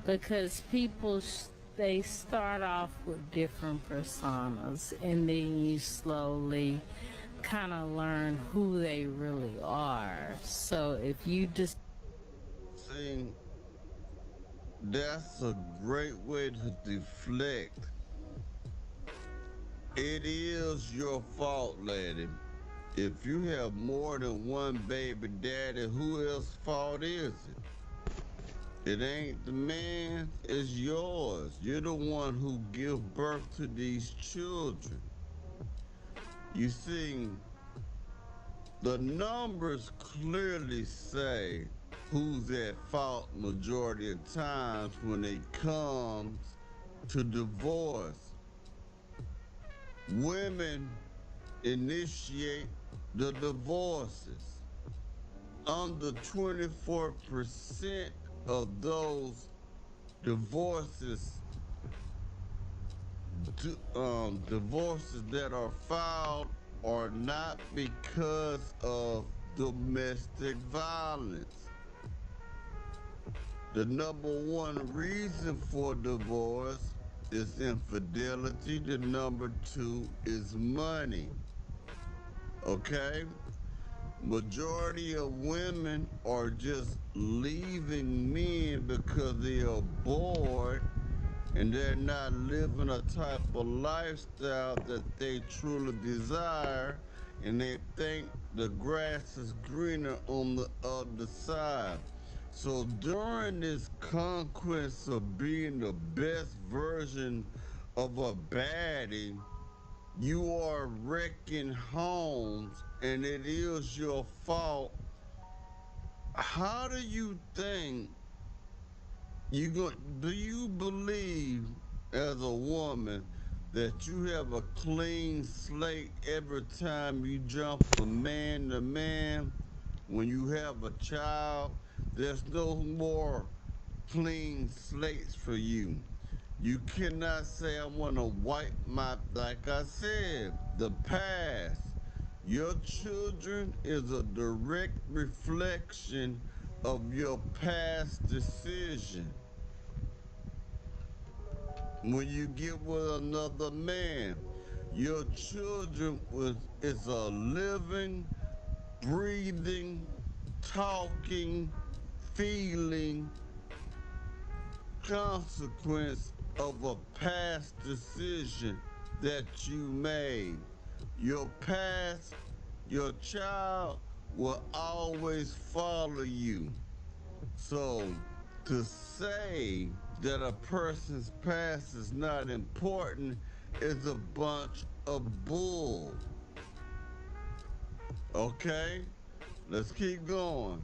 Because people, they start off with different personas, and then you slowly kind of learn who they really are. So if you just... See, that's a great way to deflect. It is your fault, lady. If you have more than one baby daddy, who else's fault is it? It ain't the man, it's yours. You're the one who give birth to these children. You see, the numbers clearly say who's at fault majority of times when it comes to divorce. Women initiate the divorces. under 24% of those divorces divorces that are filed are not because of domestic violence. The number one reason for divorce is infidelity. The number two is money. Okay? Majority of women are just leaving men because they are bored and they're not living a type of lifestyle that they truly desire, and they think the grass is greener on the other side. So during this conquest of being the best version of a baddie, you are wrecking homes, and it is your fault. How do you think do you believe as a woman that you have a clean slate every time you jump from man to man? When you have a child, there's no more clean slates for you. You cannot say, I want to wipe like I said, the past. Your children is a direct reflection of your past decision. When you get with another man, your children is a living, breathing, talking, feeling consequence of a past decision that you made. Your child will always follow you. So to say that a person's past is not important is a bunch of bull. Okay? Let's keep going.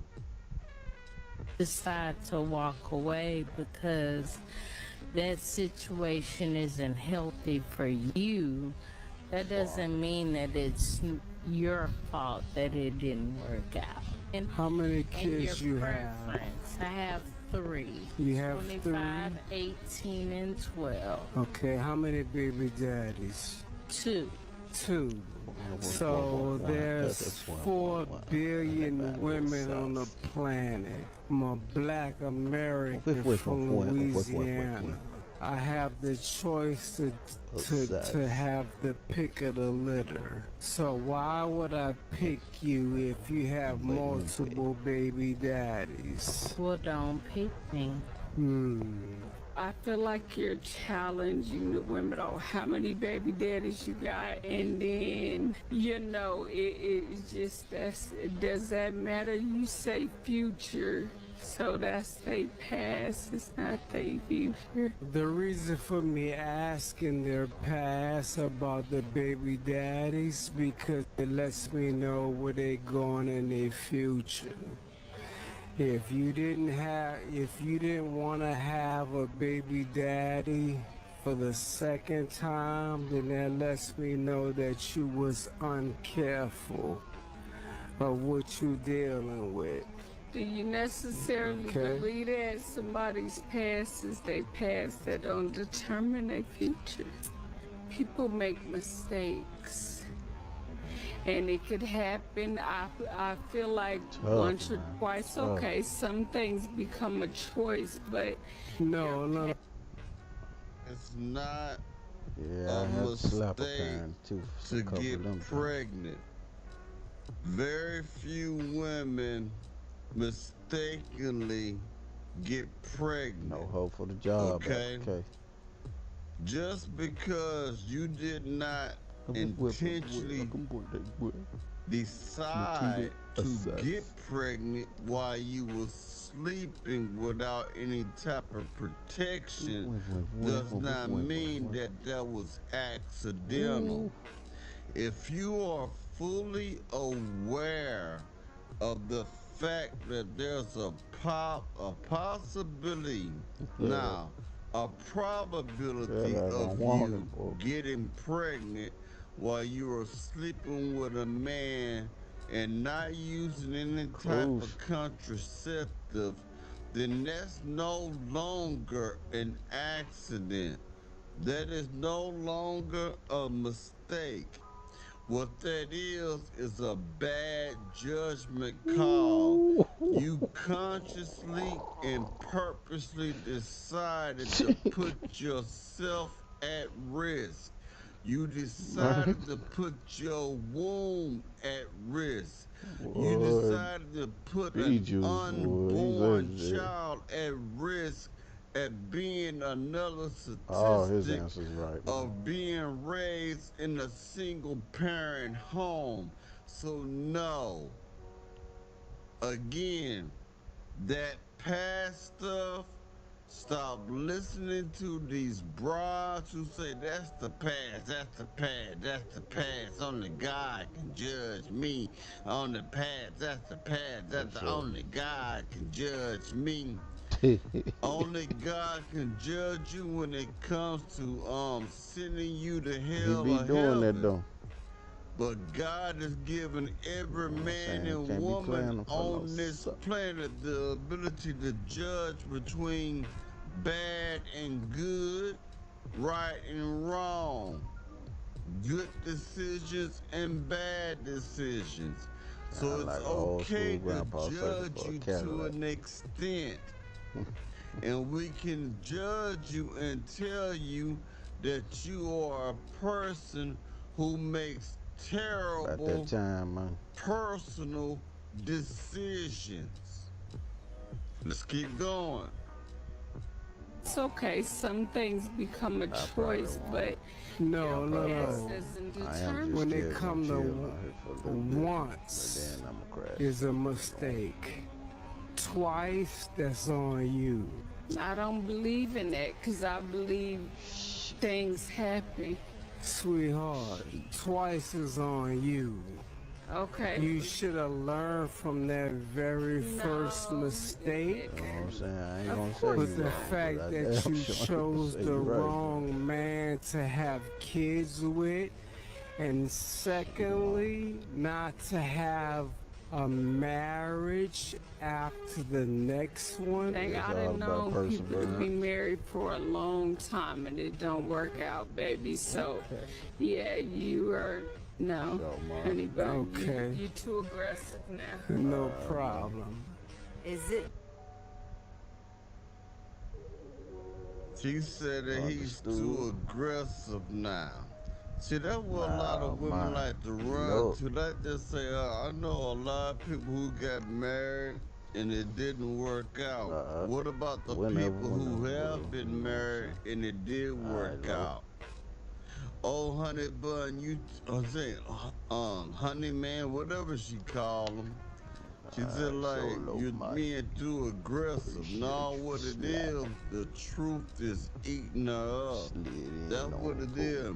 Decide to walk away because that situation isn't healthy for you. That doesn't mean that it's your fault that it didn't work out. And how many kids you have? I have 3. You have 25, 3? 18, and 12. Okay, how many baby daddies? 2. 2. So there's 4 billion women on the planet. I'm a black American from Louisiana. I have the choice to have the pick of the litter. So why would I pick you if you have multiple baby daddies? Well, don't pick me. I feel like you're challenging the women on how many baby daddies you got, and then it's just does that matter? You say future, so that's they past. It's not they future. The reason for me asking their past about the baby daddies because it lets me know where they going in their future. If you didn't want to have a baby daddy for the second time, then that lets me know that you was uncareful of what you dealing with. Do you necessarily believe that somebody's past is their past that don't determine their future? People make mistakes. And it could happen. I feel like once or twice, okay, some things become a choice, but no. It's not a mistake to get pregnant. Very few women mistakenly get pregnant. No hope for the job. Okay. Just because you did not intentionally decide to get pregnant while you were sleeping without any type of protection does not mean that that was accidental. If you are fully aware of the fact that there's a possibility, now a probability of you getting pregnant while you are sleeping with a man and not using any type of contraceptive, then that's no longer an accident. That is no longer a mistake. What that is a bad judgment call. You consciously and purposely decided to put yourself at risk. You decided to put your womb at risk. You decided to put an unborn child at risk at being another statistic of being raised in a single parent home. So no, again, that past stuff, stop listening to these broads who say that's the past, that's the past, that's the past. Only God can judge me. On the past, that's the past, that's the only God can judge me. Only God can judge you when it comes to sending you to hell or heaven. But God has given every man and woman on this planet the ability to judge between bad and good, right and wrong, good decisions and bad decisions. So it's okay to judge you to an extent. And we can judge you and tell you that you are a person who makes terrible personal decisions. Let's keep going. It's okay. Some things become a choice, but no. doesn't determine. When it comes to once is a mistake. Twice, that's on you. I don't believe in that because I believe things happen. Sweetheart, twice is on you. Okay. You should have learned from that very first mistake. You know what I'm saying? I ain't gonna say But the fact that you chose the wrong man to have kids with, and secondly, not to have a marriage after the next one. I didn't know people to be married for a long time and it don't work out, baby. So, yeah, you are honey bun. Okay. You're too aggressive now. No problem. Is it? She said that he's too aggressive now. See, that's what a lot of women like to run to. Like they say, I know a lot of people who got married and it didn't work out. What about the people who have been married and it did work out? Oh, honey bun, honey man, whatever she called him. She said, like, you're being too aggressive. No, what it is, the truth is eating her up. That's what it is.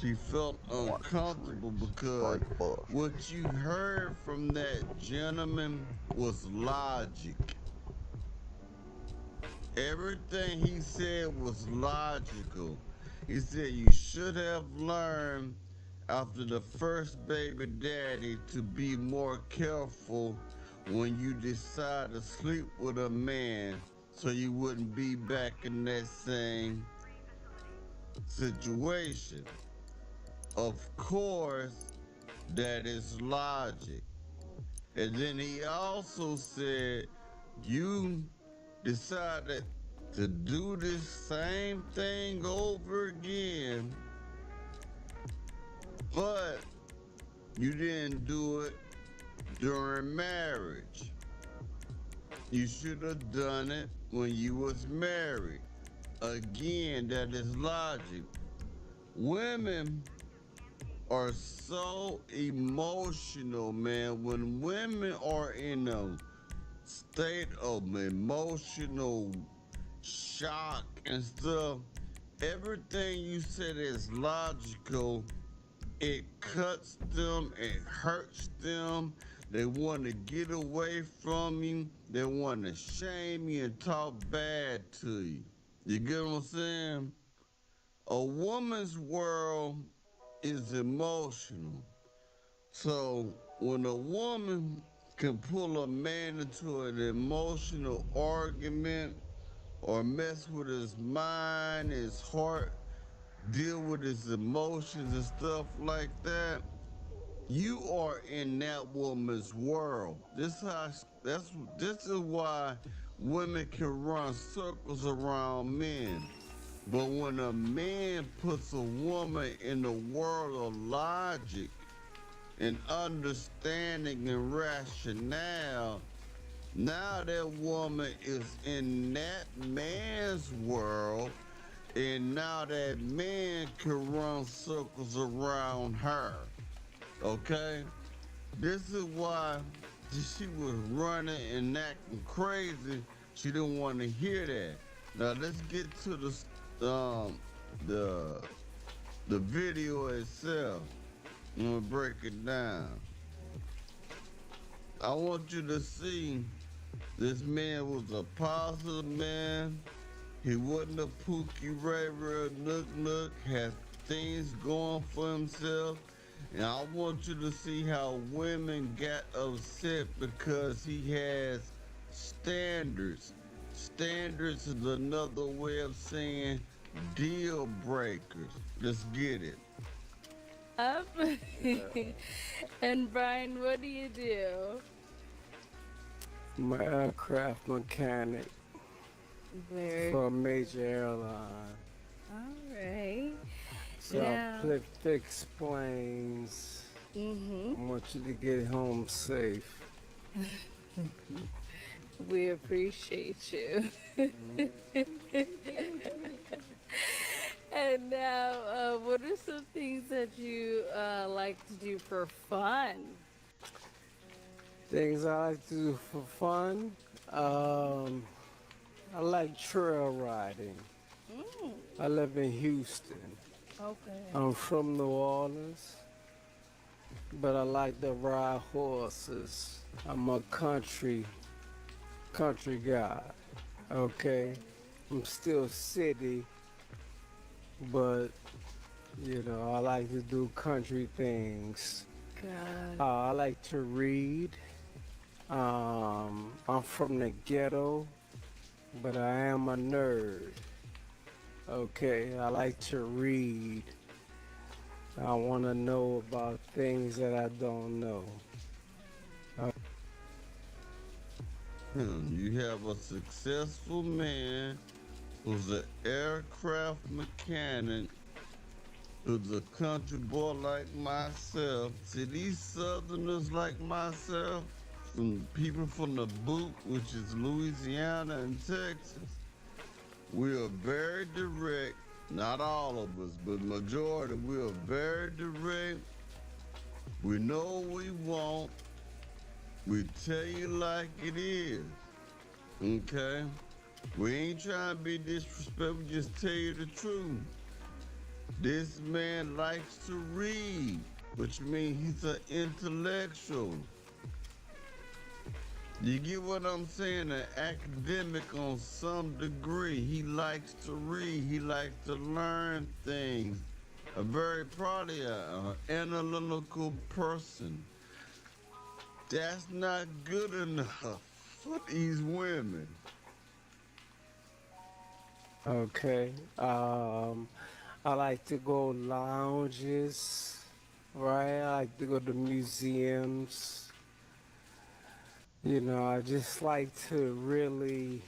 She felt uncomfortable because what you heard from that gentleman was logic. Everything he said was logical. He said you should have learned after the first baby daddy to be more careful when you decide to sleep with a man so you wouldn't be back in that same situation. Of course, that is logic. And then he also said, you decided to do this same thing over again, but you didn't do it during marriage. You should have done it when you was married. Again, that is logic. Women are so emotional, man. When women are in a state of emotional shock and stuff, everything you said is logical. It cuts them, it hurts them. They want to get away from you. They want to shame you and talk bad to you. You get what I'm saying? A woman's world is emotional. So when a woman can pull a man into an emotional argument or mess with his mind, his heart, deal with his emotions and stuff like that, you are in that woman's world. This is why women can run circles around men. But when a man puts a woman in the world of logic and understanding and rationale, now that woman is in that man's world, and now that man can run circles around her. Okay? This is why she was running and acting crazy. She didn't want to hear that. Now let's get to the video itself. I'm gonna break it down. I want you to see this man was a positive man. He wasn't a Pookie Ray Ray Nook, had things going for himself. And I want you to see how women got upset because he has standards. Standards is another way of saying deal breakers. Let's get it. And Brian, what do you do? I'm an aircraft mechanic for a major airline. All right. So I fix planes. I want you to get home safe. We appreciate you. And now, what are some things that you like to do for fun? Things I like to do for fun? I like trail riding. I live in Houston. Okay. I'm from New Orleans, but I like to ride horses. I'm a country guy, okay? I'm still city, but, you know, I like to do country things. I like to read. I'm from the ghetto, but I am a nerd. Okay, I like to read. I want to know about things that I don't know. You have a successful man who's an aircraft mechanic, who's a country boy like myself. See, these Southerners like myself, from people from the boot, which is Louisiana and Texas, we are very direct. Not all of us, but majority, we are very direct. We know what we want. We tell you like it is, okay? We ain't trying to be disrespectful, we just tell you the truth. This man likes to read, which means he's an intellectual. You get what I'm saying? An academic on some degree. He likes to read, he likes to learn things. A very probably an analytical person. That's not good enough for these women. Okay. I like to go lounges, right? I like to go to museums. You know, I just like to really